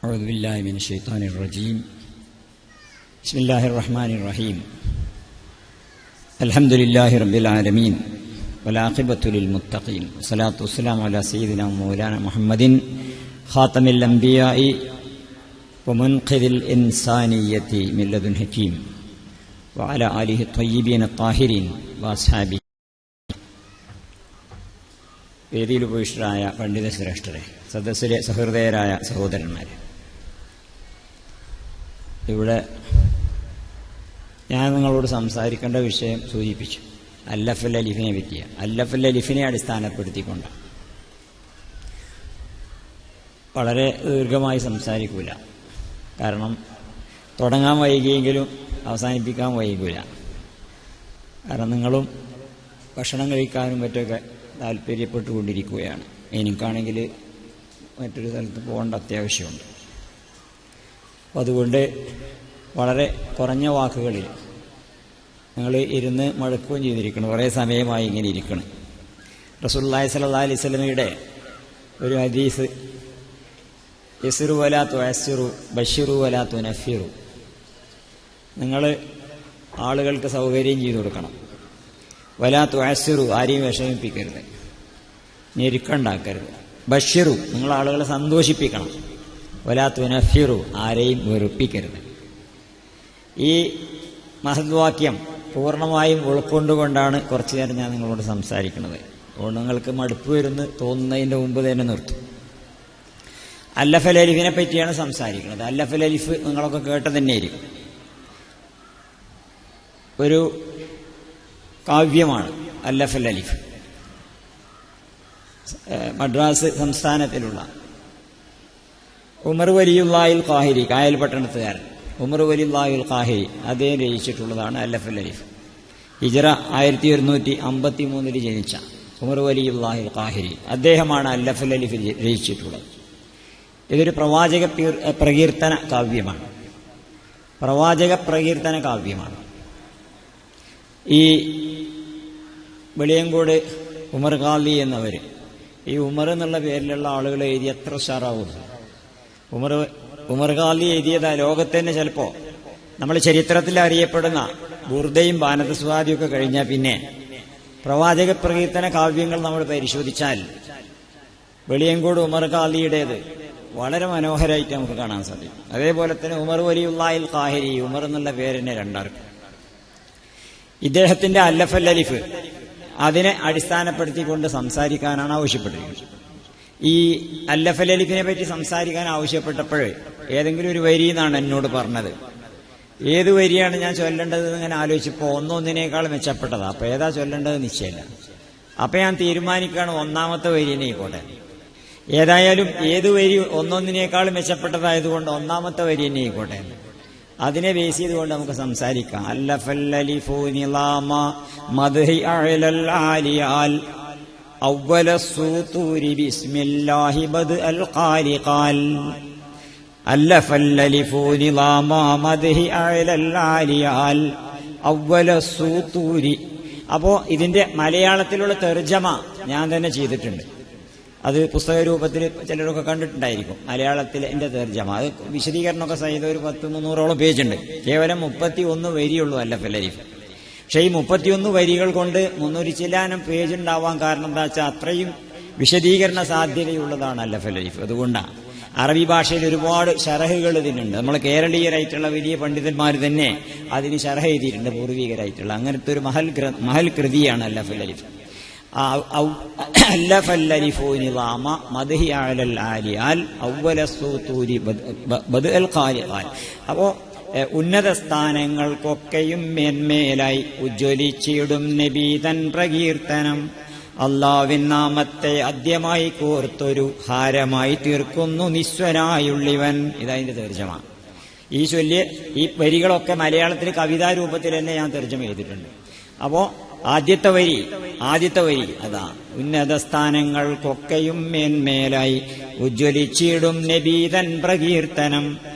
أعوذ بالله من الشيطان الرجيم. بسم الله الرحمن الرحيم. الحمد لله رب العالمين والعاقبة للمتقين والصلاة والسلام على سيدنا ومولانا محمد خاتم الأنبياء ومنقذ الإنسانية من لدن حكيم وعلى آله الطيبين الطاهرين وأصحابه. വേദിയിൽ ഉപവിഷ്ടരായ പണ്ഡിത ശ്രേഷ്ഠരെ, സദസ്സിലെ സഹൃദയരായ സഹോദരന്മാരെ, ഇവിടെ ഞാൻ നിങ്ങളോട് സംസാരിക്കേണ്ട വിഷയം സൂചിപ്പിച്ചു. അല്ലഫൽ അലിഫിനെ പറ്റിയ അല്ലഫൽ അലിഫിനെ അടിസ്ഥാനപ്പെടുത്തിക്കൊണ്ട് വളരെ ദീർഘമായി സംസാരിക്കൂല. കാരണം തുടങ്ങാൻ വൈകിയെങ്കിലും അവസാനിപ്പിക്കാൻ വൈകൂല. കാരണം നിങ്ങളും ഭക്ഷണം കഴിക്കാനും മറ്റൊക്കെ താല്പര്യപ്പെട്ടുകൊണ്ടിരിക്കുകയാണ്. എനിക്കാണെങ്കിൽ മറ്റൊരു സ്ഥലത്ത് പോകേണ്ട അത്യാവശ്യമുണ്ട്. അപ്പം അതുകൊണ്ട് വളരെ കുറഞ്ഞ വാക്കുകളിൽ നിങ്ങൾ ഇരുന്ന് മഴക്കുകയും ചെയ്തിരിക്കണം. കുറേ സമയമായി ഇങ്ങനെ ഇരിക്കണം. റസൂലുള്ളാഹി സ്വല്ലല്ലാഹി അലൈഹി വസല്ലമയുടെ ഒരു ഹദീസ്, യസ്റു വലാ തുഅസ്സിറു ബശ്ശിറു വലാ തുനഫിറു, നിങ്ങൾ ആളുകൾക്ക് സൗകര്യം ചെയ്തു കൊടുക്കണം. വലാ തുഅസ്സിറു, ആരെയും വിഷമിപ്പിക്കരുത്, ഞെരുക്കുണ്ടാക്കരുത്. ബശ്ശിറു, നിങ്ങൾ ആളുകളെ സന്തോഷിപ്പിക്കണം. വലാ തുനഫിറു, ആരെയും വെറുപ്പിക്കരുത്. ഈ മഹദ്വാക്യം പൂർണ്ണമായും ഉൾക്കൊണ്ടുകൊണ്ടാണ് കുറച്ചു നേരം ഞാൻ നിങ്ങളോട് സംസാരിക്കുന്നത്. അതുകൊണ്ട് നിങ്ങൾക്ക് മടുപ്പ് വരുന്ന് തോന്നുന്നതിൻ്റെ മുമ്പ് തന്നെ നിർത്തും. അല്ലഫൽ അലിഫിനെ പറ്റിയാണ് സംസാരിക്കുന്നത്. അല്ലഫൽ അലിഫ് നിങ്ങളൊക്കെ കേട്ട തന്നെയായിരിക്കും. ഒരു കാവ്യമാണ് അല്ലഫൽ അലിഫ്. മദ്രാസ് സംസ്ഥാനത്തിലുള്ള ഉമർ വലിയുല്ലാഹിൽ ഖാഹിരി, കായൽ പട്ടണത്തുകാരൻ ഉമർ വലിയുല്ലാഹിൽ ഖാഹിരി, അദ്ദേഹം രചിച്ചിട്ടുള്ളതാണ് അല്ലഫൽ അലിഫ്. ഹിജ്റ 1153 ജനിച്ച ഉമർ വലിയുല്ലാഹിൽ ഖാഹിരി, അദ്ദേഹമാണ് അല്ലഫൽ അലിഫ് രചിച്ചിട്ടുള്ളത്. ഇതൊരു പ്രവാചക പ്രകീർത്തന കാവ്യമാണ്. പ്രവാചക പ്രകീർത്തന കാവ്യമാണ്. ഈ വെളിയങ്കോട് ഉമർ ഖാലി എന്നവർ, ഈ ഉമർ എന്നുള്ള പേരിലുള്ള ആളുകൾ എഴുതി എത്ര ഉഷാറാവും. ഉമർ ഖാലി എഴുതിയതാ ലോകത്ത് തന്നെ ചിലപ്പോൾ നമ്മൾ ചരിത്രത്തിൽ അറിയപ്പെടുന്ന ബുർദയും ബാനത്ത് സ്വാദിയും ഒക്കെ കഴിഞ്ഞാൽ പിന്നെ പ്രവാചക പ്രകീർത്തന കാവ്യങ്ങൾ നമ്മൾ പരിശോധിച്ചാൽ വെളിയങ്കോട് ഉമർ ഖാലിയുടേത് വളരെ മനോഹരമായിട്ട് നമുക്ക് കാണാൻ സാധിക്കും. അതേപോലെ തന്നെ ഉമർ വലിയുല്ലാഹിൽ ഖാഹിരി, ഉമർ എന്നുള്ള പേരിനെ രണ്ടാർക്കും. ഇദ്ദേഹത്തിന്റെ അല്ലഫൽ അലിഫ് അതിനെ അടിസ്ഥാനപ്പെടുത്തിക്കൊണ്ട് സംസാരിക്കാനാണ് ആവശ്യപ്പെട്ടിരിക്കുന്നത്. ഈ അല്ലഫൽ അലിഫിനെ പറ്റി സംസാരിക്കാൻ ആവശ്യപ്പെട്ടപ്പോൾ ഏതെങ്കിലും ഒരു വരി എന്നാണ് എന്നോട് പറഞ്ഞത്. ഏത് വരിയാണ് ഞാൻ ചൊല്ലേണ്ടത് ഇങ്ങനെ ആലോചിച്ചപ്പോൾ ഒന്നൊന്നിനേക്കാൾ മെച്ചപ്പെട്ടതാണ്. അപ്പോൾ ഏതാ ചൊല്ലേണ്ടത് നിശ്ചയമില്ല. അപ്പം ഞാൻ തീരുമാനിക്കുകയാണ് ഒന്നാമത്തെ വരിനെ ആയിക്കോട്ടെ. ഏതായാലും ഏത് വരി ഒന്നൊന്നിനേക്കാൾ മെച്ചപ്പെട്ടതായതുകൊണ്ട് ഒന്നാമത്തെ വരി തന്നെ ആയിക്കോട്ടെ. അതിനെ ബേസ് ചെയ്തുകൊണ്ട് നമുക്ക് സംസാരിക്കാം. അല്ലഫൽ അലിഫു നിളാമ മദ്ഹി അഅലൽ ആലിയാൽ അവ്വല സൂതൂരി ബിസ്മില്ലാഹി ബദ്അൽ ഖാലിഖാൽ. അല്ലഫൽ അലിഫു നിളാമ മദ്ഹി അഅലൽ ആലിയാൽ അവ്വല സൂതൂരി. അപ്പോൾ ഇതിന്റെ മലയാളത്തിലുള്ള തർജമ ഞാൻ തന്നെ ചെയ്തിട്ടുണ്ട്. അത് പുസ്തക രൂപത്തിൽ ചിലരൊക്കെ കണ്ടിട്ടുണ്ടായിരിക്കും. മലയാളത്തിൽ എൻ്റെ തർജമ, അത് വിശദീകരണമൊക്കെ ചെയ്ത ഒരു 100-300 പേജുണ്ട്. കേവലം 31 വരിയുള്ളൂ അല്ലഫൽ അലിഫ്. പക്ഷേ ഈ 31 വരികൾ കൊണ്ട് 300 ചില്ലാനം പേജ് ഉണ്ടാവാൻ കാരണം എന്താ വെച്ചാൽ അത്രയും വിശദീകരണ സാധ്യതയുള്ളതാണ് അല്ലഫൽ അലിഫ്. അതുകൊണ്ടാണ് അറബി ഭാഷയിൽ ഒരുപാട് ഷറഹുകൾ ഇതിനുണ്ട്. നമ്മൾ കേരളീയരായിട്ടുള്ള വലിയ പണ്ഡിതന്മാർ തന്നെ അതിന് ഷറഹ് എഴുതിയിട്ടുണ്ട്, പൂർവികരായിട്ടുള്ള. അങ്ങനത്തെ ഒരു മഹൽ കൃതിയാണ് അല്ലഫൽ അലിഫ്. അല്ലഫൽ അലിഫു നിളാമ മദ്ഹി അഅലൽ ആലിയാൽ അവ്വല സൂതൂരി ബദ്അൽ ഖാലിഖാൽ. അപ്പോൾ ഉന്നത സ്ഥാനങ്ങൾക്കൊക്കെയും മേന്മേലായി ഉജ്ജ്വലിച്ചിടും നബീതൻ പ്രകീർത്തനം. അല്ലാഹുവിൻ നാമത്തെ ആദ്യമായി കോർത്തൊരു ഹാരമായി തീർക്കുന്നു നിസ്വനായുള്ളിവൻ. ഇതതിന്റെ തർജ്ജമ. ഈ ചൊല്ലിയ ഈ വരികളൊക്കെ മലയാളത്തിൽ കവിതാ രൂപത്തിൽ തന്നെ ഞാൻ തർജ്ജമ ചെയ്തിട്ടുണ്ട്. അപ്പോൾ ആദ്യത്തെ വരി അതാ, ഉന്നത സ്ഥാനങ്ങൾക്കൊക്കെയും മേന്മേലായി ഉജ്ജ്വലിച്ചിടും നബീതൻ പ്രകീർത്തനം.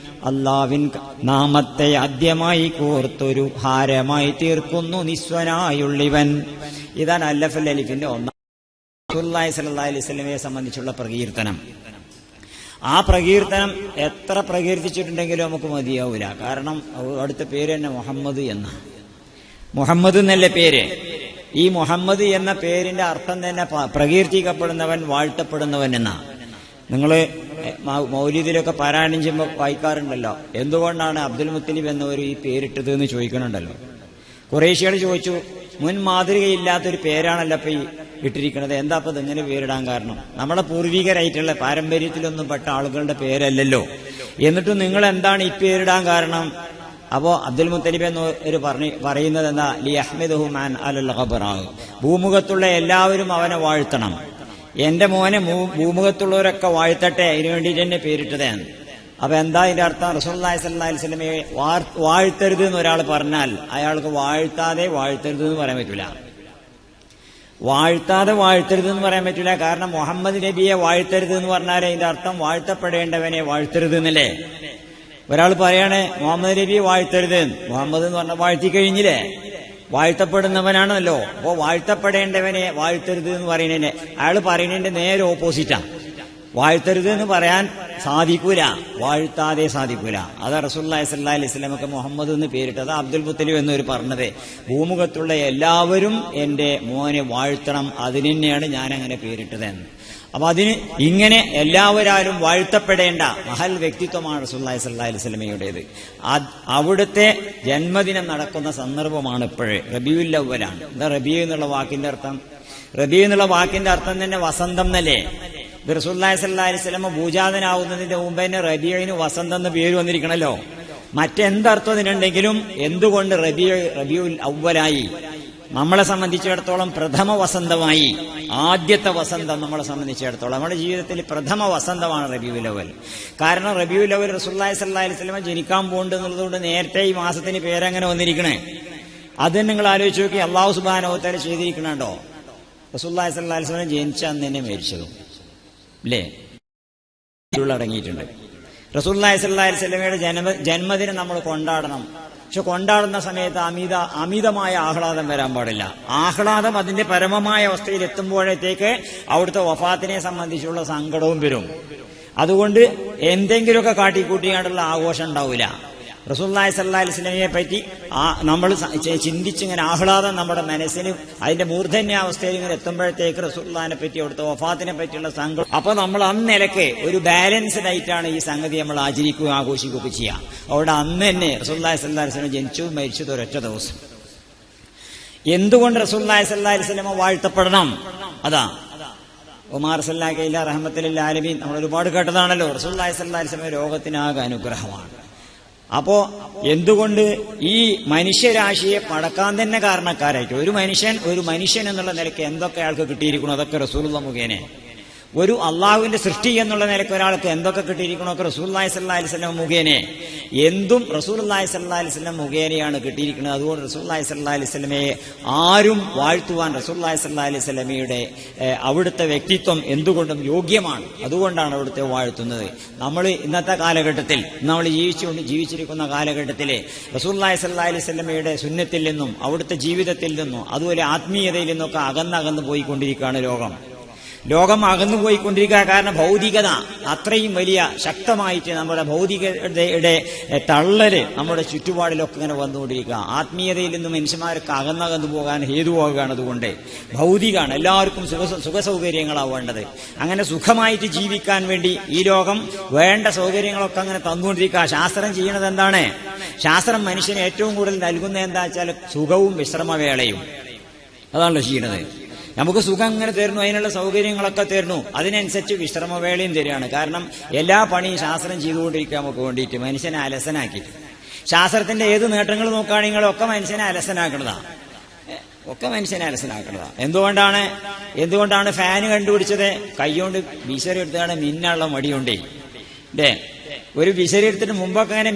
അല്ലാഹുവിൻ നാമത്തെ ആദ്യമായി കോർത്തൊരു ഹാരമായി തീർക്കുന്നു നിസ്വനായുള്ളിവൻ. ഇതാണ് അല്ലഫൽ അലിഫിന്റെ ഒന്നാം റസൂലുള്ളാഹി സ്വല്ലല്ലാഹി അലൈഹി വസല്ലമയെ സംബന്ധിച്ചുള്ള പ്രകീർത്തനം. ആ പ്രകീർത്തനം എത്ര പ്രകീർത്തിച്ചിട്ടുണ്ടെങ്കിലും നമുക്ക് മതിയാവില്ല. കാരണം അടുത്ത പേര് തന്നെ മുഹമ്മദ് എന്ന, മുഹമ്മദ് എന്നല്ല പേര്. ഈ മുഹമ്മദ് എന്ന പേരിന്റെ അർത്ഥം തന്നെ പ്രകീർത്തിക്കപ്പെടുന്നവൻ, വാഴ്ത്തപ്പെടുന്നവൻ എന്നാ. നിങ്ങൾ മൗലിദിലൊക്കെ പാരായണം ചെയ്യുമ്പോൾ വായിക്കാറുണ്ടല്ലോ, എന്തുകൊണ്ടാണ് അബ്ദുൽ മുത്തലിബ് എന്നവർ ഈ പേരിട്ടത് എന്ന് ചോദിക്കണുണ്ടല്ലോ. ഖുറൈശികൾ ചോദിച്ചു, മുൻ മാതൃകയില്ലാത്തൊരു പേരാണല്ലോ ഇപ്പൊ ഈ ഇട്ടിരിക്കുന്നത്, എന്താ അപ്പൊ ഇതെങ്ങനെ പേരിടാൻ കാരണം? നമ്മുടെ പൂർവികരായിട്ടുള്ള പാരമ്പര്യത്തിലൊന്നും പെട്ട ആളുകളുടെ പേരല്ലല്ലോ, എന്നിട്ടും നിങ്ങൾ എന്താണ് ഈ പേരിടാൻ കാരണം? അപ്പോ അബ്ദുൽ മുത്തലിബ് എന്നവർ പറയുന്നത് എന്താ? ലി അഹ്മദുഹു മാൻ അലൽ ഖബറാഹ്, ഭൂമുഖത്തുള്ള എല്ലാവരും അവനെ വാഴ്ത്തണം. എന്റെ മോനെ ഭൂമുഖത്തുള്ളവരൊക്കെ വാഴ്ത്തട്ടെ, അതിനു വേണ്ടിയിട്ട് തന്നെ പേരിട്ടതാണ്. അപ്പൊ എന്താ ഇതിന്റെ അർത്ഥം? റസൂലുള്ളാഹി സ്വല്ലല്ലാഹി അലൈഹി വസല്ലമയെ വാഴ്ത്തരുത് എന്ന് ഒരാൾ പറഞ്ഞാൽ അയാൾക്ക് വാഴ്ത്താതെ വാഴ്ത്തരുത് എന്ന് പറയാൻ പറ്റൂല. വാഴ്ത്താതെ വാഴ്ത്തരുത് എന്ന് പറയാൻ പറ്റൂല. കാരണം മുഹമ്മദ് നബിയെ വാഴ്ത്തരുത് എന്ന് പറഞ്ഞാൽ അതിന്റെ അർത്ഥം വാഴ്ത്തപ്പെടേണ്ടവനെ വാഴ്ത്തരുത് എന്നല്ലേ. ഒരാൾ പറയാണ് മുഹമ്മദ് നബിയെ വാഴ്ത്തരുത്, മുഹമ്മദ് എന്ന് പറഞ്ഞാൽ വാഴ്ത്തി കഴിഞ്ഞില്ലേ, വാഴ്ത്തപ്പെടുന്നവനാണല്ലോ. അപ്പോ വാഴ്ത്തപ്പെടേണ്ടവനെ വാഴ്ത്തരുത് എന്ന് പറയുന്നതിന് അയാൾ പറയുന്നതിന്റെ നേരെ ഓപ്പോസിറ്റാ. വാഴ്ത്തരുത് എന്ന് പറയാൻ സാധിക്കൂല, വാഴ്ത്താതെ സാധിക്കൂല. അത് റസൂലുള്ളാഹി സ്വല്ലല്ലാഹി അലൈഹി വസല്ലമക്ക് മുഹമ്മദ് എന്ന് പേരിട്ടത് അബ്ദുൽ മുത്തലിബ് എന്നവർ പറഞ്ഞത്. ഭൂമുഖത്തുള്ള എല്ലാവരും എന്റെ മോനെ വാഴ്ത്തണം, അതിനെന്നെയാണ് ഞാൻ അങ്ങനെ പേരിട്ടതെന്ന്. അപ്പൊ അതിന് ഇങ്ങനെ എല്ലാവരാലും വാഴ്ത്തപ്പെടേണ്ട മഹൽ വ്യക്തിത്വമാണ് റസൂലുള്ളാഹി സ്വല്ലല്ലാഹി അലൈഹി വസല്ലമയുടേത്. അവിടുത്തെ ജന്മദിനം നടക്കുന്ന സന്ദർഭമാണ് ഇപ്പോഴേ, റബീഉൽ അവ്വലാണ്. എന്താ റബീഉ എന്നുള്ള വാക്കിന്റെ അർത്ഥം? റബീഉ എന്നുള്ള വാക്കിന്റെ അർത്ഥം തന്നെ വസന്തം എന്നല്ലേ. റസൂലുള്ളാഹി സ്വല്ലല്ലാഹി അലൈഹി വസല്ലം ഭൂജാതനാവുന്നതിന്റെ മുമ്പ് തന്നെ റബീഉന് വസന്തം എന്ന് പേര് വന്നിരിക്കണല്ലോ. മറ്റെന്തർത്ഥം ഇതിനുണ്ടെങ്കിലും എന്തുകൊണ്ട് റബീഉൽ അവ്വലായി? നമ്മളെ സംബന്ധിച്ചിടത്തോളം പ്രഥമ വസന്തമായി, ആദ്യത്തെ വസന്തം നമ്മളെ സംബന്ധിച്ചിടത്തോളം നമ്മുടെ ജീവിതത്തിൽ പ്രഥമ വസന്തമാണ് റബീഉൽ അവ്വൽ. കാരണം റബീഉൽ അവ്വൽ റസൂലുള്ളാഹി സ്വല്ലല്ലാഹി അലൈഹി വസല്ലം ജനിക്കാൻ പോകുന്നുണ്ട് എന്നുള്ളതുകൊണ്ട് നേരത്തെ ഈ മാസത്തിന് പേരങ്ങനെ വന്നിരിക്കണേ. അത് നിങ്ങൾ ആലോചിച്ച് നോക്കി, അല്ലാഹു സുബ്ഹാനഹു വ തആല ചെയ്തിരിക്കണുണ്ടോ? റസൂലുള്ളാഹി സ്വല്ലല്ലാഹി അലൈഹി വസല്ലം ജനിച്ച അന്ന് തന്നെ മരിച്ചതും അല്ലേ അടങ്ങിയിട്ടുണ്ട്. റസൂലുള്ളാഹി സ്വല്ലല്ലാഹി അലൈഹി വസല്ലമയുടെ ജന്മദിനം നമ്മൾ കൊണ്ടാടണം. പക്ഷെ കൊണ്ടാടുന്ന സമയത്ത് അമിതമായ ആഹ്ലാദം വരാൻ പാടില്ല. ആഹ്ലാദം അതിന്റെ പരമമായ അവസ്ഥയിൽ എത്തുമ്പോഴത്തേക്ക് അവിടുത്തെ വഫാത്തിനെ സംബന്ധിച്ചുള്ള സങ്കടവും വരും. അതുകൊണ്ട് എന്തെങ്കിലുമൊക്കെ കാട്ടിക്കൂട്ടിയാണ്ടുള്ള ആഘോഷം ഉണ്ടാവില്ല. റസൂലുള്ളാഹി സ്വല്ലല്ലാഹി അലൈഹി വസല്ലമയെ പറ്റി നമ്മൾ ചിന്തിച്ചിങ്ങനെ ആഹ്ലാദം നമ്മുടെ മനസ്സിന് അതിന്റെ മൂർധന്യാവസ്ഥയിൽ ഇങ്ങനെ എത്തുമ്പോഴത്തേക്ക് റസൂലുള്ളാഹിനെ പറ്റി അവിടുത്തെ വഫാത്തിനെ പറ്റിയുള്ള സങ്കടം. അപ്പൊ നമ്മൾ അന്നിലക്ക് ഒരു ബാലൻസ്ഡ് ആയിട്ടാണ് ഈ സംഗതി നമ്മൾ ആചരിക്കുകയും ആഘോഷിക്കുകയൊക്കെ ചെയ്യാം. അവിടെ അന്ന് തന്നെ റസൂലുള്ളാഹി സ്വല്ലല്ലാഹി അലൈഹി വസല്ലം ജനിച്ചതും മരിച്ചതും ഒരൊറ്റ ദിവസം. എന്തുകൊണ്ട് റസൂലുള്ളാഹി സ്വല്ലല്ലാഹി അലൈഹി വസല്ലം വാഴ്ത്തപ്പെടണം? അതാ ഉമാർ സല്ലല്ലാഹു അലൈഹി റഹ്മത്തുൽ ആലമീൻ നമ്മൾ ഒരുപാട് കേട്ടതാണല്ലോ. റസൂലുള്ളാഹി സ്വല്ലല്ലാഹി അലൈഹി വസല്ലം ലോകത്തിനാകെ അനുഗ്രഹമാണ്. അപ്പോ എന്തുകൊണ്ട് ഈ മനുഷ്യരാശിയെ പടക്കാൻ തന്നെ കാരണക്കാരായിട്ട് ഒരു മനുഷ്യൻ എന്നുള്ള നിലയ്ക്ക് എന്തൊക്കെ അയാൾക്ക് കിട്ടിയിരിക്കണോ അതൊക്കെ റസൂലുള്ളാഹി മുഖേന, ഒരു അള്ളാഹുവിന്റെ സൃഷ്ടി എന്നുള്ള നിലയ്ക്ക് ഒരാൾക്ക് എന്തൊക്കെ കിട്ടിയിരിക്കണോ ഒക്കെ റസൂലുള്ളാഹി സ്വല്ലല്ലാഹി അലൈഹി വസല്ലം മുഖേന, എന്തും റസൂലുള്ളാഹി സ്വല്ലല്ലാഹി അലൈഹി വസല്ലം മുഖേനയാണ് കിട്ടിയിരിക്കുന്നത്. അതുകൊണ്ട് റസൂലുള്ളാഹി സ്വല്ലല്ലാഹി അലൈഹി വസല്ലമയെ ആരും വാഴ്ത്തുവാൻ റസൂലുള്ളാഹി സ്വല്ലല്ലാഹി അലൈഹി വസല്ലമയുടെ അവിടുത്തെ വ്യക്തിത്വം എന്തുകൊണ്ടും യോഗ്യമാണ്. അതുകൊണ്ടാണ് അവിടുത്തെ വാഴ്ത്തുന്നത്. നമ്മൾ ഇന്നത്തെ കാലഘട്ടത്തിൽ നമ്മൾ ജീവിച്ചിരിക്കുന്ന കാലഘട്ടത്തിൽ റസൂലുള്ളാഹി സ്വല്ലല്ലാഹി അലൈഹി വസല്ലമയുടെ സുന്നത്തിൽ നിന്നും അവിടുത്തെ ജീവിതത്തിൽ നിന്നും അതുപോലെ ആത്മീയതയിൽ നിന്നൊക്കെ അകന്നകന്ന് പോയിക്കൊണ്ടിരിക്കുകയാണ് ലോകം അകന്നുപോയിക്കൊണ്ടിരിക്കുക. കാരണം ഭൗതികത അത്രയും വലിയ ശക്തമായിട്ട് നമ്മുടെ ഭൗതികതയുടെ തള്ളല് നമ്മുടെ ചുറ്റുപാടിലൊക്കെ ഇങ്ങനെ വന്നുകൊണ്ടിരിക്കുക. ആത്മീയതയിൽ നിന്നും മനുഷ്യന്മാർക്ക് അകന്നകന്നു പോകാൻ ഹേതുവാകുകയാണ്. അതുകൊണ്ട് ഭൗതികമാണ്, എല്ലാവർക്കും സുഖസൗകര്യങ്ങളാണ് വേണ്ടത്. അങ്ങനെ സുഖമായിട്ട് ജീവിക്കാൻ വേണ്ടി ഈ ലോകം വേണ്ട സൗകര്യങ്ങളൊക്കെ അങ്ങനെ തന്നുകൊണ്ടിരിക്കുക. ശാസ്ത്രം ചെയ്യണത് എന്താണ്? ശാസ്ത്രം മനുഷ്യന് ഏറ്റവും കൂടുതൽ നൽകുന്നത് എന്താ വെച്ചാൽ സുഖവും വിശ്രമവേളയും. അതാണല്ലോ ചെയ്യണത്. നമുക്ക് സുഖം അങ്ങനെ തരുന്നു, അതിനുള്ള സൗകര്യങ്ങളൊക്കെ തരുന്നു, അതിനനുസരിച്ച് വിശ്രമവേളയും തരികയാണ്. കാരണം എല്ലാ പണിയും ശാസ്ത്രം ചെയ്തുകൊണ്ടിരിക്കുക നമുക്ക് വേണ്ടിയിട്ട് മനുഷ്യനെ അലസനാക്കിയിട്ട്. ശാസ്ത്രത്തിന്റെ ഏത് നേട്ടങ്ങൾ നോക്കുകയാണെങ്കിൽ ഒക്കെ മനുഷ്യനെ അലസനാക്കണതാ. എന്തുകൊണ്ടാണ് ഫാന് കണ്ടുപിടിച്ചത്? കൈകൊണ്ട് വിശറി എടുത്താണ് മിന്നുള്ള മടിയുണ്ടേ അല്ലേ. ഒരു വിശറി എടുത്തിട്ട് മുമ്പൊക്കെ അങ്ങനെ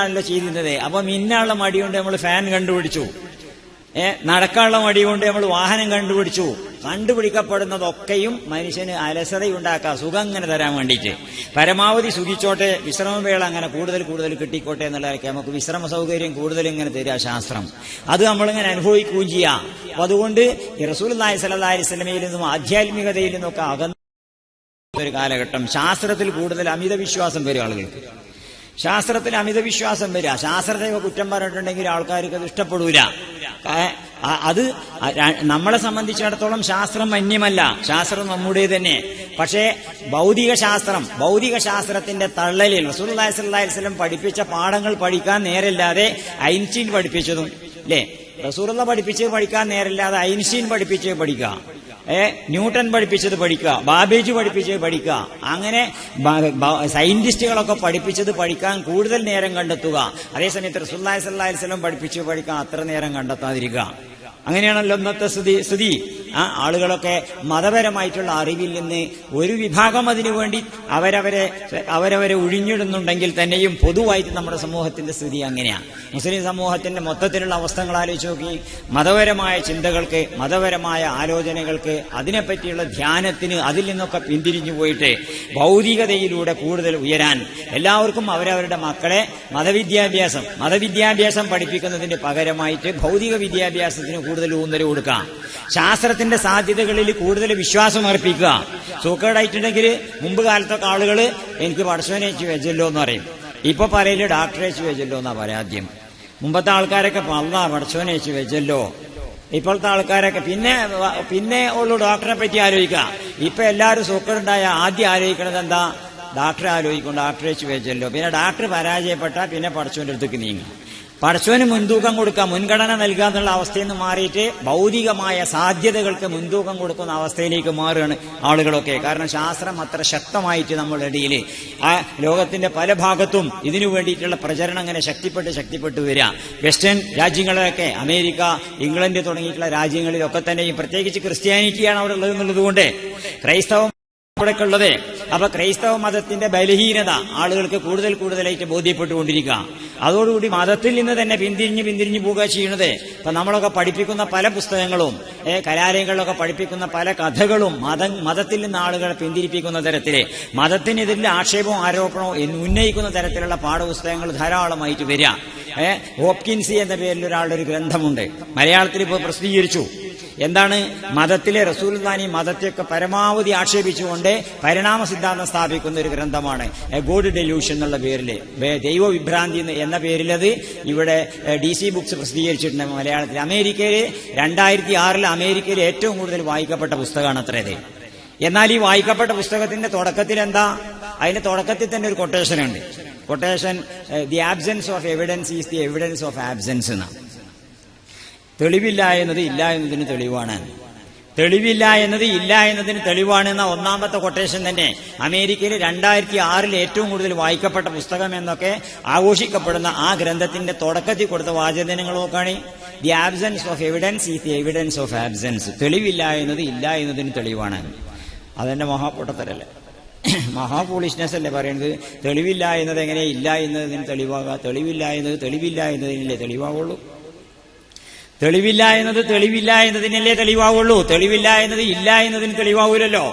ആണല്ലോ ചെയ്തിരുന്നത്. അപ്പൊ മിന്നുള്ള മടിയുണ്ട് നമ്മൾ ഫാൻ കണ്ടുപിടിച്ചു. നടക്കാനുള്ള മടി കൊണ്ട് നമ്മൾ വാഹനം കണ്ടുപിടിക്കപ്പെടുന്നതൊക്കെയും മനുഷ്യന് അലസതയുണ്ടാക്കുക, സുഖം അങ്ങനെ തരാൻ വേണ്ടിയിട്ട്. പരമാവധി സുഖിച്ചോട്ടെ, വിശ്രമവേള അങ്ങനെ കൂടുതൽ കിട്ടിക്കോട്ടെ എന്നുള്ളതൊക്കെ നമുക്ക് വിശ്രമ സൗകര്യം കൂടുതൽ ഇങ്ങനെ തരിക ശാസ്ത്രം. അത് നമ്മളിങ്ങനെ അനുഭവിക്കുകയും ചെയ്യാം. അപ്പൊ അതുകൊണ്ട് റസൂലുള്ളാഹി സ്വല്ലല്ലാഹി അലൈഹി വസല്ലമയിൽ നിന്നും ആധ്യാത്മികതയിൽ നിന്നൊക്കെ ഒരു കാലഘട്ടം. ശാസ്ത്രത്തിൽ കൂടുതൽ അമിത വിശ്വാസം വരും ആളുകൾക്ക്. ശാസ്ത്രത്തിൽ അമിത വിശ്വാസം വരിക. ശാസ്ത്രത്തെ കുറ്റം പറഞ്ഞിട്ടുണ്ടെങ്കിൽ ആൾക്കാർക്ക് അത് ഇഷ്ടപ്പെടൂല. അത് നമ്മളെ സംബന്ധിച്ചിടത്തോളം ശാസ്ത്രം അന്യമല്ല, ശാസ്ത്രം നമ്മുടെ തന്നെ. പക്ഷേ ഭൗതിക ശാസ്ത്രത്തിന്റെ തള്ളലിൽ റസൂലുള്ളാഹി സ്വല്ലല്ലാഹി അലൈഹി വസല്ലം പഠിപ്പിച്ച പാഠങ്ങൾ പഠിക്കാൻ നേരമില്ലാതെ ഐൻസ്റ്റീൻ പഠിപ്പിച്ചതും അല്ലേ, റസൂലുള്ള പഠിപ്പിച്ചത് പഠിക്കാൻ നേരമില്ലാതെ ഐൻസ്റ്റീൻ പഠിപ്പിച്ചത് പഠിക്കുക, ന്യൂട്ടൺ പഠിപ്പിച്ചത് പഠിക്കുക, ബാബേജ് പഠിപ്പിച്ചത് പഠിക്കുക, അങ്ങനെ സയന്റിസ്റ്റുകളൊക്കെ പഠിപ്പിച്ചത് പഠിക്കാൻ കൂടുതൽ നേരം കണ്ടെത്തുക. അതേസമയത്ത് റസൂലുള്ളാഹി സ്വല്ലല്ലാഹി അലൈഹി വസല്ലം പഠിപ്പിച്ചത് പഠിക്കാൻ അത്ര നേരം കണ്ടെത്താതിരിക്കുക. അങ്ങനെയാണല്ലോ ഇന്നത്തെ സ്ഥിതി. ആളുകളൊക്കെ മതപരമായിട്ടുള്ള അറിവിൽ നിന്ന് ഒരു വിഭാഗം അതിനുവേണ്ടി അവരവരെ ഒഴിഞ്ഞിടുന്നുണ്ടെങ്കിൽ തന്നെയും പൊതുവായിട്ട് നമ്മുടെ സമൂഹത്തിന്റെ സ്ഥിതി അങ്ങനെയാണ്. മുസ്ലിം സമൂഹത്തിന്റെ മൊത്തത്തിലുള്ള അവസ്ഥകൾ ആലോചിച്ച് നോക്കി. മതപരമായ ചിന്തകൾക്ക്, മതപരമായ ആലോചനകൾക്ക്, അതിനെപ്പറ്റിയുള്ള ധ്യാനത്തിന് അതിൽ നിന്നൊക്കെ പിന്തിരിഞ്ഞു പോയിട്ട് ഭൗതികതയിലൂടെ കൂടുതൽ ഉയരാൻ എല്ലാവർക്കും അവരവരുടെ മക്കളെ മതവിദ്യാഭ്യാസം പഠിപ്പിക്കുന്നതിന് പകരമായിട്ട് ഭൗതിക വിദ്യാഭ്യാസത്തിന് കൂടുതൽ ഊന്നൽ കൊടുക്കാം. ശാസ്ത്രത്തിന്റെ സാധ്യതകളിൽ കൂടുതൽ വിശ്വാസം അർപ്പിക്കുക. സൂക്കേടായിട്ടുണ്ടെങ്കിൽ മുമ്പ് കാലത്തൊക്കെ ആളുകൾ എനിക്ക് പടച്ചോനെ വെച്ചല്ലോ എന്ന് പറയും. ഇപ്പൊ പറയല് ഡോക്ടറെ വെച്ചല്ലോ എന്നാ പറയാദ്യം. മുമ്പത്തെ ആൾക്കാരൊക്കെ അല്ലാ പടച്ചോനെ വെച്ചല്ലോ. ഇപ്പോഴത്തെ ആൾക്കാരൊക്കെ പിന്നെ ഉള്ളു ഡോക്ടറെ പറ്റി ആലോചിക്കുക. ഇപ്പൊ എല്ലാവരും സൂക്കേടുണ്ടായ ആദ്യം ആലോചിക്കണത് എന്താ? ഡോക്ടറെ ആലോചിക്കും, ഡോക്ടറെ വെച്ചല്ലോ. പിന്നെ ഡോക്ടർ പരാജയപ്പെട്ടാൽ പിന്നെ പടച്ചോന്റെ അടുത്തേക്ക് നീങ്ങും. പടച്ചോന് മുൻതൂക്കം കൊടുക്കുക, മുൻഗണന നൽകുക എന്നുള്ള അവസ്ഥയിൽ നിന്ന് മാറിയിട്ട് ഭൗതികമായ സാധ്യതകൾക്ക് മുൻതൂക്കം കൊടുക്കുന്ന അവസ്ഥയിലേക്ക് മാറുകയാണ് ആളുകളൊക്കെ. കാരണം ശാസ്ത്രം അത്ര ശക്തമായിട്ട് നമ്മളുടെ ഇടയിൽ ലോകത്തിന്റെ പല ഭാഗത്തും ഇതിനു വേണ്ടിയിട്ടുള്ള പ്രചരണം അങ്ങനെ ശക്തിപ്പെട്ട് വരിക. വെസ്റ്റേൺ രാജ്യങ്ങളിലൊക്കെ, അമേരിക്ക, ഇംഗ്ലണ്ട് തുടങ്ങിയിട്ടുള്ള രാജ്യങ്ങളിലൊക്കെ തന്നെയും പ്രത്യേകിച്ച് ക്രിസ്ത്യാനിറ്റിയാണ് അവിടെ ഉള്ളത് എന്നുള്ളതുകൊണ്ട് ക്രൈസ്തവം അവിടെയൊക്കെ ഉള്ളത്. അപ്പൊ ക്രൈസ്തവ മതത്തിന്റെ ബലഹീനത ആളുകൾക്ക് കൂടുതലായിട്ട് ബോധ്യപ്പെട്ടുകൊണ്ടിരിക്കുക. അതോടുകൂടി മതത്തിൽ നിന്ന് തന്നെ പിന്തിരിഞ്ഞു പോവുക ചെയ്യുന്നത്. ഇപ്പൊ നമ്മളൊക്കെ പഠിപ്പിക്കുന്ന പല പുസ്തകങ്ങളും കലാലയങ്ങളിലൊക്കെ പഠിപ്പിക്കുന്ന പല കഥകളും മതത്തിൽ നിന്ന് ആളുകളെ പിന്തിരിപ്പിക്കുന്ന തരത്തില്, മതത്തിനെതിരെ ആക്ഷേപവും ആരോപണവും ഉന്നയിക്കുന്ന തരത്തിലുള്ള പാഠപുസ്തകങ്ങൾ ധാരാളമായിട്ട് വരിക. ഹോപ്കിൻസി എന്ന പേരിൽ ഒരാളുടെ ഒരു ഗ്രന്ഥമുണ്ട്, മലയാളത്തിൽ ഇപ്പോൾ പ്രസിദ്ധീകരിച്ചു. എന്താണ്? മതത്തിലെ റസൂലുള്ളാഹി മതത്തെയൊക്കെ പരമാവധി ആക്ഷേപിച്ചുകൊണ്ട് പരിണാമ സിദ്ധാന്തം സ്ഥാപിക്കുന്ന ഒരു ഗ്രന്ഥമാണ്. ഗോഡ് ഡെലൂഷൻ എന്നുള്ള പേരില്, ദൈവവിഭ്രാന്തി എന്ന പേരിൽ അത് ഇവിടെ DC ബുക്സ് പ്രസിദ്ധീകരിച്ചിട്ടുണ്ട് മലയാളത്തിൽ. 2006 അമേരിക്കയിൽ ഏറ്റവും കൂടുതൽ വായിക്കപ്പെട്ട പുസ്തകമാണ് അത്രയത്. എന്നാൽ ഈ വായിക്കപ്പെട്ട പുസ്തകത്തിന്റെ തുടക്കത്തിൽ എന്താ? അതിന്റെ തുടക്കത്തിൽ തന്നെ ഒരു quotation the absence of evidence is the evidence of absence എന്നാണ്. തെളിവില്ല എന്നത് ഇല്ല എന്നതിന് തെളിവാണ്. എന്ന ഒന്നാമത്തെ കൊട്ടേഷൻ തന്നെ അമേരിക്കയിൽ 2006 ഏറ്റവും കൂടുതൽ വായിക്കപ്പെട്ട പുസ്തകം എന്നൊക്കെ ആഘോഷിക്കപ്പെടുന്ന ആ ഗ്രന്ഥത്തിന്റെ തുടക്കത്തിൽ കൊടുത്ത വാചകങ്ങൾ നോക്കുകയാണ്. The absence of evidence is the evidence of absence. തെളിവില്ല എന്നത് ഇല്ല എന്നതിന് തെളിവാണ്. അതെന്റെ മഹാപൊട്ടത്തരല്ലേ, മഹാഫൂളിഷ്നെസ് അല്ലേ പറയുന്നത്? തെളിവില്ല എന്നത് എങ്ങനെ ഇല്ല എന്നതിന് തെളിവാകാം? തെളിവില്ല എന്നതിനല്ലേ തെളിവാകുള്ളൂ. തെളിവില്ല എന്നതിനല്ലേ തെളിവാവുള്ളൂ. തെളിവില്ല എന്നത് ഇല്ല എന്നതിന് തെളിവാവൂലല്ലോ.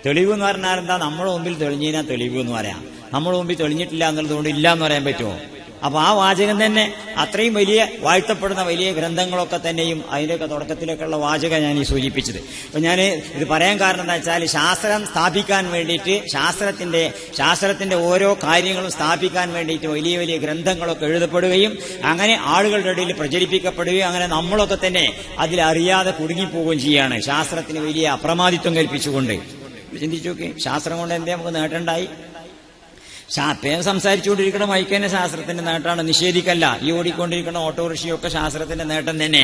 തെളിവ് എന്ന് പറഞ്ഞാൽ എന്താ? നമ്മുടെ മുമ്പിൽ തെളിഞ്ഞാൽ തെളിവ് എന്ന് പറയാം. നമ്മുടെ മുമ്പിൽ തെളിഞ്ഞിട്ടില്ല എന്നുള്ളതുകൊണ്ട് ഇല്ല എന്ന് പറയാൻ പറ്റുമോ? അപ്പൊ ആ വാചകം തന്നെ അത്രയും വലിയ വാഴ്ത്തപ്പെടുന്ന വലിയ ഗ്രന്ഥങ്ങളൊക്കെ തന്നെയും അതിന്റെയൊക്കെ തുടക്കത്തിലേക്കുള്ള വാചകം ഞാൻ ഈ സൂചിപ്പിച്ചത്. അപ്പൊ ഞാൻ ഇത് പറയാൻ കാരണം എന്താ വെച്ചാൽ, ശാസ്ത്രം സ്ഥാപിക്കാൻ വേണ്ടിയിട്ട്, ശാസ്ത്രത്തിന്റെ ഓരോ കാര്യങ്ങളും സ്ഥാപിക്കാൻ വേണ്ടിയിട്ട് വലിയ ഗ്രന്ഥങ്ങളൊക്കെ എഴുതപ്പെടുകയും അങ്ങനെ ആളുകളുടെ ഇടയിൽ പ്രചരിപ്പിക്കപ്പെടുകയും അങ്ങനെ നമ്മളൊക്കെ തന്നെ അതിലറിയാതെ കുടുങ്ങിപ്പോവുകയും ചെയ്യാണ്, ശാസ്ത്രത്തിന് വലിയ അപ്രമാദിത്വം കൽപ്പിച്ചുകൊണ്ട്. ചിന്തിച്ചു നോക്കി, ശാസ്ത്രം കൊണ്ട് എന്തേ നമുക്ക് നേട്ടമുണ്ടായി? സംസാരിച്ചുകൊണ്ടിരിക്കുന്ന മൈക്ക് തന്നെ ശാസ്ത്രത്തിന്റെ നേട്ടമാണ്, നിഷേധിക്കല്ല. ഈ ഓടിക്കൊണ്ടിരിക്കുന്ന ഓട്ടോറിക്ഷയൊക്കെ ശാസ്ത്രത്തിന്റെ നേട്ടം തന്നെ.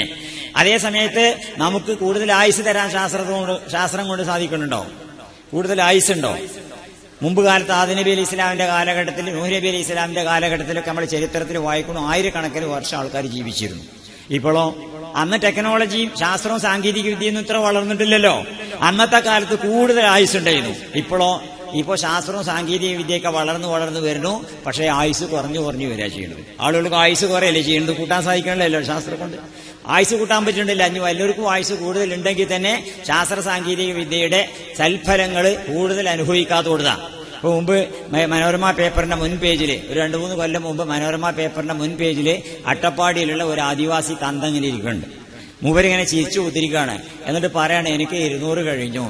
അതേ സമയത്ത് നമുക്ക് കൂടുതൽ ആയുസ് തരാൻ ശാസ്ത്രം കൊണ്ട് സാധിക്കുന്നുണ്ടോ? കൂടുതൽ ആയുസ് ഉണ്ടോ? മുമ്പ് കാലത്ത് ആദം നബി അലൈഹി ഇസ്ലാമിന്റെ കാലഘട്ടത്തിൽ, നൂഹ് നബി അലൈഹി ഇസ്ലാമിന്റെ കാലഘട്ടത്തിലൊക്കെ നമ്മൾ ചരിത്രത്തിൽ വായിക്കുന്നു, ആയിരക്കണക്കിന് വർഷം ആൾക്കാർ ജീവിച്ചിരുന്നു. ഇപ്പോഴോ? അന്ന് ടെക്നോളജിയും ശാസ്ത്രവും സാങ്കേതിക വിദ്യയൊന്നും ഇത്ര വളർന്നിട്ടില്ലല്ലോ. അന്നത്തെ കാലത്ത് കൂടുതൽ ആയുസ് ഉണ്ടായിരുന്നു. ഇപ്പോൾ ശാസ്ത്രവും സാങ്കേതിക വിദ്യയൊക്കെ വളർന്നു വരുന്നു. പക്ഷേ ആയുസ് കുറഞ്ഞു വരിക ചെയ്യുന്നത്. ആളുകൾക്ക് ആയുസ് കുറയല്ലേ ചെയ്യുന്നത്, കൂട്ടാൻ സാധിക്കണല്ലോ. ശാസ്ത്രം കൊണ്ട് ആയുസ് കൂട്ടാൻ പറ്റുന്നില്ല. അഞ്ഞു എല്ലാവർക്കും ആയുസ് കൂടുതൽ ഉണ്ടെങ്കിൽ തന്നെ ശാസ്ത്ര സാങ്കേതിക വിദ്യയുടെ സൽഫലങ്ങൾ കൂടുതൽ അനുഭവിക്കാത്തതുകൊണ്ടാണ്. ഇപ്പൊ മുമ്പ് മനോരമ പേപ്പറിന്റെ മുൻ പേജിൽ, ഒരു 2-3 കൊല്ലം മുമ്പ് മനോരമ പേപ്പറിന്റെ മുൻ പേജിൽ അട്ടപ്പാടിയിലുള്ള ഒരു ആദിവാസി തന്തങ്ങനെ ഇരിക്കുന്നുണ്ട്. മൂവരിങ്ങനെ ചിരിച്ചു കുത്തിരിക്കുകയാണ്. എന്നിട്ട് പറയാണ്, എനിക്ക് 200 കഴിഞ്ഞു.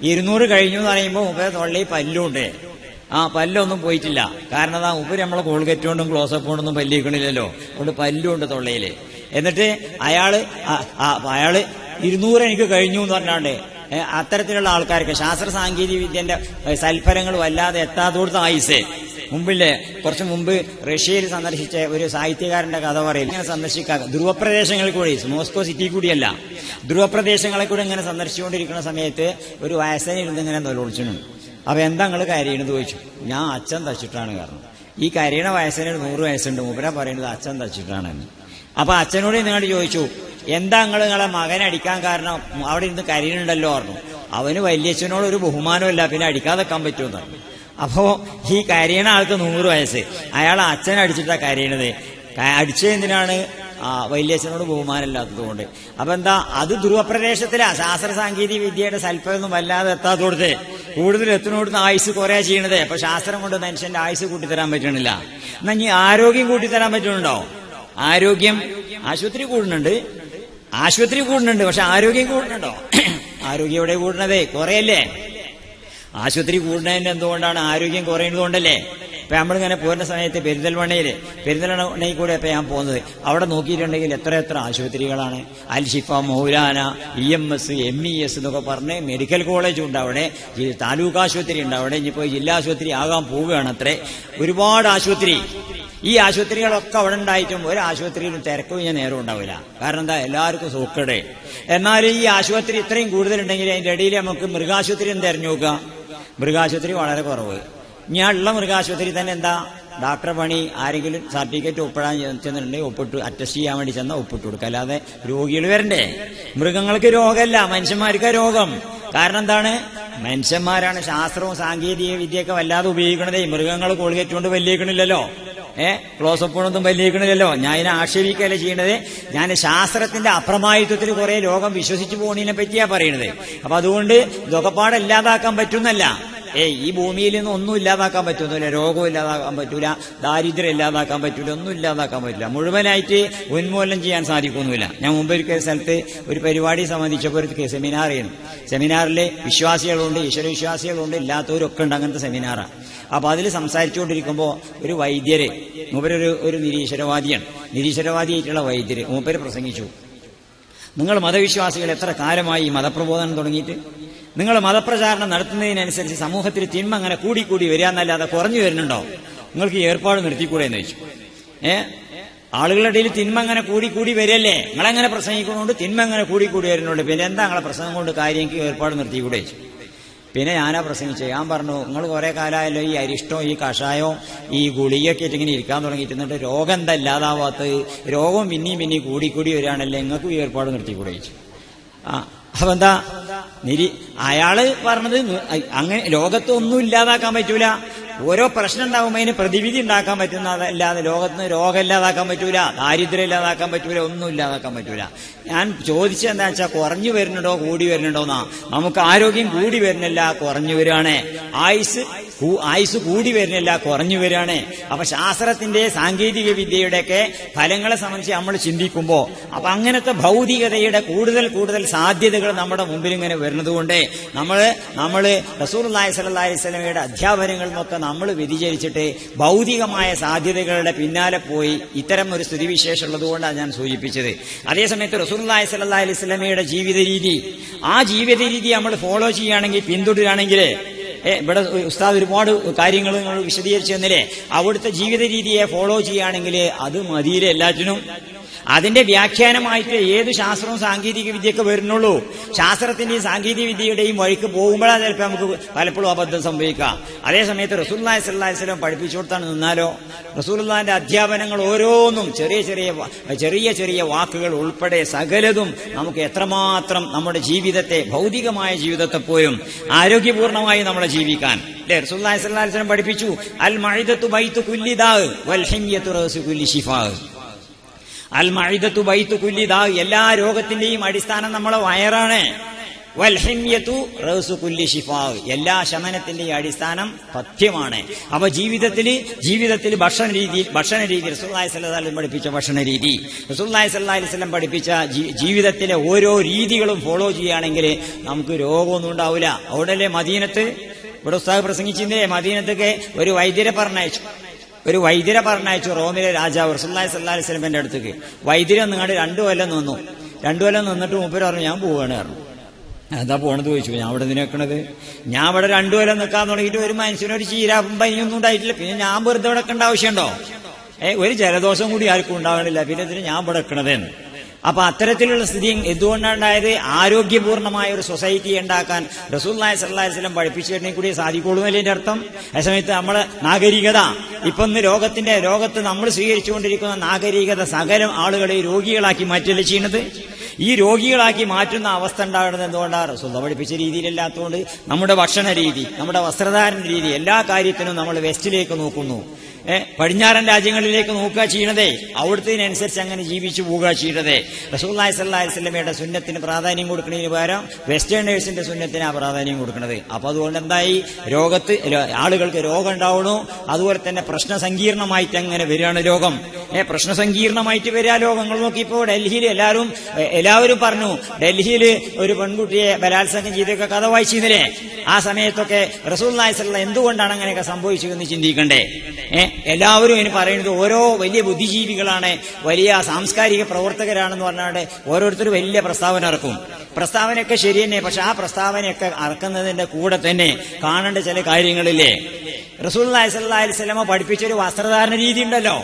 200 കഴിഞ്ഞു എന്ന് പറയുമ്പോൾ മൂപ്പരെ തൊള്ളയിൽ പല്ലുണ്ട്. ആ പല്ലൊന്നും പോയിട്ടില്ല. കാരണം അതാ മൂപ്പര് നമ്മളെ കോൾഗേറ്റ് കൊണ്ടും ക്ലോസപ്പ് കൊണ്ടൊന്നും പല്ലിക്കണില്ലല്ലോ. അതുകൊണ്ട് പല്ലുണ്ട് തൊള്ളയില്. എന്നിട്ട് അയാള് 200 എനിക്ക് കഴിഞ്ഞു എന്ന് പറഞ്ഞാണ്ട് അത്തരത്തിലുള്ള ആൾക്കാർക്ക് ശാസ്ത്ര സാങ്കേതിക വിദ്യന്റെ സൽഫലങ്ങൾ വല്ലാതെ എത്താത്തോടത്ത് ആയുസ്. മുമ്പില്ലേ കുറച്ചു മുമ്പ് റഷ്യയിൽ സന്ദർശിച്ച ഒരു സാഹിത്യകാരന്റെ കഥ പറയും. ഇങ്ങനെ സന്ദർശിക്കാൻ ധ്രുവപ്രദേശങ്ങളിൽ കൂടി, മോസ്കോ സിറ്റി കൂടിയല്ല, ധ്രുവപ്രദേശങ്ങളെ കൂടി ഇങ്ങനെ സന്ദർശിച്ചുകൊണ്ടിരിക്കുന്ന സമയത്ത് ഒരു വയസ്സനിരുന്ന് ഇങ്ങനെ നിലവിളിച്ചിട്ടുണ്ട്. അപ്പൊ എന്താ നിങ്ങൾ കരയണെന്ന് ചോദിച്ചു. ഞാൻ അച്ഛൻ തച്ചിട്ടാണ്. കാരണം ഈ കരയണ വയസ്സിന് 100 വയസ്സുണ്ട്. മൂപ്പരാ പറയുന്നത് അച്ഛൻ തച്ചിട്ടാണെന്ന്. അപ്പൊ അച്ഛനോട് നിങ്ങളോട് ചോദിച്ചു, എന്താ നിങ്ങളെ മകനെ അടിക്കാൻ കാരണം? അവിടെ ഇരുന്ന് കരയുന്നുണ്ടല്ലോ പറഞ്ഞു. അവന് വല്യച്ഛനോട് ഒരു ബഹുമാനമില്ല, പിന്നെ അടിക്കാതെക്കാൻ പറ്റുമെന്ന് പറഞ്ഞു. അപ്പോ ഈ കരയണ ആൾക്ക് 100 വയസ്സ്, അയാൾ അച്ഛനെ അടിച്ചിട്ടാ കരയണത്. അടിച്ചെന്തിനാണ്? വല്യച്ഛനോട് ബഹുമാനമില്ലാത്തത് കൊണ്ട്. അപ്പൊ എന്താ, അത് ധ്രുവപ്രദേശത്തിലാ ശാസ്ത്ര സാങ്കേതിക വിദ്യയുടെ സൽഫലൊന്നും വല്ലാതെ എത്താത്തോടത്ത് കൂടുതൽ എത്തിനോടുത്ത് ആയുസ് കുറേ ചെയ്യണത്. അപ്പൊ ശാസ്ത്രം കൊണ്ട് മനുഷ്യന്റെ ആയുസ് കൂട്ടിത്തരാൻ പറ്റണില്ല. എന്നാ ഇനി ആരോഗ്യം കൂട്ടിത്തരാൻ പറ്റുന്നുണ്ടോ? ആരോഗ്യം ആശുപത്രി കൂടുന്നുണ്ട്, പക്ഷെ ആരോഗ്യം കൂടുന്നുണ്ടോ? ആരോഗ്യം എവിടെ കൂടുന്നതേ? കുറയല്ലേ. ആശുപത്രി കൂടുന്നതിന് എന്തുകൊണ്ടാണ്? ആരോഗ്യം കുറയുന്നത് കൊണ്ടല്ലേ. ഇപ്പൊ നമ്മളിങ്ങനെ പോരുന്ന സമയത്ത് പെരിന്തൽമണ്ണയിൽ കൂടെ ഇപ്പൊ ഞാൻ പോകുന്നത്, അവിടെ നോക്കിയിട്ടുണ്ടെങ്കിൽ എത്ര ആശുപത്രികളാണ്. അൽ ഷിഫ, മൗലാന, EMS, MES എന്നൊക്കെ പറഞ്ഞ് മെഡിക്കൽ കോളേജ് ഉണ്ട് അവിടെ, താലൂക്ക് ആശുപത്രി ഉണ്ട് അവിടെ, ഇനിയിപ്പോ ജില്ലാ ആശുപത്രി ആകാൻ പോവുകയാണ് അത്രേ. ഒരുപാട് ആശുപത്രി. ഈ ആശുപത്രികളൊക്കെ അവിടെ ഉണ്ടായിട്ടും ഒരു ആശുപത്രിയിലും തിരക്ക് കഴിഞ്ഞാൽ നേരം ഉണ്ടാവില്ല. കാരണം എന്താ, എല്ലാവർക്കും സൂക്കടെ. എന്നാൽ ഈ ആശുപത്രി ഇത്രയും കൂടുതലുണ്ടെങ്കിൽ അതിന്റെ ഇടയിൽ നമുക്ക് മൃഗാശുപത്രി ഒന്ന് തെരഞ്ഞു നോക്കുക. മൃഗാശുപത്രി വളരെ കുറവ്. ഞാൻ ഉള്ള മൃഗാശുപത്രി തന്നെ എന്താ, ഡോക്ടറെ പണി ആരെങ്കിലും സർട്ടിഫിക്കറ്റ് ഒപ്പിടാൻ ചെന്നിട്ടുണ്ടെങ്കിൽ ഒപ്പിട്ട് അറ്റസ്റ്റ് ചെയ്യാൻ വേണ്ടി ചെന്നാൽ ഒപ്പിട്ട് കൊടുക്കുക. അല്ലാതെ രോഗികൾ വരണ്ടേ? മൃഗങ്ങൾക്ക് രോഗമല്ല, മനുഷ്യന്മാർക്ക് രോഗം. കാരണം എന്താണ്? മനുഷ്യന്മാരാണ് ശാസ്ത്രവും സാങ്കേതിക വിദ്യയൊക്കെ വല്ലാതെ ഉപയോഗിക്കണതേ. മൃഗങ്ങൾ കോൾഗേറ്റ് കൊണ്ട് വലിയേക്കണില്ലല്ലോ, ക്ലോസപ്പോണൊന്നും വലിയേക്കണില്ലല്ലോ. ഞാൻ ഇതിനെ ആക്ഷേപിക്കുകയല്ല ചെയ്യണത്. ഞാൻ ശാസ്ത്രത്തിന്റെ അപ്രമായിത്വത്തിൽ കുറെ ലോകം വിശ്വസിച്ചു പോകുന്നതിനെ പറ്റിയാ പറയണത്. അപ്പൊ അതുകൊണ്ട് ഇതൊക്കെ പാടെ ഇല്ലാതാക്കാൻ പറ്റുന്നല്ല. ഈ ഭൂമിയിൽ നിന്ന് ഒന്നും ഇല്ലാതാക്കാൻ പറ്റുന്നില്ല. രോഗം ഇല്ലാതാക്കാൻ പറ്റൂല, ദാരിദ്ര്യം ഇല്ലാതാക്കാൻ പറ്റൂല, ഒന്നും ഇല്ലാതാക്കാൻ പറ്റില്ല. മുഴുവനായിട്ട് ഉന്മൂലനം ചെയ്യാൻ സാധിക്കൊന്നുമില്ല. ഞാൻ മുമ്പ് ഒരു സ്ഥലത്ത് ഒരു പരിപാടി സംബന്ധിച്ചപ്പോൾ ഒരു സെമിനാർ ചെയ്യുന്നു. സെമിനാറിൽ വിശ്വാസികളുണ്ട്, ഈശ്വരവിശ്വാസികളുണ്ട്, ഇല്ലാത്തവരൊക്കെ ഉണ്ട്. അങ്ങനത്തെ സെമിനാറാണ്. അപ്പൊ അതിൽ സംസാരിച്ചുകൊണ്ടിരിക്കുമ്പോൾ ഒരു വൈദ്യര്, മൂപ്പരൊരു നിരീശ്വരവാദിയായിട്ടുള്ള വൈദ്യര് മൂപ്പര് പ്രസംഗിച്ചു. നിങ്ങൾ മതവിശ്വാസികൾ എത്ര കാലമായി മതപ്രബോധനം തുടങ്ങിയിട്ട്? നിങ്ങൾ മതപ്രചാരണം നടത്തുന്നതിനനുസരിച്ച് സമൂഹത്തിൽ തിന്മ അങ്ങനെ കൂടിക്കൂടി വരിക എന്നല്ലാതെ കുറഞ്ഞു വരുന്നുണ്ടോ? നിങ്ങൾക്ക് ഏർപ്പാട് നിർത്തിക്കൂടെ എന്ന് ചോദിച്ചു. ആളുകളുടെ ഇടയിൽ തിന്മ അങ്ങനെ കൂടിക്കൂടി വരികയല്ലേ? നിങ്ങളെങ്ങനെ പ്രസംഗിക്കുന്നതുകൊണ്ട് തിന്മ അങ്ങനെ കൂടിക്കൂടി വരുന്നുണ്ട്. പിന്നെ എന്താ നിങ്ങളെ പ്രസംഗം കൊണ്ട് കാര്യം? ഏർപ്പാട് നിർത്തിക്കൂടെ ചോദിച്ചു. പിന്നെ ഞാനാ പ്രസംഗിച്ചത്. ഞാൻ പറഞ്ഞു, നിങ്ങൾ കുറെ കാലമായല്ലോ ഈ അരിഷ്ടവും ഈ കഷായവും ഈ ഗുളികയൊക്കെ ആയിട്ട് ഇങ്ങനെ ഇരിക്കാൻ തുടങ്ങിയിട്ട്, എന്നിട്ട് രോഗം എന്താ ഇല്ലാതാവാത്തത്? രോഗം പിന്നെയും കൂടിക്കൂടി വരികയാണല്ലേ, നിങ്ങൾക്ക് ഏർപ്പാട് നിർത്തിക്കൂടെ ചോദിച്ചു. അപ്പൊ എന്താ അയാള് പറഞ്ഞത്? അങ്ങനെ ലോകത്ത് ഒന്നും ഇല്ലാതാക്കാൻ പറ്റൂല. ഓരോ പ്രശ്നം ഉണ്ടാകുമ്പോൾ അതിന് പ്രതിവിധി ഉണ്ടാക്കാൻ പറ്റുന്നതല്ലാതെ ലോകത്തിന് രോഗം ഇല്ലാതാക്കാൻ പറ്റൂല, ദാരിദ്ര്യം ഇല്ലാതാക്കാൻ പറ്റൂല, ഒന്നും ഇല്ലാതാക്കാൻ പറ്റൂല. ഞാൻ ചോദിച്ചത് എന്താ വെച്ചാൽ കുറഞ്ഞു വരുന്നുണ്ടോ കൂടി വരുന്നുണ്ടോന്നാ. നമുക്ക് ആരോഗ്യം കൂടി വരുന്നില്ല, കുറഞ്ഞു വരികയാണ്. ആയുസ് കൂടി വരുന്നില്ല, കുറഞ്ഞു വരികയാണ്. അപ്പൊ ശാസ്ത്രത്തിന്റെ സാങ്കേതിക വിദ്യയുടെയൊക്കെ ഫലങ്ങളെ സംബന്ധിച്ച് നമ്മൾ ചിന്തിക്കുമ്പോൾ അപ്പൊ അങ്ങനത്തെ ഭൗതികതയുടെ കൂടുതൽ സാധ്യതകൾ നമ്മുടെ മുമ്പിൽ ഇങ്ങനെ വരുന്നത് കൊണ്ട് നമ്മള് റസൂലുള്ളാഹി സ്വല്ലല്ലാഹി അലൈഹി വസല്ലമയുടെ അധ്യാപനങ്ങളിൽ നിന്നൊക്കെ നമ്മൾ വ്യതിചരിച്ചിട്ട് ഭൗതികമായ സാധ്യതകളുടെ പിന്നാലെ പോയി ഇത്തരം ഒരു സ്ഥിതിവിശേഷം ഉള്ളതുകൊണ്ടാണ് ഞാൻ സൂചിപ്പിച്ചത്. അതേസമയത്ത് റസൂലുള്ളാഹി സ്വല്ലല്ലാഹി അലൈഹി വസല്ലമയുടെ ജീവിത രീതി, ആ ജീവിത രീതി നമ്മൾ ഫോളോ ചെയ്യുകയാണെങ്കിൽ, പിന്തുടരുകയാണെങ്കിൽ, ഇവിടെ ഉസ്താദ് ഒരുപാട് കാര്യങ്ങൾ നിങ്ങൾ വിശദീകരിച്ചു തന്നില്ലേ, അവിടുത്തെ ജീവിത രീതിയെ ഫോളോ ചെയ്യുകയാണെങ്കിൽ അത് മതിയിലെ എല്ലാറ്റിനും. അതിന്റെ വ്യാഖ്യാനമായിട്ട് ഏത് ശാസ്ത്രവും സാങ്കേതിക വിദ്യയൊക്കെ വരുന്നുള്ളൂ. ശാസ്ത്രത്തിന്റെയും സാങ്കേതിക വിദ്യയുടെയും വഴിക്ക് പോകുമ്പോഴാണ് ചിലപ്പോൾ നമുക്ക് പലപ്പോഴും അബദ്ധം സംഭവിക്കാം. അതേസമയത്ത് റസൂലുള്ളാഹി സ്വല്ലല്ലാഹി അലൈഹി വസല്ലം പഠിപ്പിച്ചു കൊടുത്താണ് നിന്നാലോ, റസൂലുള്ളാഹിന്റെ അധ്യാപനങ്ങൾ ഓരോന്നും ചെറിയ വാക്കുകൾ ഉൾപ്പെടെ സകലതും നമുക്ക് എത്രമാത്രം നമ്മുടെ ജീവിതത്തെ, ഭൗതികമായ ജീവിതത്തെ പോലും ആരോഗ്യപൂർണമായി നമ്മളെ ജീവിക്കാൻ റസൂലുള്ളാഹി സ്വല്ലല്ലാഹി അലൈഹി വസല്ലം പഠിപ്പിച്ചു. അൽ മഇദത്തു ബൈതു കുല്ലി ദാ വൽ ഹിംയത്തു റഅസു കുല്ലി ശിഫാ. അൽ മഇദത്തു ബൈതു കുല്ലി ദാ, എല്ലാ രോഗത്തിന്റെയും അടിസ്ഥാനം നമ്മളെ വയറാണ്. വൽഹിമ്യതു റൗസു കുല്ലി ശിഫാ, എല്ലാ ശമനത്തിന്റെയും അടിസ്ഥാനം പഥ്യമാണ്. അപ്പൊ ജീവിതത്തിൽ ഭക്ഷണ രീതി റസൂലുള്ളാഹി സ്വല്ലല്ലാഹു അലൈഹി വസല്ലം പഠിപ്പിച്ച ഭക്ഷണ രീതി, റസൂലുള്ളാഹി സ്വല്ലല്ലാഹു അലൈഹി വസല്ലം പഠിപ്പിച്ച ജീവിതത്തിലെ ഓരോ രീതികളും ഫോളോ ചെയ്യുകയാണെങ്കിൽ നമുക്ക് രോഗമൊന്നും ഉണ്ടാവില്ല. അവിടെയല്ലേ മദീനത്ത്, ഇവിടെ ഉസ്താദ് പ്രസംഗിച്ചില്ലേ, മദീനത്തൊക്കെ ഒരു വൈദ്യരെ പറഞ്ഞയച്ചു റോമിലെ രാജാവ് റസൂലുള്ളാഹി സ്വല്ലല്ലാഹു അലൈഹി വസല്ലമയുടെ അടുത്തേക്ക്. വൈദ്യരെ നിങ്ങളുടെ 2 കൊല്ലം നിന്നു. 2 കൊല്ലം നിന്നിട്ട് മൂപ്പര് പറഞ്ഞു ഞാൻ പോവാണ് പറഞ്ഞു. എന്താ പോണത് ചോദിച്ചു. ഞാൻ ഇവിടെ നിൽക്കണത്, ഞാൻ ഇവിടെ 2 കൊല്ലം നിൽക്കാൻ തുടങ്ങിയിട്ട് ഒരു മനുഷ്യനൊരു ചീരാപ്പും പനിയൊന്നും ഉണ്ടായിട്ടില്ല. പിന്നെ ഞാൻ വെറുതെ ഇവിടെ വെക്കേണ്ട ആവശ്യമുണ്ടോ? ഒരു ജലദോഷം കൂടി ആർക്കും ഉണ്ടാകണില്ല, പിന്നെ ഇതിന് ഞാൻ ഇവിടെ വെക്കണതെന്ന്. അപ്പൊ അത്തരത്തിലുള്ള സ്ഥിതി എന്തുകൊണ്ടാണ്ടായത്? ആരോഗ്യപൂർണമായ ഒരു സൊസൈറ്റി ഉണ്ടാക്കാൻ റസൂലുള്ളാഹി സ്വല്ലല്ലാഹു അലൈഹി വസല്ലം പഠിപ്പിച്ചിരുന്നേ കൂടി സാധിക്കുള്ളൂ എന്നതിന്റെ അർത്ഥം. അതേസമയത്ത് നമ്മളെ നാഗരികത, ഇപ്പൊ ഇന്ന് ലോകത്ത് നമ്മൾ സ്വീകരിച്ചുകൊണ്ടിരിക്കുന്ന നാഗരികത സകലം ആളുകളെ രോഗികളാക്കി മാറ്റല്ലേ ചെയ്യുന്നത്. ഈ രോഗികളാക്കി മാറ്റുന്ന അവസ്ഥ ഉണ്ടാകുന്നത് എന്തുകൊണ്ടാണ്? റസൂലുള്ളാഹി പഠിപ്പിച്ച രീതിയിലല്ലാത്തതുകൊണ്ട്. നമ്മുടെ ഭക്ഷണ രീതി, നമ്മുടെ വസ്ത്രധാരണ രീതി, എല്ലാ കാര്യത്തിനും നമ്മൾ വെസ്റ്റിലേക്ക് നോക്കുന്നു. പടിഞ്ഞാറൻ രാജ്യങ്ങളിലേക്ക് നോക്കുക ചെയ്യണതേ, അവിടുത്തതിനനുസരിച്ച് അങ്ങനെ ജീവിച്ചു പോവുക ചെയ്യണതേ. റസൂലുള്ളാഹി സ്വല്ലല്ലാഹു അലൈഹി വസല്ലമയുടെ സുന്നത്തിന് പ്രാധാന്യം കൊടുക്കുന്നതിന് പകരം വെസ്റ്റേണേഴ്സിന്റെ സുന്നത്തിനാ പ്രാധാന്യം കൊടുക്കുന്നത്. അപ്പൊ അതുകൊണ്ട് എന്തായി? ആളുകൾക്ക് രോഗം ഉണ്ടാവണു. അതുപോലെ തന്നെ പ്രശ്നസങ്കീർണമായിട്ട് അങ്ങനെ വരികയാണ് രോഗം. പ്രശ്നസങ്കീർണമായിട്ട് വരിക രോഗങ്ങൾ. നോക്കിയപ്പോ ഡൽഹിയിൽ എല്ലാവരും പറഞ്ഞു, ഡൽഹിയിൽ ഒരു പെൺകുട്ടിയെ ബലാത്സംഗം ചെയ്തൊക്കെ കഥ വായിച്ചിരുന്നില്ലേ? ആ സമയത്തൊക്കെ റസൂലുള്ളാഹി സ്വല്ലല്ലാഹു അലൈഹി വസല്ലം എന്തുകൊണ്ടാണ് അങ്ങനെയൊക്കെ സംഭവിച്ചതെന്ന് ചിന്തിക്കണ്ടേ? എല്ലാവരും ഇനി പറയുന്നത് ഓരോ വലിയ ബുദ്ധിജീവികളാണ്, വലിയ സാംസ്കാരിക പ്രവർത്തകരാണെന്ന് പറഞ്ഞാണ്ട് ഓരോരുത്തരും വലിയ പ്രസ്താവന ഇറക്കും. പ്രസ്താവനയൊക്കെ ശരി തന്നെ. പക്ഷെ ആ പ്രസ്താവനയൊക്കെ ഇറക്കുന്നതിന്റെ കൂടെ തന്നെ കാണേണ്ട ചില കാര്യങ്ങളില്ലേ? റസൂലുള്ളാഹി സ്വല്ലല്ലാഹു അലൈഹി വസല്ലം പഠിപ്പിച്ചൊരു വസ്ത്രധാരണ രീതി ഉണ്ടല്ലോ.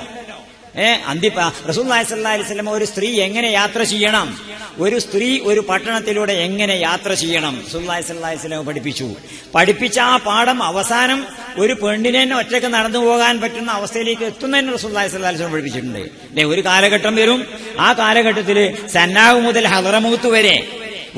റസൂലുള്ളാഹി സ്വല്ലല്ലാഹു അലൈഹി വസല്ലം ഒരു സ്ത്രീ എങ്ങനെ യാത്ര ചെയ്യണം, ഒരു സ്ത്രീ ഒരു പട്ടണത്തിലൂടെ എങ്ങനെ യാത്ര ചെയ്യണം റസൂലുള്ളാഹി സ്വല്ലല്ലാഹു അലൈഹി വസല്ലം പഠിപ്പിച്ച ആ പാഠം അവസാനം ഒരു പെണ്ണിനെ ഒറ്റയ്ക്ക് നടന്നു പോകാൻ പറ്റുന്ന അവസ്ഥയിലേക്ക് എത്തുന്നതിന് റസൂലുള്ളാഹി സ്വല്ലല്ലാഹു അലൈഹി വസല്ലം പഠിപ്പിച്ചിട്ടുണ്ട്. ഒരു കാലഘട്ടം വരും, ആ കാലഘട്ടത്തിൽ സന്നാഹ് മുതൽ ഹദ്റമൗത്ത് വരെ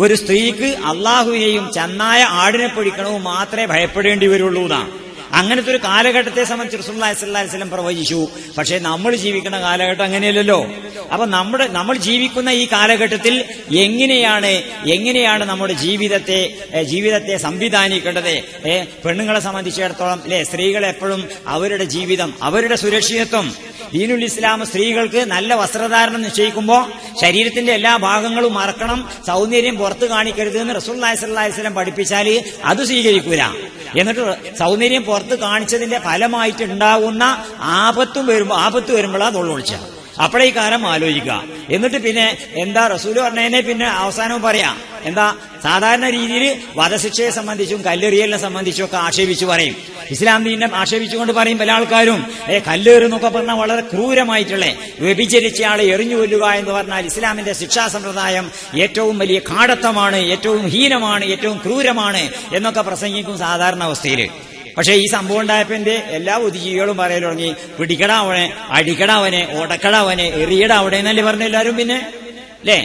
ഒരു സ്ത്രീക്ക് അള്ളാഹുവിനെയും ചെന്നായ ആടിനെ പിടിക്കണവും മാത്രമേ ഭയപ്പെടേണ്ടി വരുള്ളൂ എന്നാണ്. അങ്ങനത്തെ ഒരു കാലഘട്ടത്തെ സംബന്ധിച്ച് റസൂലുള്ളാഹി സ്വല്ലല്ലാഹു അലൈഹി വസല്ലം പ്രവചിച്ചു. പക്ഷെ നമ്മൾ ജീവിക്കുന്ന കാലഘട്ടം അങ്ങനെയല്ലല്ലോ. അപ്പൊ നമ്മൾ ജീവിക്കുന്ന ഈ കാലഘട്ടത്തിൽ എങ്ങനെയാണ് നമ്മുടെ ജീവിതത്തെ സംവിധാനിക്കേണ്ടത്? പെണ്ണുങ്ങളെ സംബന്ധിച്ചിടത്തോളം സ്ത്രീകൾ എപ്പോഴും അവരുടെ ജീവിതം, അവരുടെ സുരക്ഷിതത്വം, ദീനുൽ ഇസ്ലാം സ്ത്രീകൾക്ക് നല്ല വസ്ത്രധാരണം നിശ്ചയിക്കുമ്പോൾ ശരീരത്തിന്റെ എല്ലാ ഭാഗങ്ങളും മറക്കണം, സൗന്ദര്യം പുറത്ത് കാണിക്കരുത് എന്ന് റസൂലുള്ളാഹി സ്വല്ലല്ലാഹു അലൈഹി വസല്ലം പഠിപ്പിച്ചാൽ അത് സ്വീകരിക്കൂല. എന്നിട്ട് സൗന്ദര്യം പുറത്ത് കാണിച്ചതിന്റെ ഫലമായിട്ട് ഉണ്ടാകുന്ന ആപത്ത് വരുമ്പോഴാണ് തൊള്ളൊളിച്ച. അപ്പോഴേ ഈ കാലം ആലോചിക്കുക. എന്നിട്ട് പിന്നെ എന്താ റസൂല് പറഞ്ഞതിനെ പിന്നെ അവസാനവും പറയാം. എന്താ? സാധാരണ രീതിയിൽ വധശിക്ഷയെ സംബന്ധിച്ചും കല്ലെറിയലിനെ സംബന്ധിച്ചും ഒക്കെ ആക്ഷേപിച്ചു പറയും. ഇസ്ലാം ദീനെ ആക്ഷേപിച്ചുകൊണ്ട് പറയും പല ആൾക്കാരും. കല്ലേറെന്നൊക്കെ പറഞ്ഞാൽ വളരെ ക്രൂരമായിട്ടുള്ള വ്യഭിചരിച്ച ആളെ എറിഞ്ഞു കൊല്ലുക എന്ന് പറഞ്ഞാൽ ഇസ്ലാമിന്റെ ശിക്ഷാ സമ്പ്രദായം ഏറ്റവും വലിയ കാടത്തമാണ്, ഏറ്റവും ഹീനമാണ്, ഏറ്റവും ക്രൂരമാണ് എന്നൊക്കെ പ്രസംഗിക്കും സാധാരണ അവസ്ഥയിൽ. പക്ഷെ ഈ സംഭവം ഉണ്ടായപ്പോ എല്ലാ ബുദ്ധിജീവികളും പറയൽ തുടങ്ങി, പിടിക്കടാ അവനെ, അടിക്കടാ അവനെ, ഓടക്കടാ അവനെ, എറിയടാ അവിടെ എന്നല്ലേ പറഞ്ഞു എല്ലാവരും. പിന്നെ അല്ലേ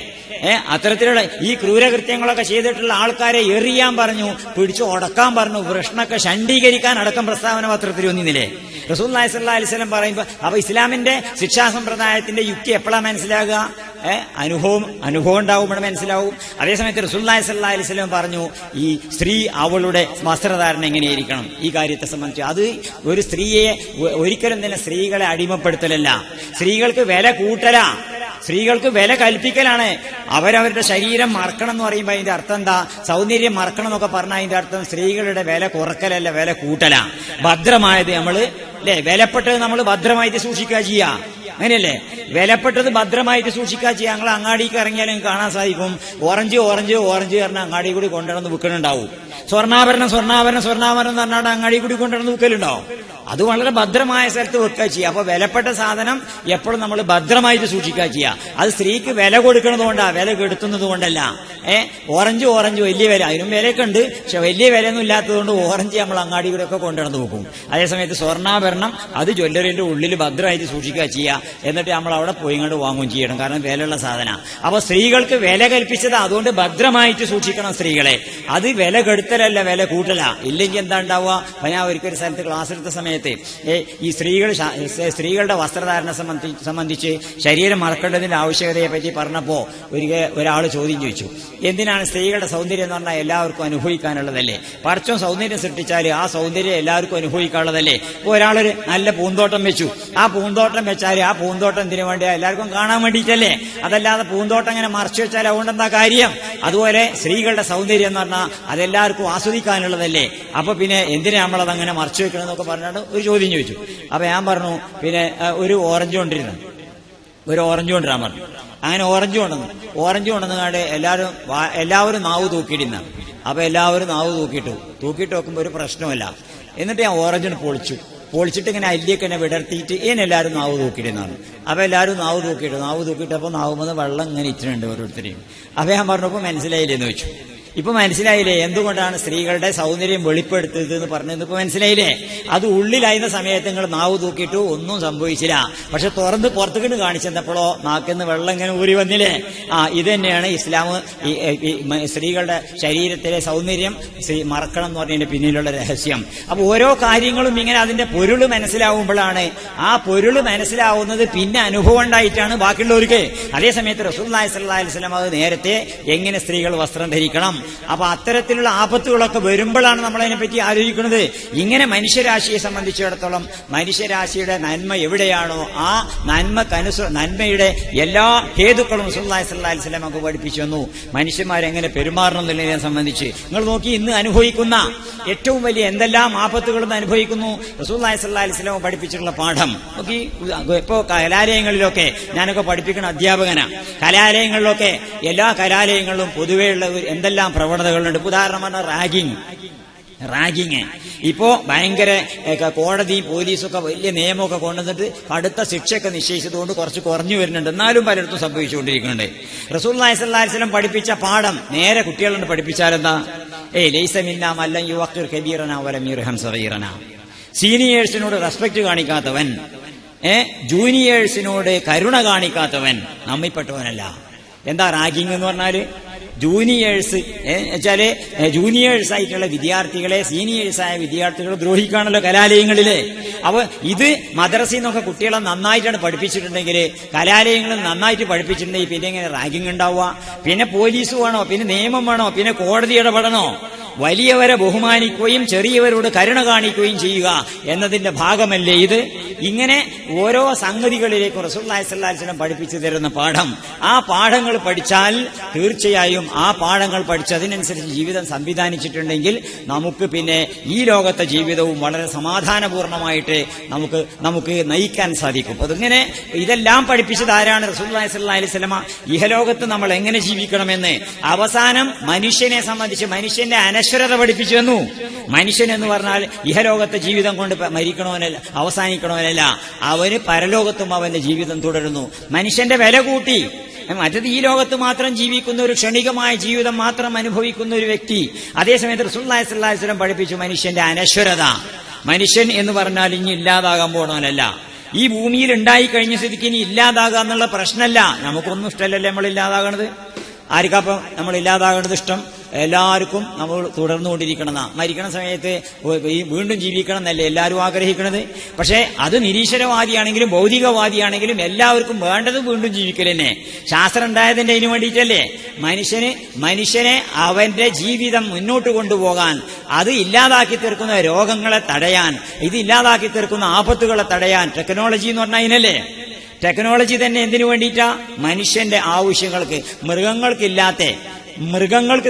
അത്തരത്തിലുള്ള ഈ ക്രൂരകൃത്യങ്ങളൊക്കെ ചെയ്തിട്ടുള്ള ആൾക്കാരെ എറിയാൻ പറഞ്ഞു, പിടിച്ചു ഒടക്കാൻ പറഞ്ഞു, വൃഷ്ണൊക്കെ ഷണ്ഡീകരിക്കാൻ അടക്കം പ്രസ്താവന പത്രത്തിൽ വന്നില്ലേ റസൂലുള്ളാഹി സ്വല്ലല്ലാഹു അലൈഹി വസല്ലം പറയുമ്പോ. അപ്പൊ ഇസ്ലാമിന്റെ ശിക്ഷാ സമ്പ്രദായത്തിന്റെ യുക്തി എപ്പോഴാണ് മനസ്സിലാകുക? അനുഭവം ഉണ്ടാവുമ്പോൾ മനസ്സിലാവും. അതേസമയത്ത് റസൂലുള്ളാഹി സ്വല്ലല്ലാഹു അലൈഹി വസല്ലം പറഞ്ഞു, ഈ സ്ത്രീ അവളുടെ വസ്ത്രധാരണം എങ്ങനെയായിരിക്കണം ഈ കാര്യത്തെ സംബന്ധിച്ച്. അത് ഒരു സ്ത്രീയെ ഒരിക്കലും തന്നെ സ്ത്രീകളെ അടിമപ്പെടുത്തലല്ല, സ്ത്രീകൾക്ക് വില കൂട്ടല, സ്ത്രീകൾക്ക് വില കൽപ്പിക്കലാണ്. അവരവരുടെ ശരീരം മറക്കണം എന്ന് പറയുമ്പോൾ അതിന്റെ അർത്ഥം എന്താ? സൗന്ദര്യം മറക്കണം എന്നൊക്കെ പറഞ്ഞാൽ അതിന്റെ അർത്ഥം സ്ത്രീകളുടെ വില കുറക്കലല്ല, വില കൂട്ടല. ഭദ്രമായത് വിലപ്പെട്ടത് നമ്മൾ ഭദ്രമായിട്ട് സൂക്ഷിക്കുക ചെയ്യാ. അങ്ങനെയല്ലേ? വിലപ്പെട്ടത് ഭദ്രമായിട്ട് സൂക്ഷിക്കുക ചെയ്യാം. ഞങ്ങൾ അങ്ങാടിക്ക് ഇറങ്ങിയാലും കാണാൻ സാധിക്കും ഓറഞ്ച് പറഞ്ഞാൽ അങ്ങാടി കൂടി കൊണ്ടുവന്ന് വിൽക്കണുണ്ടാവും. സ്വർണ്ണാഭരണം എന്ന് പറഞ്ഞാൽ അങ്ങാടി കൂടി കൊണ്ടുവന്ന് വിൽക്കലുണ്ടാവും. അത് വളരെ ഭദ്രമായ സ്ഥലത്ത് വെക്കുക ചെയ്യുക. അപ്പൊ വിലപ്പെട്ട സാധനം എപ്പോഴും നമ്മൾ ഭദ്രമായിട്ട് സൂക്ഷിക്കുക ചെയ്യുക. അത് സ്ത്രീക്ക് വില കൊടുക്കുന്നതുകൊണ്ടാ, വില കെടുത്തുന്നത് കൊണ്ടല്ല. ഓറഞ്ച് വലിയ വില, അതിനും വിലയൊക്കെ ഉണ്ട്, പക്ഷെ വലിയ വിലയൊന്നും ഇല്ലാത്തതുകൊണ്ട് ഓറഞ്ച് നമ്മൾ അങ്ങാടി കൂടെ ഒക്കെ കൊണ്ടുവന്ന് വെക്കും. അതേസമയത്ത് സ്വർണ്ണാഭരണം അത് ജ്വല്ലറിന്റെ ഉള്ളിൽ ഭദ്രമായിട്ട് സൂക്ഷിക്കുക ചെയ്യുക. എന്നിട്ട് നമ്മൾ അവിടെ പോയി കൊണ്ട് വാങ്ങുകയും ചെയ്യണം, കാരണം വിലയുള്ള സാധന. അപ്പൊ സ്ത്രീകൾക്ക് വില കൽപ്പിച്ചത് അതുകൊണ്ട് ഭദ്രമായിട്ട് സൂക്ഷിക്കണം സ്ത്രീകളെ. അത് വില കെടുത്തലല്ല, വില കൂട്ടല. ഇല്ലെങ്കിൽ എന്താ ഉണ്ടാവുക? ഞാൻ ഒരിക്കൽ സ്ഥലത്ത് ക്ലാസ് എടുത്ത സമയത്ത് സമയത്ത് ഈ സ്ത്രീകളുടെ വസ്ത്രധാരണ സംബന്ധിച്ച് ശരീരം മറക്കേണ്ടതിന്റെ ആവശ്യകതയെ പറ്റി പറഞ്ഞപ്പോ ഒരാൾ ചോദ്യം ചോദിച്ചു, എന്തിനാണ് സ്ത്രീകളുടെ സൗന്ദര്യം എന്ന് പറഞ്ഞാൽ എല്ലാവർക്കും അനുഭവിക്കാനുള്ളതല്ലേ? പടച്ചോൻ സൗന്ദര്യം സൃഷ്ടിച്ചാൽ ആ സൗന്ദര്യം എല്ലാവർക്കും അനുഭവിക്കാനുള്ളതല്ലേ? ഇപ്പോൾ ഒരാളൊരു നല്ല പൂന്തോട്ടം വെച്ചു, ആ പൂന്തോട്ടം വെച്ചാൽ ആ പൂന്തോട്ടം എന്തിനു വേണ്ടിയാ? എല്ലാവർക്കും കാണാൻ വേണ്ടിയിട്ടല്ലേ? അതല്ലാതെ പൂന്തോട്ടം ഇങ്ങനെ മറച്ചു വെച്ചാൽ അതുകൊണ്ടെന്താ കാര്യം? അതുപോലെ സ്ത്രീകളുടെ സൗന്ദര്യം എന്ന് പറഞ്ഞാൽ അതെല്ലാവർക്കും ആസ്വദിക്കാനുള്ളതല്ലേ? അപ്പൊ പിന്നെ എന്തിനാ നമ്മളത് അങ്ങനെ മറച്ചു വെക്കണം എന്നൊക്കെ പറഞ്ഞിട്ട് ഒരു ചോദ്യം ചോദിച്ചു. അപ്പൊ ഞാൻ പറഞ്ഞു, പിന്നെ ഒരു ഓറഞ്ച് കൊണ്ടിരാൻ പറഞ്ഞു. അങ്ങനെ ഓറഞ്ച് കൊണ്ടുവന്ന് കണ്ട് എല്ലാവരും നാവ് തൂക്കിയിടുന്ന. അപ്പൊ എല്ലാവരും നാവ് തൂക്കിയിട്ട് വെക്കുമ്പോ ഒരു പ്രശ്നമല്ല. എന്നിട്ട് ഞാൻ ഓറഞ്ചിന് പൊളിച്ചിട്ട് ഇങ്ങനെ അല്ലിയൊക്കെ എന്നെ വിടർത്തിയിട്ട് എല്ലാവരും നാവ് തൂക്കിയിടുന്നതാണ്. അപ്പൊ എല്ലാവരും നാവ് തൂക്കിയിട്ടപ്പോ നാവുമെന്ന് വെള്ളം ഇങ്ങനെ ഇച്ചിട്ടുണ്ട് ഓരോരുത്തരെയും. അപ്പൊ ഞാൻ പറഞ്ഞപ്പോ മനസ്സിലായില്ലേന്ന് ചോദിച്ചു. ഇപ്പൊ മനസ്സിലായില്ലേ എന്തുകൊണ്ടാണ് സ്ത്രീകളുടെ സൗന്ദര്യം വെളിപ്പെടുത്തത് എന്ന് പറഞ്ഞത്? ഇപ്പൊ മനസ്സിലായില്ലേ? അത് ഉള്ളിലായിരുന്ന സമയത്ത് നിങ്ങൾ നാവ് തൂക്കിയിട്ടു ഒന്നും സംഭവിച്ചില്ല. പക്ഷെ തുറന്ന് പുറത്തുകൊണ്ട് കാണിച്ചെന്നപ്പോഴോ നാക്കിന്ന് വെള്ളം ഇങ്ങനെ ഊരി വന്നില്ലേ? ഇത് തന്നെയാണ് ഇസ്ലാം സ്ത്രീകളുടെ ശരീരത്തിലെ സൗന്ദര്യം മറക്കണം എന്ന് പറഞ്ഞതിന്റെ പിന്നിലുള്ള രഹസ്യം. അപ്പൊ ഓരോ കാര്യങ്ങളും ഇങ്ങനെ അതിന്റെ പൊരുള് മനസ്സിലാവുമ്പോഴാണ് ആ പൊരുള് മനസ്സിലാവുന്നത് പിന്നെ അനുഭവം ഉണ്ടായിട്ടാണ് ബാക്കിയുള്ളവർക്ക്. അതേസമയത്ത് റസൂലുള്ളാഹി സ്വല്ലല്ലാഹി അലൈഹി വസല്ലം അത് നേരത്തെ എങ്ങനെ സ്ത്രീകൾ വസ്ത്രം ധരിക്കണം, അപ്പൊ അത്തരത്തിലുള്ള ആപത്തുകളൊക്കെ വരുമ്പോഴാണ് നമ്മളതിനെപ്പറ്റി ആലോചിക്കുന്നത്. ഇങ്ങനെ മനുഷ്യരാശിയെ സംബന്ധിച്ചിടത്തോളം മനുഷ്യരാശിയുടെ നന്മ എവിടെയാണോ ആ നന്മയുടെ എല്ലാ ഹേതുക്കളും റസൂലുള്ളാഹി സ്വല്ലല്ലാഹി അലൈഹി വസല്ലം നമുക്ക് പഠിപ്പിച്ചു തന്നു. മനുഷ്യന്മാരെങ്ങനെ പെരുമാറണം എന്നുള്ളതിനെ സംബന്ധിച്ച് നിങ്ങൾ നോക്കി, ഇന്ന് അനുഭവിക്കുന്ന ഏറ്റവും വലിയ എന്തെല്ലാം ആപത്തുകളെന്ന് അനുഭവിക്കുന്നു റസൂലുള്ളാഹി സ്വല്ലല്ലാഹി അലൈഹി വസല്ലം പഠിപ്പിച്ചിട്ടുള്ള പാഠം നോക്കി. ഇപ്പോ കലാലയങ്ങളിലൊക്കെ ഞാനൊക്കെ പഠിപ്പിക്കുന്ന അധ്യാപകനാ. കലാലയങ്ങളിലൊക്കെ എല്ലാ കലാലയങ്ങളിലും പൊതുവെയുള്ള എന്തെല്ലാം പ്രവണതകളുണ്ട്. ഉദാഹരണം പറഞ്ഞാൽ റാഗിങ്. ഇപ്പോ ഭയങ്കര കോടതിയും പോലീസൊക്കെ വലിയ നിയമമൊക്കെ കൊണ്ടുവന്നിട്ട് കടുത്ത ശിക്ഷയൊക്കെ നിശ്ചയിച്ചതുകൊണ്ട് കുറച്ച് കുറഞ്ഞു വരുന്നുണ്ട്. എന്നാലും പലയിടത്തും സംഭവിച്ചുകൊണ്ടിരിക്കുന്നുണ്ട്. റസൂലുള്ളാഹി സ്വല്ലല്ലാഹി അലൈഹി വസല്ലം പഠിപ്പിച്ച പാഠം നേരെ കുട്ടികളുണ്ട് പഠിപ്പിച്ചാലെന്താ? ലൈസ മിന്നാ മല്ലൻ യുവഖിർ കബീറനാ വലം യുർഹം സഗീറനാ. സീനിയേഴ്സിനോട് റെസ്പെക്ട് കാണിക്കാത്തവൻ, ജൂനിയേഴ്സിനോട് കരുണ കാണിക്കാത്തവൻ നമ്മിൽപ്പെട്ടവനല്ല. എന്താ റാഗിങ് എന്ന് പറഞ്ഞാല്? ജൂനിയേഴ്സ് വെച്ചാല് ജൂനിയേഴ്സ് ആയിട്ടുള്ള വിദ്യാർത്ഥികളെ സീനിയേഴ്സായ വിദ്യാർത്ഥികളെ ദ്രോഹിക്കാണല്ലോ കലാലയങ്ങളില്. അപ്പൊ ഇത് മദ്രസയിൽ നിന്നൊക്കെ കുട്ടികളെ നന്നായിട്ടാണ് പഠിപ്പിച്ചിട്ടുണ്ടെങ്കിൽ, കലാലയങ്ങളിൽ നന്നായിട്ട് പഠിപ്പിച്ചിട്ടുണ്ടെങ്കിൽ പിന്നെ എങ്ങനെ റാഗിങ് ഉണ്ടാവുക? പിന്നെ പോലീസ് വേണോ? പിന്നെ നിയമം വേണോ? പിന്നെ കോടതി ഇടപെടണോ? വലിയവരെ ബഹുമാനിക്കുകയും ചെറിയവരോട് കരുണ കാണിക്കുകയും ചെയ്യുക എന്നതിന്റെ ഭാഗമല്ലേ ഇത്? ഇങ്ങനെ ഓരോ സംഗതികളിലേക്കും റസൂലുള്ളാഹി സ്വല്ലല്ലാഹി അലൈഹി വസല്ലം പഠിപ്പിച്ചു തരുന്ന പാഠം, ആ പാഠങ്ങൾ പഠിച്ചാൽ തീർച്ചയായും ആ പാഠങ്ങൾ പഠിച്ച് അതിനനുസരിച്ച് ജീവിതം സംവിധാനിച്ചിട്ടുണ്ടെങ്കിൽ നമുക്ക് പിന്നെ ഈ ലോകത്തെ ജീവിതവും വളരെ സമാധാനപൂർണമായിട്ട് നമുക്ക് നയിക്കാൻ സാധിക്കും. അതിങ്ങനെ ഇതെല്ലാം പഠിപ്പിച്ചത് ആരാണ്? റസൂലുള്ളാഹി സ്വല്ലല്ലാഹി അലൈഹി വസല്ലം. ഇഹലോകത്ത് നമ്മൾ എങ്ങനെ ജീവിക്കണമെന്ന് അവസാനം മനുഷ്യനെ സംബന്ധിച്ച് മനുഷ്യന്റെ അനശ്വരത പഠിപ്പിച്ചു തന്നു. മനുഷ്യൻ എന്ന് പറഞ്ഞാൽ ഇഹലോകത്തെ ജീവിതം കൊണ്ട് മരിക്കണവനല്ല, അവസാനിക്കണവനല്ല. അവന് പരലോകത്തും അവന്റെ ജീവിതം തുടരുന്നു. മനുഷ്യന്റെ വില കൂട്ടി. മറ്റത് ഈ ലോകത്ത് മാത്രം ജീവിക്കുന്ന ഒരു ക്ഷണികമായ ജീവിതം മാത്രം അനുഭവിക്കുന്ന ഒരു വ്യക്തി. അതേസമയത്ത് റസൂലുള്ളാഹി സ്വല്ലല്ലാഹി അലൈഹി വസല്ലം പഠിപ്പിച്ചു മനുഷ്യന്റെ അനശ്വരത. മനുഷ്യൻ എന്ന് പറഞ്ഞാൽ ഇനി ഇല്ലാതാകാൻ പോണവനല്ല. ഈ ഭൂമിയിൽ ഉണ്ടായി കഴിഞ്ഞ സ്ഥിതിക്ക് ഇനി ഇല്ലാതാകാം എന്നുള്ള പ്രശ്നമല്ല. നമുക്കൊന്നും ഇഷ്ടമല്ലല്ലേ നമ്മൾ ഇല്ലാതാകണത്? ആർക്കപ്പം നമ്മൾ ഇല്ലാതാകേണ്ടത് ഇഷ്ടം? എല്ലാവർക്കും നമ്മൾ തുടർന്നുകൊണ്ടിരിക്കണം. മരിക്കണ സമയത്ത് വീണ്ടും ജീവിക്കണം എന്നല്ലേ എല്ലാവരും ആഗ്രഹിക്കുന്നത്. പക്ഷെ അത് നിരീശ്വരവാദിയാണെങ്കിലും ഭൗതികവാദിയാണെങ്കിലും എല്ലാവർക്കും വേണ്ടത് വീണ്ടും ജീവിക്കൽ തന്നെ. ശാസ്ത്രം ഉണ്ടായതിന്റെ അതിനു വേണ്ടിയിട്ടല്ലേ? മനുഷ്യനെ അവന്റെ ജീവിതം മുന്നോട്ട് കൊണ്ടുപോകാൻ, അത് ഇല്ലാതാക്കി തീർക്കുന്ന രോഗങ്ങളെ തടയാൻ, ഇത് ഇല്ലാതാക്കി തീർക്കുന്ന ആപത്തുകളെ തടയാൻ ടെക്നോളജി എന്ന് പറഞ്ഞാൽ അതിനല്ലേ? ടെക്നോളജി തന്നെ എന്തിനു വേണ്ടിയിട്ടാ? മനുഷ്യന്റെ ആവശ്യങ്ങൾക്ക്. മൃഗങ്ങൾക്ക്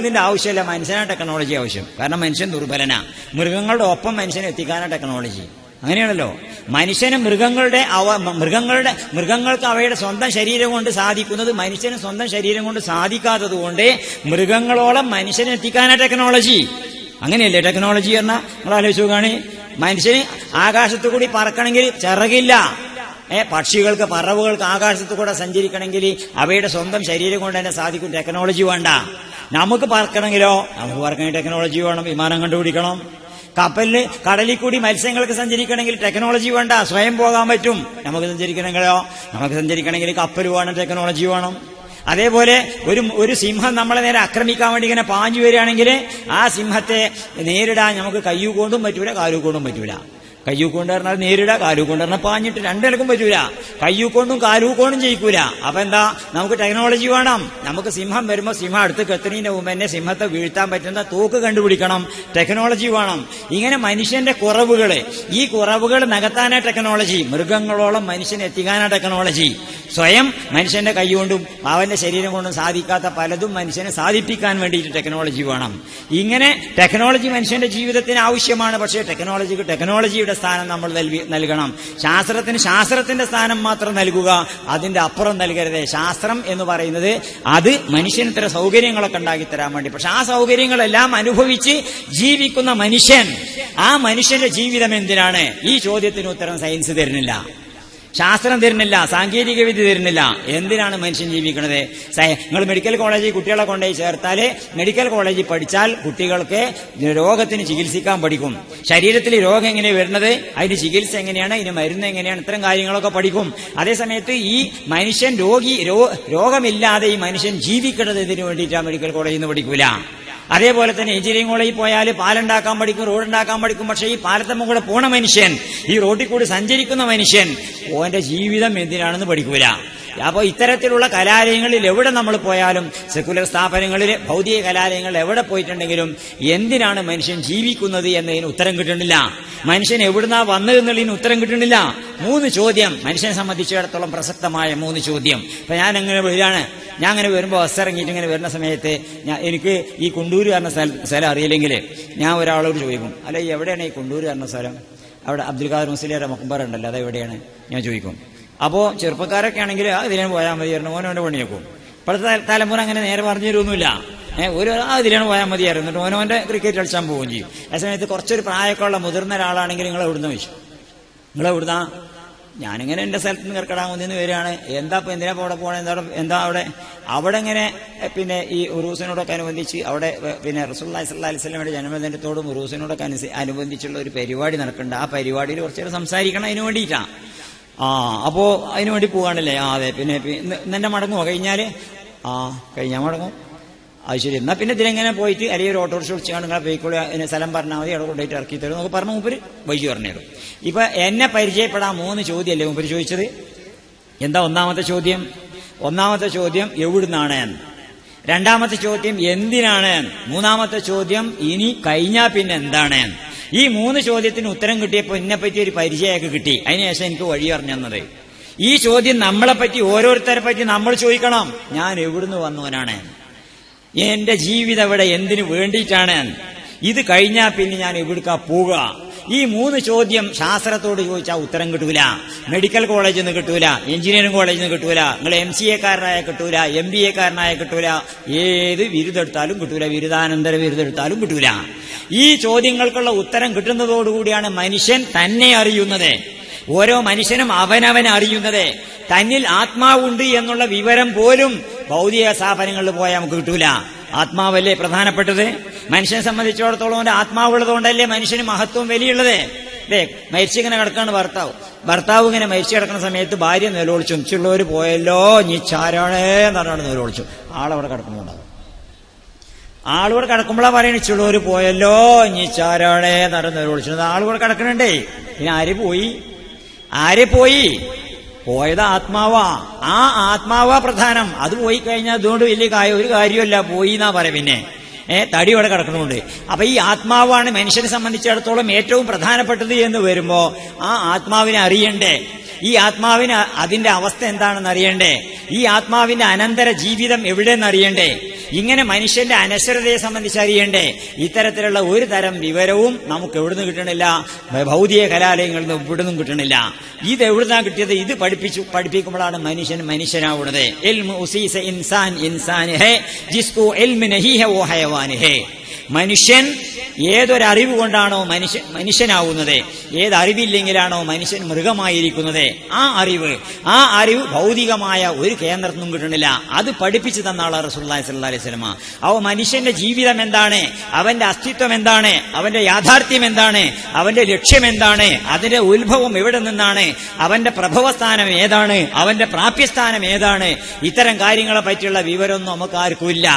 ഇതിന്റെ ആവശ്യമില്ല, മനുഷ്യനാണ് ടെക്നോളജി ആവശ്യം. കാരണം മനുഷ്യൻ ദുർബലനാ. മൃഗങ്ങളുടെ ഒപ്പം മനുഷ്യനെ എത്തിക്കാനാണ് ടെക്നോളജി. അങ്ങനെയാണല്ലോ. മനുഷ്യന് മൃഗങ്ങൾക്ക് അവയുടെ സ്വന്തം ശരീരം കൊണ്ട് സാധിക്കുന്നത് മനുഷ്യന് സ്വന്തം ശരീരം കൊണ്ട് സാധിക്കാത്തത് കൊണ്ട് മൃഗങ്ങളോളം മനുഷ്യനെ എത്തിക്കാനാണ് ടെക്നോളജി. അങ്ങനെയല്ലേ ടെക്നോളജി പറഞ്ഞാൽ? നിങ്ങൾ ആലോചിച്ച് നോക്കുകയാണ്. മനുഷ്യന് ആകാശത്തു കൂടി പറക്കണമെങ്കിൽ ചിറകില്ല. പറവുകൾക്ക് ആകാശത്തു കൂടെ സഞ്ചരിക്കണമെങ്കിൽ അവയുടെ സ്വന്തം ശരീരം കൊണ്ട് തന്നെ സാധിക്കും. ടെക്നോളജി വേണ്ട. നമുക്ക് പറക്കണമെങ്കിലോ നമുക്ക് പറക്കണമെങ്കിൽ ടെക്നോളജി വേണം. വിമാനം കണ്ടുപിടിക്കണം. കടലിൽ കൂടി മത്സ്യങ്ങൾക്ക് സഞ്ചരിക്കണമെങ്കിൽ ടെക്നോളജി വേണ്ട, സ്വയം പോകാൻ പറ്റും. നമുക്ക് സഞ്ചരിക്കണമെങ്കിൽ കപ്പൽ വേണം, ടെക്നോളജി വേണം. അതേപോലെ ഒരു സിംഹം നമ്മളെ നേരെ ആക്രമിക്കാൻ വേണ്ടി ഇങ്ങനെ പാഞ്ഞു വരികയാണെങ്കിൽ ആ സിംഹത്തെ നേരിടാൻ നമുക്ക് കയ്യുകൊണ്ടും പറ്റൂല, കാലുകൊണ്ടും പറ്റൂല. കയ്യൂക്കൊണ്ട് പറഞ്ഞാൽ നേരിടുക, കാലൂക്കൊണ്ട് പറഞ്ഞാൽ പാഞ്ഞിട്ട് രണ്ടിലക്കും പറ്റൂല. കയ്യൂക്കൊണ്ടും കാലൂക്കൊണ്ടും ജയിക്കൂല. അപ്പൊ എന്താ, നമുക്ക് ടെക്നോളജി വേണം. നമുക്ക് സിംഹം വരുമ്പോ സിംഹം അടുത്ത് എത്തുന്നതിന്റെ മുമ്പ് തന്നെ സിംഹത്തെ വീഴ്ത്താൻ പറ്റുന്ന തോക്ക് കണ്ടുപിടിക്കണം. ടെക്നോളജി വേണം. ഇങ്ങനെ മനുഷ്യന്റെ കുറവുകള്, ഈ കുറവുകൾ നികത്താനാ ടെക്നോളജി. മൃഗങ്ങളോളം മനുഷ്യനെ എത്തിക്കാനാ ടെക്നോളജി. സ്വയം മനുഷ്യന്റെ കൈകൊണ്ടും അവന്റെ ശരീരം കൊണ്ടും സാധിക്കാത്ത പലതും മനുഷ്യനെ സാധിപ്പിക്കാൻ വേണ്ടിയിട്ട് ടെക്നോളജി വേണം. ഇങ്ങനെ ടെക്നോളജി മനുഷ്യന്റെ ജീവിതത്തിന് ആവശ്യമാണ്. പക്ഷേ ടെക്നോളജിക്ക് ടെക്നോളജിയുടെ സ്ഥാനം നമ്മൾ നൽകണം. ശാസ്ത്രത്തിന് ശാസ്ത്രത്തിന്റെ സ്ഥാനം മാത്രം നൽകുക, അതിന്റെ അപ്പുറം നൽകരുത്. ശാസ്ത്രം എന്ന് പറയുന്നത് അത് മനുഷ്യന് ഇത്തരം സൗകര്യങ്ങളൊക്കെ ഉണ്ടാക്കിത്തരാൻ വേണ്ടി. പക്ഷെ ആ സൗകര്യങ്ങളെല്ലാം അനുഭവിച്ച് ജീവിക്കുന്ന മനുഷ്യൻ, ആ മനുഷ്യന്റെ ജീവിതം എന്തിനാണ്? ഈ ചോദ്യത്തിന് ഉത്തരം സയൻസ് തരുന്നില്ല, ശാസ്ത്രം തരുന്നില്ല, സാങ്കേതിക വിദ്യ തരുന്നില്ല. എന്തിനാണ് മനുഷ്യൻ ജീവിക്കുന്നത്? നിങ്ങൾ മെഡിക്കൽ കോളേജിൽ കുട്ടികളെ കൊണ്ടുപോയി ചേർത്താൽ, മെഡിക്കൽ കോളേജിൽ പഠിച്ചാൽ കുട്ടികൾക്ക് രോഗത്തിന് ചികിത്സിക്കാൻ പഠിക്കും. ശരീരത്തിൽ രോഗം എങ്ങനെ വരുന്നത്, അതിന് ചികിത്സ എങ്ങനെയാണ്, അതിന് മരുന്ന് എങ്ങനെയാണ്, ഇത്തരം കാര്യങ്ങളൊക്കെ പഠിക്കും. അതേസമയത്ത് ഈ മനുഷ്യൻ രോഗമില്ലാതെ ഈ മനുഷ്യൻ ജീവിക്കുന്നത് ഇതിനു വേണ്ടിയിട്ടാണ് മെഡിക്കൽ കോളേജിൽ നിന്ന് പഠിക്കൂല. അതേപോലെ തന്നെ എഞ്ചിനീയറിംഗ് കോളേജിൽ പോയാൽ പാലുണ്ടാക്കാൻ പഠിക്കും, റോഡുണ്ടാക്കാൻ പഠിക്കും. പക്ഷേ ഈ പാലത്തമ്മ കൂടെ പോണ മനുഷ്യൻ, ഈ റോഡിൽ കൂടി സഞ്ചരിക്കുന്ന മനുഷ്യൻ, ഓന്റെ ജീവിതം എന്തിനാണെന്ന് പഠിക്കൂല. അപ്പോൾ ഇത്തരത്തിലുള്ള കലാലയങ്ങളിൽ എവിടെ നമ്മൾ പോയാലും, സെക്കുലർ സ്ഥാപനങ്ങളിൽ, ഭൗതിക കലാലയങ്ങളിൽ എവിടെ പോയിട്ടുണ്ടെങ്കിലും എന്തിനാണ് മനുഷ്യൻ ജീവിക്കുന്നത് എന്നതിന് ഉത്തരം കിട്ടുന്നില്ല. മനുഷ്യൻ എവിടുന്നാ വന്നതെന്നുള്ളതിന് ഉത്തരം കിട്ടുന്നില്ല. 3 ചോദ്യം മനുഷ്യനെ സംബന്ധിച്ചിടത്തോളം പ്രസക്തമായ 3 ചോദ്യം. അപ്പൊ ഞാൻ അങ്ങനെ വരുമ്പോൾ ബസ് ഇറങ്ങിയിട്ട് ഇങ്ങനെ വരുന്ന സമയത്ത് എനിക്ക് ഈ കുണ്ടൂര് പറഞ്ഞ സ്ഥലം അറിയില്ലെങ്കിൽ ഞാൻ ഒരാളോട് ചോദിക്കും, അല്ല എവിടെയാണ് ഈ കുണ്ടൂര് പറഞ്ഞ സ്ഥലം? അവിടെ അബ്ദുൽ ഖാദർ മുസ്ലിയാരുടെ മക്ബറ ഉണ്ടല്ലോ, അതെവിടെയാണ് ഞാൻ ചോദിക്കും. അപ്പോൾ ചെറുപ്പക്കാരൊക്കെ ആണെങ്കിൽ ഇതിലാണ് പോയാൽ മതിയായിരുന്നു, ഓനോന്റെ പണിയേക്കും. ഇപ്പോഴത്തെ തലമുറ അങ്ങനെ നേരെ പറഞ്ഞു തരുമൊന്നുമില്ല. ഇതിലാണ് പോയാൽ മതിയായിരുന്നു, എന്നിട്ട് ഓനോന്റെ ക്രിക്കറ്റ് കളിച്ചാൻ പോവുകയും ചെയ്യും. ആ സമയത്ത് കുറച്ചൊരു പ്രായമൊക്കെ ഉള്ള മുതിർന്ന ഒരാളാണെങ്കിൽ നിങ്ങൾ എവിടുന്ന് ചോദിച്ചു, നിങ്ങളെവിടുന്നാ? ഞാനിങ്ങനെ എന്റെ സ്ഥലത്ത് നിന്ന് കർക്കടാകുന്നിന്ന് വരികയാണ്. എന്താ ഇപ്പൊ എന്തിനാ അവിടെ പോകണേ, എന്താ അവിടെ ഇങ്ങനെ പിന്നെ ഈ ഉറൂസിനോടൊക്കെ അനുബന്ധിച്ച് അവിടെ പിന്നെ റസൂലുള്ളാഹി സ്വല്ലല്ലാഹി അലൈഹി വസല്ലമയുടെ ജന്മദിനത്തോടും ഉറൂസിനോടൊക്കെ അനുബന്ധിച്ചുള്ള ഒരു പരിപാടി നടക്കുന്നുണ്ട്. ആ പരിപാടിയിൽ കുറച്ചേരം സംസാരിക്കണം, അതിന് വേണ്ടിയിട്ടാ. അപ്പോ അതിനു വേണ്ടി പോകാണല്ലേ? അതെ. പിന്നെ ഇന്നെ മടങ്ങുമോ കഴിഞ്ഞാല്? കഴിഞ്ഞാൽ മടങ്ങും. അത് ശരി, എന്നാ പിന്നെ ഇതിലെങ്ങനെ പോയിട്ട് അല്ലെങ്കിൽ ഒരു ഓട്ടോറിക്ഷ വിളിച്ചാണ് നിങ്ങളെ പോയിക്കോളി, സ്ഥലം പറഞ്ഞാൽ മതി, അവിടെ കൊണ്ടുപോയിട്ട് ഇറക്കി തരും എന്നൊക്കെ പറഞ്ഞ മൂപ്പര് വൈകി പറഞ്ഞു തരും. ഇപ്പൊ എന്നെ പരിചയപ്പെടാൻ 3 ചോദ്യമല്ലേ മൂപ്പര് ചോദിച്ചത്? എന്താ ഒന്നാമത്തെ ചോദ്യം? ഒന്നാമത്തെ ചോദ്യം എവിടുന്നാണ്, രണ്ടാമത്തെ ചോദ്യം എന്തിനാണ്, മൂന്നാമത്തെ ചോദ്യം ഇനി കഴിഞ്ഞാ പിന്നെ എന്താണ്. ഈ 3 ചോദ്യത്തിന് ഉത്തരം കിട്ടിയപ്പോൾ എന്നെപ്പറ്റി ഒരു പരിചയമൊക്കെ കിട്ടി. അതിനുശേഷം എനിക്ക് വഴി പറഞ്ഞു തന്നത്. ഈ ചോദ്യം നമ്മളെപ്പറ്റി, ഓരോരുത്തരെ പറ്റി നമ്മൾ ചോദിക്കണം. ഞാൻ എവിടുന്ന് വന്നവനാണ്, എന്റെ ജീവിതം ഇവിടെ എന്തിനു വേണ്ടിയിട്ടാണ്, ഇത് കഴിഞ്ഞാൽ പിന്നെ ഞാൻ എവിടുക്കാ പോവുക. ഈ 3 ചോദ്യം ശാസ്ത്രത്തോട് ചോദിച്ചാൽ ഉത്തരം കിട്ടൂല. മെഡിക്കൽ കോളേജിൽ നിന്ന് കിട്ടൂല, എഞ്ചിനീയറിംഗ് കോളേജിൽ നിന്ന് കിട്ടൂല, നിങ്ങൾ MCA-കാരനായ കിട്ടൂല, MBA-കാരനായ കിട്ടൂല, ഏത് ബിരുദെടുത്താലും കിട്ടൂല, ബിരുദാനന്തര ബിരുദെടുത്താലും കിട്ടൂല. ഈ ചോദ്യങ്ങൾക്കുള്ള ഉത്തരം കിട്ടുന്നതോടുകൂടിയാണ് മനുഷ്യൻ തന്നെ അറിയുന്നത്. ഓരോ മനുഷ്യനും അവനവനെ അറിയുന്നത്. തന്നിൽ ആത്മാവുണ്ട് എന്നുള്ള വിവരം പോലും ഭൗതിക സ്ഥാപനങ്ങളിൽ പോയാൽ നമുക്ക് കിട്ടൂല. ആത്മാവല്ലേ പ്രധാനപ്പെട്ടത്? മനുഷ്യനെ സംബന്ധിച്ചിടത്തോളം അവന്റെ ആത്മാവുള്ളതുകൊണ്ടല്ലേ മനുഷ്യന് മഹത്വം വലിയുള്ളത്. അല്ലേ? മരിച്ചിങ്ങനെ കിടക്കാണ് ഭർത്താവ് ഇങ്ങനെ മരിച്ചു കിടക്കുന്ന സമയത്ത് ഭാര്യ നിലവിളിച്ചു, മറ്റുള്ളവർ പോയല്ലോ നീ ചാരാണേ എന്നാണ് നിലവിളിച്ചു. ആളവിടെ കിടക്കുന്നുണ്ടാവും. ആളുകൂടെ കിടക്കുമ്പോഴാ പറയണ ചുള്ളൂർ പോയല്ലോ നീ ചാരാണേ എന്നാണ് നിലവിളിച്ചത്. ആളുകൂടെ കിടക്കണുണ്ടേ. പിന്നെ ആരെ പോയി? പോയത് ആത്മാവാ. ആ ആത്മാവാ പ്രധാനം. അത് പോയി കഴിഞ്ഞാൽ അതുകൊണ്ട് വലിയ ഒരു കാര്യമല്ല, പോയി എന്നാ പറയാം. പിന്നെ തടി അവിടെ കിടക്കണമുണ്ട്. അപ്പൊ ഈ ആത്മാവാണ് മനുഷ്യനെ സംബന്ധിച്ചിടത്തോളം ഏറ്റവും പ്രധാനപ്പെട്ടത് എന്ന് വരുമ്പോ ആ ആത്മാവിനെ അറിയണ്ടേ? ഈ ആത്മാവിന് അതിന്റെ അവസ്ഥ എന്താണെന്ന് അറിയണ്ടേ? ഈ ആത്മാവിന്റെ അനന്തര ജീവിതം എവിടെയെന്ന് അറിയണ്ടേ? ഇങ്ങനെ മനുഷ്യന്റെ അനശ്വരതയെ സംബന്ധിച്ച് അറിയണ്ടേ? ഇത്തരത്തിലുള്ള ഒരു തരം വിവരവും നമുക്ക് എവിടുന്ന് കിട്ടണില്ല, ഭൗതിക കലാലയങ്ങളിൽ നിന്ന് ഇവിടുന്നും കിട്ടണില്ല. ഇത് എവിടുന്നാ കിട്ടിയത്? ഇത് പഠിപ്പിക്കുമ്പോഴാണ് മനുഷ്യൻ മനുഷ്യനാവുന്നത്. ഇൽമു ഉസീസ ഇൻസാൻ ഇൻസാൻ ഹേ ജിസ്കോ ഇൽമു നഹീ ഹേ വോ ഹയവാൻ ഹേ. മനുഷ്യൻ ഏതൊരറിവ് കൊണ്ടാണോ മനുഷ്യനാവുന്നത്, ഏതറിവില്ലെങ്കിലാണോ മനുഷ്യൻ മൃഗമായിരിക്കുന്നത്, ആ അറിവ് ഭൗതികമായ ഒരു കേന്ദ്രത്തിൽ നിന്നും കിട്ടണില്ല. അത് പഠിപ്പിച്ചു തന്ന ആളാണ് റസൂലുള്ളാഹി സ്വല്ലല്ലാഹി അലൈഹി വസല്ലം. അവ മനുഷ്യന്റെ ജീവിതം എന്താണ്, അവന്റെ അസ്തിത്വം എന്താണ്, അവന്റെ യാഥാർത്ഥ്യം എന്താണ്, അവന്റെ ലക്ഷ്യം എന്താണ്, അതിന്റെ ഉത്ഭവം എവിടെ നിന്നാണ്, അവന്റെ പ്രഭവസ്ഥാനം ഏതാണ്, അവന്റെ പ്രാപ്യസ്ഥാനം ഏതാണ്, ഇത്തരം കാര്യങ്ങളെ പറ്റിയുള്ള വിവരമൊന്നും നമുക്ക് ആർക്കുമില്ല.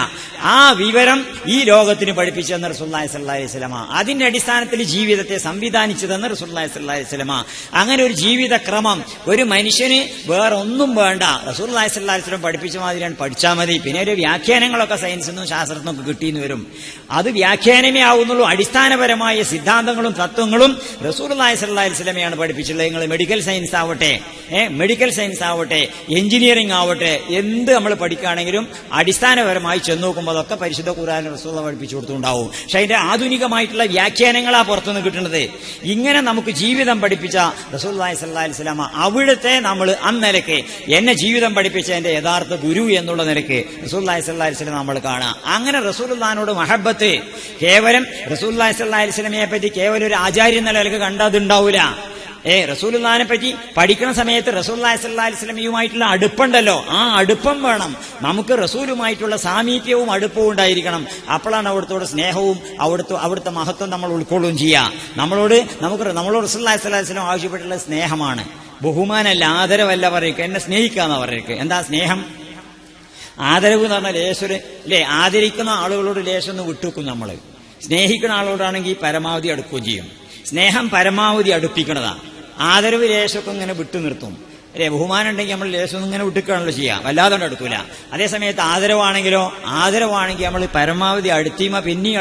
ആ വിവരം ഈ ലോകത്തിന് പഠിപ്പിച്ചെന്ന് റസൂലുള്ളാഹി സ്വല്ലല്ലാഹി അലൈഹി വസല്ലമ, അതിന്റെ അടിസ്ഥാനത്തിൽ ജീവിതത്തെ സംവിധാനിച്ചതെന്ന് റസൂലുള്ളാഹി സ്വല്ലല്ലാഹി അലൈഹി വസല്ലമ. അങ്ങനെ ഒരു ജീവിതക്രമം ഒരു മനുഷ്യന് വേറെ ഒന്നും വേണ്ട, റസൂലുള്ളാഹി സ്വല്ലല്ലാഹി അലൈഹി വസല്ലം പഠിപ്പിച്ച മാതിരിയാണ് പഠിച്ചാൽ മതി. പിന്നെ ഒരു വ്യാഖ്യാനങ്ങളൊക്കെ സയൻസിനും ശാസ്ത്രത്തിനും ഒക്കെ കിട്ടിയെന്ന് വരും, അത് വ്യാഖ്യാനമേ ആവുന്നുള്ളൂ. അടിസ്ഥാനപരമായ സിദ്ധാന്തങ്ങളും തത്വങ്ങളും റസൂലുള്ളാഹി സ്വല്ലല്ലാഹി അലൈഹി വസല്ലമയാണ് പഠിപ്പിച്ചിട്ടുള്ളത്. നിങ്ങൾ മെഡിക്കൽ സയൻസ് ആവട്ടെ, എഞ്ചിനീയറിംഗ് ആവട്ടെ, എന്ത് നമ്മൾ പഠിക്കുകയാണെങ്കിലും അടിസ്ഥാനപരമായി ചെന്ന് നോക്കുമ്പോൾ അതൊക്കെ പരിശുദ്ധ ഖുർആനിൽ റസൂലുള്ളാഹി പഠിപ്പിച്ചു കൊടുത്തുണ്ടാവും. പക്ഷെ അതിന്റെ ആധുനികമായിട്ടുള്ള വ്യാഖ്യാനങ്ങളാ പുറത്തുനിന്ന് കിട്ടുന്നത്. ഇങ്ങനെ നമുക്ക് ജീവിതം പഠിപ്പിച്ച റസൂലുള്ളാഹി സ്വല്ലല്ലാഹി അലൈഹി വസല്ലമ, അവിടുത്തെ നമ്മൾ അന്നലക്ക് എന്നെ ജീവിതം പഠിപ്പിച്ച എന്റെ യഥാർത്ഥ ഗുരു എന്നുള്ള നിലക്ക് റസൂലുള്ളാഹി സ്വല്ലല്ലാഹി അലൈഹി വസല്ലം നമ്മൾ കാണാം. അങ്ങനെ റസൂലുള്ളാഹിനോട് മഹബത്ത് കേവലം റസൂലുള്ളാഹി സ്വല്ലല്ലാഹി അലൈഹി വസല്ലമയെ പറ്റി കേവലം ഒരു ആചാര്യ നിലക്ക് കണ്ടതുണ്ടാവില്ല. റസൂലുള്ളാഹിനെ പറ്റി പഠിക്കുന്ന സമയത്ത് റസൂലുള്ളാഹി സ്വല്ലല്ലാഹി അലൈഹി വസല്ലമയുമായിട്ടുള്ള അടുപ്പുണ്ടല്ലോ, ആ അടുപ്പം വേണം നമുക്ക്. റസൂലുമായിട്ടുള്ള സാമീപ്യവും അടുപ്പവും ഉണ്ടായിരിക്കണം. അപ്പോഴാണ് അവിടുത്തോട് സ്നേഹവും അവിടുത്തെ മഹത്വം നമ്മൾ ഉൾക്കൊള്ളുകയും ചെയ്യുക. നമ്മളോട് റസൂലുള്ളാഹി സ്വല്ലല്ലാഹി അലൈഹി വസല്ലം ആവശ്യപ്പെട്ടുള്ള സ്നേഹമാണ്, ബഹുമാനമല്ല, ആദരവല്ല പറയുക. എന്നെ സ്നേഹിക്കാന്നാ പറയുക. എന്താ സ്നേഹം? ആദരവ് എന്ന് പറഞ്ഞാൽ ലേശര് അല്ലേ, ആദരിക്കുന്ന ആളുകളോട് ലേശൊന്ന് വിട്ടുവെക്കും. നമ്മൾ സ്നേഹിക്കുന്ന ആളോടാണെങ്കിൽ പരമാവധി അടുക്കുകയും ചെയ്യും. സ്നേഹം പരമാവധി അടുപ്പിക്കണതാ. ആദരവ് ലേശമൊക്കെ ഇങ്ങനെ വിട്ടു നിർത്തും അല്ലെ. ബഹുമാനം ഉണ്ടെങ്കിൽ നമ്മൾ ലേശം ഇങ്ങനെ വിട്ടുക്കാണല്ലോ ചെയ്യാം, വല്ലാതെ അടുക്കൂല. അതേസമയത്ത് ആദരവാണെങ്കിൽ നമ്മൾ പരമാവധി അടുത്തീമ പിന്നെയും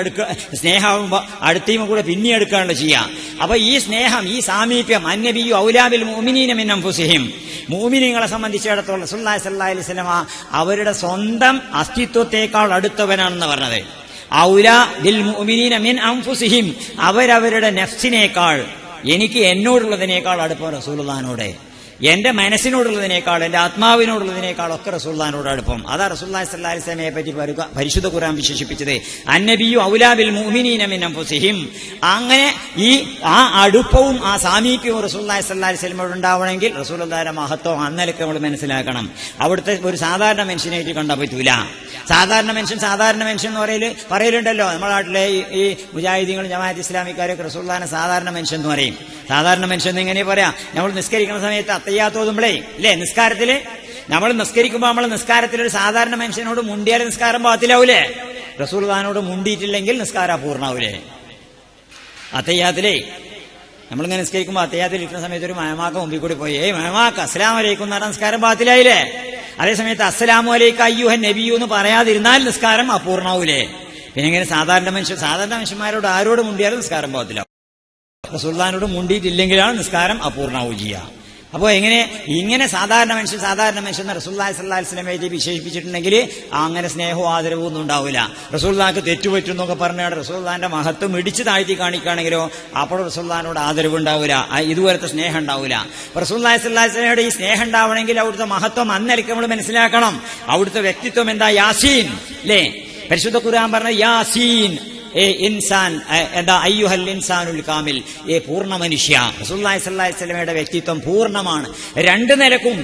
സ്നേഹമാകുമ്പോൾ അടുത്തീമ കൂടെ പിന്നെയും അടുക്കാണല്ലോ ചെയ്യാം. അപ്പൊ ഈ സ്നേഹം, ഈ സാമീപ്യം, അന്നബിയു ഔലാബിൽ മുഅ്മിനീന മിൻ അൻഫുസിഹിം, മുഅ്മിനീങ്ങളെ സംബന്ധിച്ചിടത്തോളം റസൂലുള്ളാഹി സ്വല്ലല്ലാഹി അലൈഹി വസല്ലമ അവരുടെ സ്വന്തം അസ്തിത്വത്തെക്കാൾ അടുത്തവനാണെന്ന് പറഞ്ഞത്. ഔലാ ബിൽ മുഅ്മിനീന മിൻ അൻഫുസിഹിം, അവരവരുടെ നഫ്സിനേക്കാൾ, എനിക്ക് എന്നോടുള്ളതിനേക്കാൾ അടുപ്പം റസൂലുള്ളാഹിനോട്, എന്റെ മനസ്സിനോടുള്ളതിനേക്കാൾ, എന്റെ ആത്മാവിനോടുള്ളതിനേക്കാൾ ഒക്കെ റസൂലുള്ളാഹിനോട് അടുപ്പം. അതാ റസൂലുള്ളാഹി സ്വല്ലല്ലാഹി അലൈഹി വസല്ലമയെ പറ്റി പരിശുദ്ധ ഖുർആൻ വിശേഷിപ്പിച്ചത് അന്നബിയു ഔലാ ബിൽ മുഅ്മിനീന മിൻ അൻഫുസിഹിം. അങ്ങനെ ആ അടുപ്പവും ആ സാമീപ്യവും റസൂലുള്ളാഹി സ്വല്ലല്ലാഹി അലൈഹി വസല്ലമയോട് ഉണ്ടാവണമെങ്കിൽ റസൂലുള്ളാഹിയുടെ മഹത്വം അന്നലൊക്കെ നമ്മൾ മനസ്സിലാക്കണം. അവിടുത്തെ ഒരു സാധാരണ മനുഷ്യനായിട്ട് കണ്ടാൽ പറ്റൂല. സാധാരണ മനുഷ്യൻ എന്ന് പറയലുണ്ടല്ലോ നമ്മുടെ നാട്ടിലെ ഈ മുജാഹിദീങ്ങൾ, ജമാഅത്ത് ഇസ്ലാമിക്കാരൊക്കെ റസൂലുള്ളാഹിനെ സാധാരണ മനുഷ്യൻ എന്ന് പറയും. സാധാരണ മനുഷ്യൻ എന്ന് എങ്ങനെ പറയാം? നമ്മൾ നിസ്കരിക്കുന്ന സമയത്ത് അത്തയ്യാത്തോതുമ്പളേ ഇല്ലേ, നിസ്കാരത്തില് നമ്മൾ നിസ്കരിക്കുമ്പോൾ നമ്മൾ നിസ്കാരത്തിൽ ഒരു സാധാരണ മനുഷ്യനോട് മുണ്ടിയാൽ നിസ്കാരം ബാത്തിലാവൂലേ? റസൂലുള്ളാഹിനോട് മുണ്ടിയിട്ടില്ലെങ്കിൽ നിസ്കാരം അപൂർണ്ണാവൂലേ? അത്തയ്യാത്തിലേ നമ്മളിങ്ങനെ നിസ്കരിക്കുമ്പോൾ അത്തയ്യാത്തിൽ ഇരിക്കുന്ന സമയത്ത് ഒരു മഹമാക്ക മുമ്പിൽ കൂടി പോയി, മഹമാക്ക അസ്സലാമു അലൈക്കും എന്ന് പറഞ്ഞാൽ നിസ്കാരം ബാത്തിലായില്ലേ? അതേസമയത്ത് അസ്സലാമു അലൈക അയ്യുഹൻ നബിയു എന്ന് പറയാതിരുന്നാൽ നിസ്കാരം അപൂർണ്ണാവൂലേ? പിന്നെ ഇങ്ങനെ സാധാരണ മനുഷ്യന്മാരോട് ആരോട് മുണ്ടിയാലും നിസ്കാരം ബാത്തിലാവും. റസൂലുള്ളാഹിനോട് മുണ്ടിയിട്ടില്ലെങ്കിലാണ് നിസ്കാരം അപൂർണ്ണാവും ചെയ്യുക. അപ്പോൾ ഇങ്ങനെ സാധാരണ മനുഷ്യൻ റസൂലുള്ളാഹി സ്വല്ലല്ലാഹി അലൈഹി വസല്ലമയെ വിശേഷിപ്പിച്ചിട്ടുണ്ടെങ്കിൽ അങ്ങനെ സ്നേഹവും ആദരവും ഒന്നും ഉണ്ടാവില്ല. റസൂലുള്ളാഹിക്ക് തെറ്റുപറ്റും എന്നൊക്കെ പറഞ്ഞാൽ റസൂലുള്ളാഹിന്റെ മഹത്വം ഇടിച്ചു താഴ്ത്തി കാണിക്കുകയാണെങ്കിലോ അപ്പോൾ റസൂലുള്ളാഹിനോട് ആദരവ് ഉണ്ടാവില്ല, ഇതുപോലത്തെ സ്നേഹം ഉണ്ടാവില്ല. റസൂലുള്ളാഹി സ്വല്ലല്ലാഹി അലൈഹി വസല്ലമയുടെ ഈ സ്നേഹം ഉണ്ടാവണമെങ്കിൽ അവിടുത്തെ മഹത്വം അന്നലിക്ക് നമ്മൾ മനസ്സിലാക്കണം. അവിടുത്തെ വ്യക്തിത്വം എന്താ? യാസീൻ അല്ലേ? പരിശുദ്ധ ഖുർആൻ പറഞ്ഞ യാസീൻ ഇൻസാൻ എന്താ? അയ്യുഹൽ ഇൻസാനുൽ കാമിൽ, പൂർണ്ണ മനുഷ്യ. റസൂലുള്ളാഹി സ്വല്ലല്ലാഹി അലൈഹി വസല്ലമയുടെ വ്യക്തിത്വം പൂർണ്ണമാണ്. രണ്ട് നിലക്കും,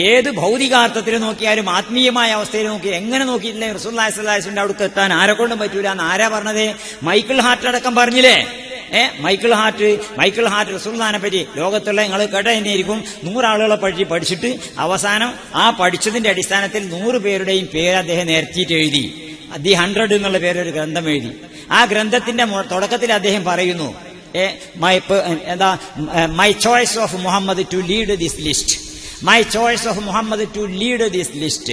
ഏത് ഭൗതികാർത്ഥത്തിൽ നോക്കിയാലും ആത്മീയമായ അവസ്ഥയിൽ നോക്കി എങ്ങനെ നോക്കിയിട്ടില്ലേ റസൂലുള്ളാഹി സ്വല്ലല്ലാഹി അലൈഹി വസല്ലമയുടെ അടുത്ത് എത്താൻ ആരെക്കൊണ്ടും പറ്റൂല എന്ന് ആരാ പറഞ്ഞത്? മൈക്കിൾ ഹാർട്ട് അടക്കം പറഞ്ഞില്ലേ? മൈക്കിൾ ഹാർട്ട് റസൂലുള്ളാഹിനെ പറ്റി ലോകത്തുള്ള നിങ്ങൾ കേട്ട തന്നെയായിരിക്കും. 100 ആളുകളെ പഠിച്ചിട്ട് അവസാനം ആ പഠിച്ചതിന്റെ അടിസ്ഥാനത്തിൽ 100 പേരുടെയും പേര് അദ്ദേഹം നേർത്തിയിട്ട് എഴുതി. ദി 100 എന്നുള്ള പേരൊരു ഗ്രന്ഥം എഴുതി. ആ ഗ്രന്ഥത്തിന്റെ തുടക്കത്തിൽ അദ്ദേഹം പറയുന്നു, my choice of Muhammad to lead this list. My choice of Muhammad to lead this list,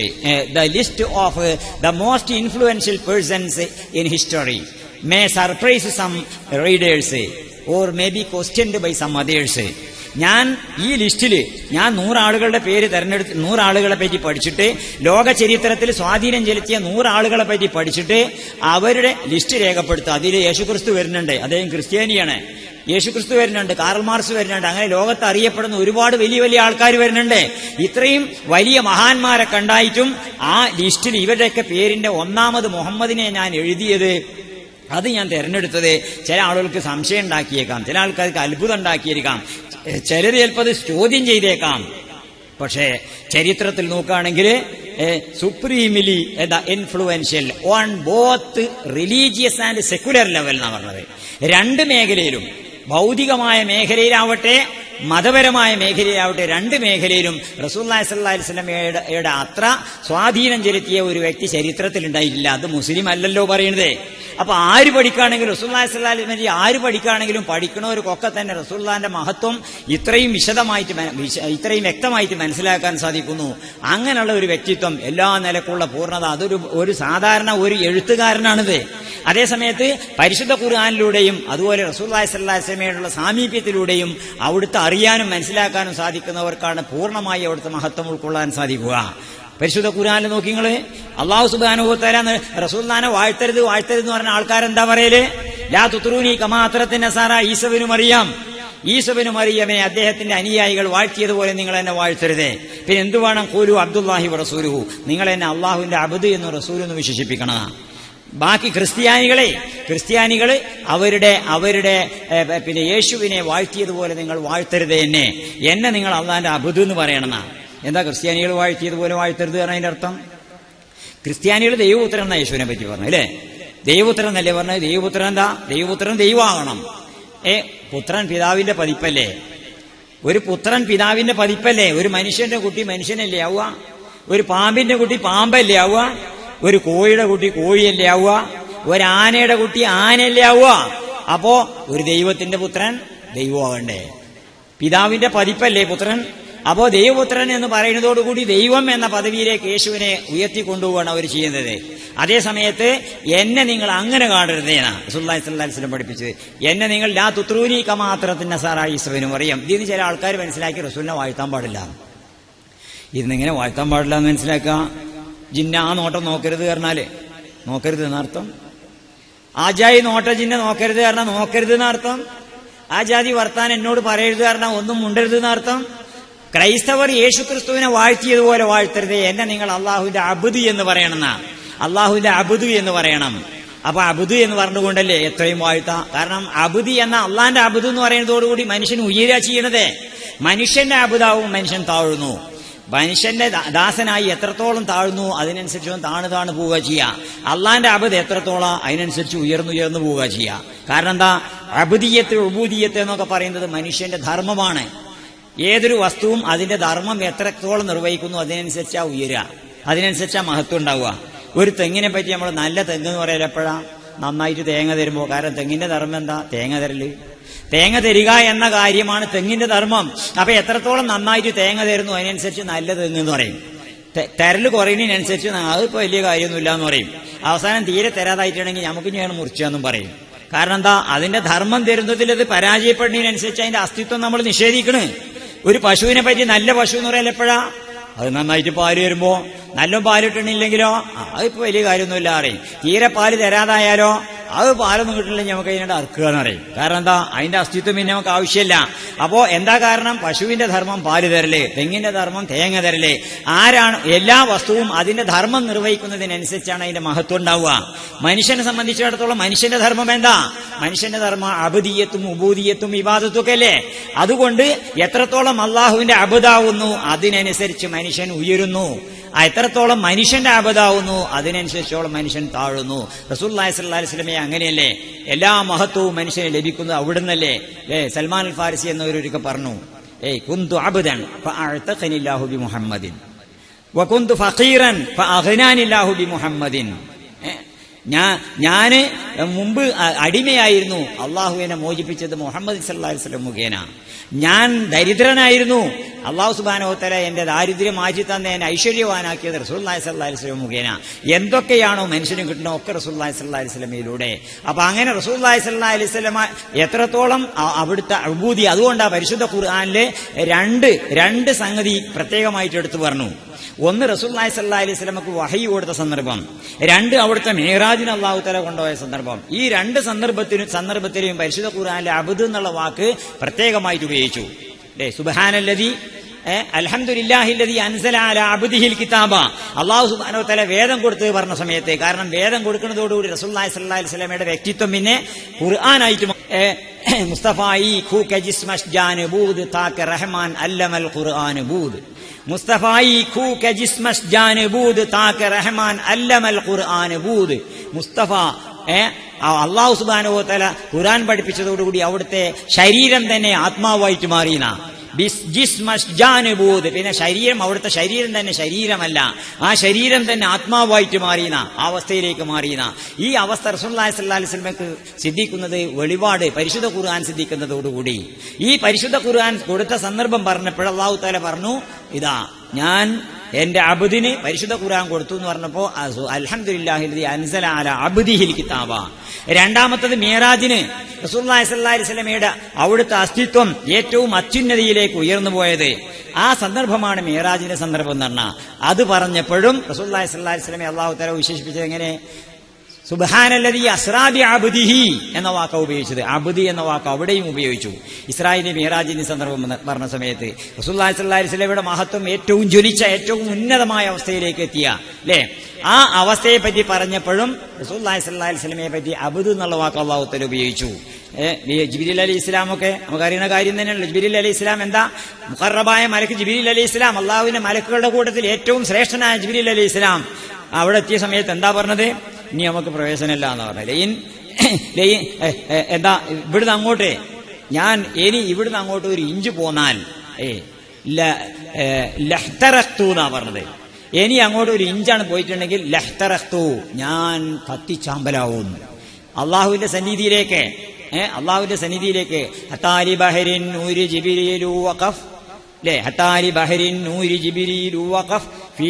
the list of the most influential persons in history, may surprise some readers or may be questioned by some others. ഞാൻ ഈ ലിസ്റ്റില് 100 ആളുകളുടെ പേര് തെരഞ്ഞെടുത്ത് 100 ആളുകളെ പറ്റി പഠിച്ചിട്ട്, ലോക ചരിത്രത്തിൽ സ്വാധീനം ചെലുത്തിയ 100 ആളുകളെ പറ്റി പഠിച്ചിട്ട് അവരുടെ ലിസ്റ്റ് രേഖപ്പെടുത്തുക. അതിൽ യേശുക്രിസ്തു വരുന്നുണ്ട്, അദ്ദേഹം ക്രിസ്ത്യാനിയാണ്. യേശുക്രിസ്തു വരുന്നുണ്ട്, കാറൽ മാർക്സ് വരുന്നുണ്ട്, അങ്ങനെ ലോകത്ത് അറിയപ്പെടുന്ന ഒരുപാട് വലിയ വലിയ ആൾക്കാർ വരുന്നുണ്ട്. ഇത്രയും വലിയ മഹാന്മാരെ കണ്ടായിട്ടും ആ ലിസ്റ്റിൽ ഇവരുടെയൊക്കെ പേരിന്റെ ഒന്നാമത് മുഹമ്മദിനെ ഞാൻ എഴുതിയത്, അത് ഞാൻ തെരഞ്ഞെടുത്തത് ചില ആളുകൾക്ക് സംശയം ഉണ്ടാക്കിയേക്കാം, ചില ആൾക്കാർക്ക് അത്ഭുതം ഉണ്ടാക്കിയേക്കാം, ചിലർ ചിലപ്പോൾ അത് ചോദ്യം ചെയ്തേക്കാം. പക്ഷേ ചരിത്രത്തിൽ നോക്കുകയാണെങ്കിൽ supremely influential on both religious and secular level എന്നാണ് പറഞ്ഞത്. രണ്ട് മേഖലയിലും, ഭൗതികമായ മേഖലയിലാവട്ടെ മതപരമായ മേഖലയിലാവട്ടെ, രണ്ട് മേഖലയിലും റസൂലുള്ളാഹി സ്വല്ലല്ലാഹി അലൈഹി വസല്ലമയുടെ അത്ര സ്വാധീനം ചെലുത്തിയ ഒരു വ്യക്തി ചരിത്രത്തിൽ ഉണ്ടായിട്ടില്ല. അത് മുസ്ലിം അല്ലല്ലോ പറയുന്നത്. അപ്പൊ ആര് പഠിക്കുകയാണെങ്കിലും റസൂലുള്ളാഹി സ്വല്ലല്ലാഹി അലൈഹി വസല്ലം ആര് പഠിക്കുകയാണെങ്കിലും പഠിക്കണവർക്കൊക്കെ തന്നെ റസൂലുള്ളാഹിന്റെ മഹത്വം ഇത്രയും വിശദമായിട്ട് ഇത്രയും വ്യക്തമായിട്ട് മനസ്സിലാക്കാൻ സാധിക്കുന്നു. അങ്ങനെയുള്ള ഒരു വ്യക്തിത്വം, എല്ലാ നിലക്കുള്ള പൂർണ്ണത, അതൊരു സാധാരണ ഒരു എഴുത്തുകാരനാണിത്. അതേസമയത്ത് പരിശുദ്ധ ഖുർആനിലൂടെയും അതുപോലെ റസൂലുള്ളാഹി സ്വല്ലല്ലാഹി അലൈഹി വസല്ലമയോടുള്ള സാമീപ്യത്തിലൂടെയും അവിടുത്തെ അറിയാനും മനസ്സിലാക്കാനും സാധിക്കുന്നവർക്കാണ് പൂർണ്ണമായി അവിടുത്തെ മഹത്വം ഉൾക്കൊള്ളാൻ സാധിക്കുക. പരിശുദ്ധ ഖുർആനിൽ നോക്കി നിങ്ങള്, അല്ലാഹു സുബ്ഹാനഹു വ തആല റസൂലുള്ളാഹിനെ വാഴ്ത്തരുത് എന്ന് പറഞ്ഞ ആൾക്കാരെന്താ പറയല്? ലാ തുത്റൂനി കമാ അത്റത്തിൻ നസാറ ഈസബിനു മറിയമെ അദ്ദേഹത്തിന്റെ അനുയായികൾ വാഴ്ത്തിയതുപോലെ നിങ്ങൾ എന്നെ വാഴ്ത്തരുതേ. പിന്നെ എന്തു വേണം? ഖൂലു അബ്ദുല്ലാഹി വ റസൂലുഹു, നിങ്ങൾ എന്നെ അള്ളാഹുവിന്റെ അബ്ദ് എന്നും റസൂൽ എന്ന് വിശേഷിപ്പിക്കണം. ബാക്കി ക്രിസ്ത്യാനികൾ അവരുടെ പിന്നെ യേശുവിനെ വാഴ്ത്തിയതുപോലെ നിങ്ങൾ വാഴ്ത്തരുതേ എന്നെ നിങ്ങൾ അള്ളാഹിന്റെ അബ്ദ് എന്ന് പറയണമെന്നാ. എന്താ ക്രിസ്ത്യാനികൾ വാഴ്ത്തിയതുപോലെ വാഴ്ത്തരുത് കാരണം അതിന്റെ അർത്ഥം? ക്രിസ്ത്യാനികൾ ദൈവപുത്രൻ എന്നാ യേശുവിനെ പറ്റി പറഞ്ഞു അല്ലേ? ദൈവപുത്രൻ എന്നല്ലേ പറഞ്ഞത്? ദൈവപുത്രൻ എന്താ? ദൈവപുത്രൻ ദൈവമാകണം. പുത്രൻ പിതാവിന്റെ പതിപ്പല്ലേ? ഒരു പുത്രൻ പിതാവിന്റെ പതിപ്പല്ലേ? ഒരു മനുഷ്യന്റെ കുട്ടി മനുഷ്യനല്ലേ ആവുക? ഒരു പാമ്പിന്റെ കുട്ടി പാമ്പല്ലേ ആവുക? ഒരു കോഴിയുടെ കുട്ടി കോഴിയല്ലേ ആവുക? ഒരു ആനയുടെ കുട്ടി ആനയല്ലേ ആവുക? അപ്പോ ഒരു ദൈവത്തിന്റെ പുത്രൻ ദൈവമാകണ്ടേ? പിതാവിന്റെ പതിപ്പല്ലേ പുത്രൻ? അപ്പോ ദൈവപുത്രൻ എന്ന് പറയുന്നതോടുകൂടി ദൈവം എന്ന പദവിയിലേക്ക് യേശുവിനെ ഉയർത്തിക്കൊണ്ടുപോവാണ് അവർ ചെയ്യുന്നത്. അതേ സമയത്ത് എന്നെ നിങ്ങൾ അങ്ങനെ കാണരുതേനാണ് റസൂലുള്ളാഹി സ്വല്ലല്ലാഹി അലൈഹി വസല്ലം പഠിപ്പിച്ചത്. എന്നെ നിങ്ങൾ ലാ തുത്റൂനി കമാ അത്റത്തിൻ നസാറ ഈസബിനു മറിയം. ഇതിന് ചില ആൾക്കാർ മനസ്സിലാക്കി റസൂലിനെ വാഴ്ത്താൻ പാടില്ല. ഇന്നിങ്ങനെ വാഴ്ത്താൻ പാടില്ല എന്ന് മനസ്സിലാക്കുക. ജിന്ന ആ നോട്ടം നോക്കരുത് പറഞ്ഞാല് നോക്കരുത് എന്നർത്ഥം. ആജായി നോട്ട ജിന്ന നോക്കരുത് കാരണം നോക്കരുത് എന്നർത്ഥം. ആ ജാതി വർത്താൻ എന്നോട് പറയരുത് കാരണം ഒന്നും മുണ്ടരുത് എന്നർത്ഥം. ക്രൈസ്തവർ യേശുക്രിസ്തുവിനെ വാഴ്ത്തിയതുപോലെ വാഴ്ത്തരുത്, എന്നെ നിങ്ങൾ അള്ളാഹുവിന്റെ അബ്ദ് എന്ന് പറയണമെന്നാ. അള്ളാഹുവിന്റെ അബ്ദ് എന്ന് പറയണം. അപ്പൊ അബ്ദ് എന്ന് പറഞ്ഞുകൊണ്ടല്ലേ എത്രയും വാഴ്ത്താം. കാരണം അബ്ദ് എന്ന അള്ളാന്റെ അബ്ദ് എന്ന് പറയുന്നതോടുകൂടി മനുഷ്യൻ ഉയരുക ചെയ്യണതേ. മനുഷ്യന്റെ അബ്ദാവും മനുഷ്യൻ താഴുന്നു. മനുഷ്യന്റെ ദാസനായി എത്രത്തോളം താഴ്ന്നു അതിനനുസരിച്ച് താണു പോവുക ചെയ്യുക. അള്ളാന്റെ അബ്ദ് എത്രത്തോളം അതിനനുസരിച്ച് ഉയർന്നു പോവുക ചെയ്യുക. കാരണം എന്താ? അബ്ദിയത്ത് ഉബൂദിയത്ത് എന്നൊക്കെ പറയുന്നത് മനുഷ്യന്റെ ധർമ്മമാണ്. ഏതൊരു വസ്തുവും അതിന്റെ ധർമ്മം എത്രത്തോളം നിർവഹിക്കുന്നു അതിനനുസരിച്ചാ ഉയരുക, അതിനനുസരിച്ചാ മഹത്വം ഉണ്ടാവുക. ഒരു തെങ്ങിനെ പറ്റി നമ്മൾ നല്ല തെങ്ങ് എന്ന് പറയാൻ എപ്പോഴാ? നന്നായിട്ട് തേങ്ങ തരുമ്പോ. കാരണം തെങ്ങിന്റെ ധർമ്മം എന്താ? തേങ്ങ തരല്. തേങ്ങ തരിക എന്ന കാര്യമാണ് തെങ്ങിന്റെ ധർമ്മം. അപ്പൊ എത്രത്തോളം നന്നായിട്ട് തേങ്ങ തരുന്നു അതിനനുസരിച്ച് നല്ല തെങ്ങ് എന്ന് പറയും. തരല് കുറയുന്നതിനനുസരിച്ച് അതിപ്പോ വലിയ കാര്യമൊന്നുമില്ല എന്ന് പറയും. അവസാനം തീരെ തരാതായിട്ടുണ്ടെങ്കിൽ നമുക്ക് ഞാൻ മുറിച്ചാന്നും പറയും. കാരണം എന്താ? അതിന്റെ ധർമ്മം തരുന്നതിൽ അത് പരാജയപ്പെടുന്നതിനനുസരിച്ച് അതിന്റെ അസ്തിത്വം നമ്മൾ നിഷേധിക്കണ്. ഒരു പശുവിനെ പറ്റി നല്ല പശു എന്ന് പറയാൻ എപ്പോഴാ? അത് നന്നായിട്ട് പാല് വരുമ്പോ. നല്ല പാലിട്ടില്ലെങ്കിലോ അതിപ്പോ വലിയ കാര്യമൊന്നുമില്ല അറിയും. തീരെ പാല് തരാതായാലോ അത് പാലൊന്നും കിട്ടില്ലെങ്കിൽ നമുക്ക് അതിനോട് അറുക്കുക എന്ന് പറയും. കാരണം എന്താ? അതിന്റെ അസ്തിത്വം പിന്നെ നമുക്ക് ആവശ്യമില്ല. അപ്പോ എന്താ കാരണം? പശുവിന്റെ ധർമ്മം പാല് തരല്, തെങ്ങിന്റെ ധർമ്മം തേങ്ങ തരല്. ആരാണ്? എല്ലാ വസ്തുവും അതിന്റെ ധർമ്മം നിർവഹിക്കുന്നതിനനുസരിച്ചാണ് അതിന്റെ മഹത്വം ഉണ്ടാവുക. മനുഷ്യനെ സംബന്ധിച്ചിടത്തോളം മനുഷ്യന്റെ ധർമ്മം എന്താ? മനുഷ്യന്റെ ധർമ്മം അബ്ദിയത്തും ഉബൂദിയത്തും ഇബാദത്തും ഒക്കെ അല്ലേ? അതുകൊണ്ട് എത്രത്തോളം അള്ളാഹുവിന്റെ അബ്ദാവുന്നു അതിനനുസരിച്ച് മനുഷ്യൻ ഉയരുന്നു. എത്രത്തോളം മനുഷ്യന്റെ അബദാവുന്നു അതിനനുസരിച്ചോളം മനുഷ്യൻ താഴുന്നു. റസൂലുള്ളാഹി സ്വല്ലല്ലാഹി അലൈഹി വസല്ലമയെ അങ്ങനെയല്ലേ? എല്ലാ മഹത്വവും മനുഷ്യന് ലഭിക്കുന്നത് അവിടുന്നല്ലേ? സൽമാൻ അൽ ഫാരിസി എന്നവരൊക്കെ പറഞ്ഞു, കുന്തു അബ്ദൻ ഫഅഅതഖനില്ലാഹു ബിമുഹമ്മദിൻ വകുന്തു ഫഖീറൻ ഫഅഗ്നാനില്ലാഹു ബിമുഹമ്മദിൻ. ഞാന് മുമ്പ് അടിമയായിരുന്നു, അള്ളാഹു എന്നെ മോചിപ്പിച്ചത് മുഹമ്മദ് സല്ലല്ലാഹു അലൈഹി വസല്ലം മുഖേന. ഞാൻ ദരിദ്രനായിരുന്നു, അള്ളാഹു സുബ്ഹാനഹു വ തആല എന്റെ ദാരിദ്ര്യം മാറ്റി തന്നെ എന്നെ ഐശ്വര്യവാനാക്കിയത് റസൂലുള്ളാഹി സ്വല്ലല്ലാഹി അലൈഹി വസല്ലം മുഖേന. എന്തൊക്കെയാണോ മനുഷ്യന് കിട്ടുന്ന ഒക്കെ റസൂലുള്ളാഹി സ്വല്ലല്ലാഹി അലൈഹി വസല്ലമയിലൂടെ. അപ്പൊ അങ്ങനെ റസൂലുള്ളാഹി സ്വല്ലല്ലാഹി അലൈഹി വസല്ലമ എത്രത്തോളം അവിടുത്തെ ഉബൂദി. അതുകൊണ്ടാണ് പരിശുദ്ധ ഖുർആനിലെ രണ്ട് സംഗതി പ്രത്യേകമായിട്ട് എടുത്തു പറഞ്ഞു. ഒന്ന് റസൂലുള്ളാഹി സ്വല്ലല്ലാഹി അലൈഹി വസല്ലമക്ക് വഹയി കൊടുത്ത സന്ദർഭം, രണ്ട് അവിടുത്തെ മിഅ്റാജിന് അല്ലാഹു തആല കൊണ്ടുപോയ സന്ദർഭം. ഈ രണ്ട് സന്ദർഭത്തിലും പരിശുദ്ധ ഖുർആനിലെ അബ്ദ് എന്നുള്ള വാക്ക് പ്രത്യേകമായിട്ട് ഉപയോഗിച്ചു. സുബ്ഹാനല്ലദി അൽഹംദുലില്ലാഹില്ലദി അൻസല അലാ അബ്ദിഹിൽ കിതാബ. അല്ലാഹു സുബ്ഹാനഹു വ തആല വേദം കൊടുത്ത് പറഞ്ഞ സമയത്ത്, കാരണം വേദം കൊടുക്കുന്നതോടുകൂടി റസൂലുള്ളാഹി സ്വല്ലല്ലാഹി അലൈഹി വസല്ലമയുടെ വ്യക്തിത്വം പിന്നെ ഖുർആനായിട്ട് മുസ്തഫായി ഖൂക ജിസ്മഷ് ജാനബൂദ് താക റഹ്മാൻ അല്ലമൽ ഖുർആൻ ബൂദ്. മുസ്തഫായി ഖൂക ജിസ്മഷ് ജാനബൂദ് താക റഹ്മാൻ അല്ലമൽ ഖുർആൻ ബൂദ്. മുസ്തഫ അള്ളാഹു സുബ്ഹാനഹു വ തആല ഖുർആൻ പഠിപ്പിച്ചതോടുകൂടി അവിടുത്തെ ശരീരം തന്നെ ആത്മാവായിട്ട് മാറിയെന്ന പിന്നെ ശരീരം, അവിടുത്തെ ശരീരം തന്നെ ശരീരമല്ല, ആ ശരീരം തന്നെ ആത്മാവായിട്ട് മാറിയുന്ന അവസ്ഥയിലേക്ക് മാറിയുന്ന ഈ അവസ്ഥ റസൂലുള്ളാഹി സ്വല്ലല്ലാഹി അലൈഹി വസല്ലമക്ക് സിദ്ധിക്കുന്നത് വെളിപാട് പരിശുദ്ധ ഖുർആൻ സിദ്ധിക്കുന്നതോടുകൂടി. ഈ പരിശുദ്ധ ഖുർആൻ കൊടുത്ത സന്ദർഭം പറഞ്ഞപ്പോൾ അല്ലാഹു തആല പറഞ്ഞു, ഇതാ ഞാൻ എന്റെ അബ്ദിന് പരിശുദ്ധ ഖുർആൻ കൊടുത്തു എന്ന് പറഞ്ഞപ്പോ അൽഹംദുലില്ലാഹില്ലദീ അൻസല അലാ അബ്ദിഹിൽ കിതാബ. രണ്ടാമത്തത് മിഅ്റാജിന് റസൂലുള്ളാഹി സ്വല്ലല്ലാഹി അലൈഹി വസല്ലമയുടെ അവിടുത്തെ അസ്തിത്വം ഏറ്റവും അത്യുന്നതിയിലേക്ക് ഉയർന്നു പോയത് ആ സന്ദർഭമാണ് മിഅ്റാജിന്റെ സന്ദർഭം എന്ന് പറഞ്ഞാൽ. അത് പറഞ്ഞപ്പോഴും റസൂലുള്ളാഹി സ്വല്ലല്ലാഹി അലൈഹി വസല്ലമയെ അല്ലാഹു തആല വിശേഷിപ്പിച്ചത് എങ്ങനെ? സുബ്ഹാനല്ലദീ അസ്റാ ബിഅബ്ദിഹി എന്ന വാക്കാണ് ഉപയോഗിച്ചത്. അബ്ദി എന്ന വാക്ക് അവിടെയും ഉപയോഗിച്ചു. ഇസ്രായേലിന്റെ മിഅ്റാജിന്റെ സന്ദർഭം പറഞ്ഞ സമയത്ത് റസൂലുള്ളാഹി സ്വല്ലല്ലാഹി അലൈഹി വസല്ലമയുടെ മഹത്വം ഏറ്റവും ജ്വലിച്ച ഏറ്റവും ഉന്നതമായ അവസ്ഥയിലേക്ക് എത്തിയ അല്ലേ, ആ അവസ്ഥയെ പറ്റി പറഞ്ഞപ്പോഴും റസൂലുള്ളാഹി സ്വല്ലല്ലാഹി അലൈഹി വസല്ലമയെ പറ്റി അബ്ദ് എന്നുള്ള വാക്ക് അല്ലാഹു തആല ഉപയോഗിച്ചു. ജിബ്രീൽ അലൈഹി ഇസ്ലാമൊക്കെ നമുക്കറിയുന്ന കാര്യം തന്നെയല്ലോ. ജിബ്രീൽ അലൈഹി ഇസ്ലാം എന്താ? മുഖറബായ മലക്ക് ജിബ്രീൽ അലൈഹി ഇസ്ലാം, അള്ളാഹുവിന്റെ മലക്കുകളുടെ കൂട്ടത്തിൽ ഏറ്റവും ശ്രേഷ്ഠനായ ജിബ്രീൽ അലൈഹി ഇസ്ലാം അവിടെ എത്തിയ സമയത്ത് എന്താ പറഞ്ഞത്? ഇനി നമുക്ക് പ്രവേശനമില്ല എന്ന് പറഞ്ഞത്. എന്താ ഇവിടുന്ന് അങ്ങോട്ട് ഇവിടുന്ന് അങ്ങോട്ട് ഒരു ഇഞ്ച് പോന്നാൽ ലഹ്തറഖ്തു എന്നാ പറഞ്ഞത്. ഇനി അങ്ങോട്ട് ഒരു ഇഞ്ചാണ് പോയിട്ടുണ്ടെങ്കിൽ ലഹ്തറഖ്തു, ഞാൻ കത്തിച്ചാമ്പലാവും. അള്ളാഹുവിന്റെ സന്നിധിയിലേക്ക് ഹത്താരി ബഹരിൻ നൂരി ജിബ്രീലു വഖഫ് ഹത്താരി ബഹരിൻ നൂരി ജിബ്രീലു വഖഫ് ഫീ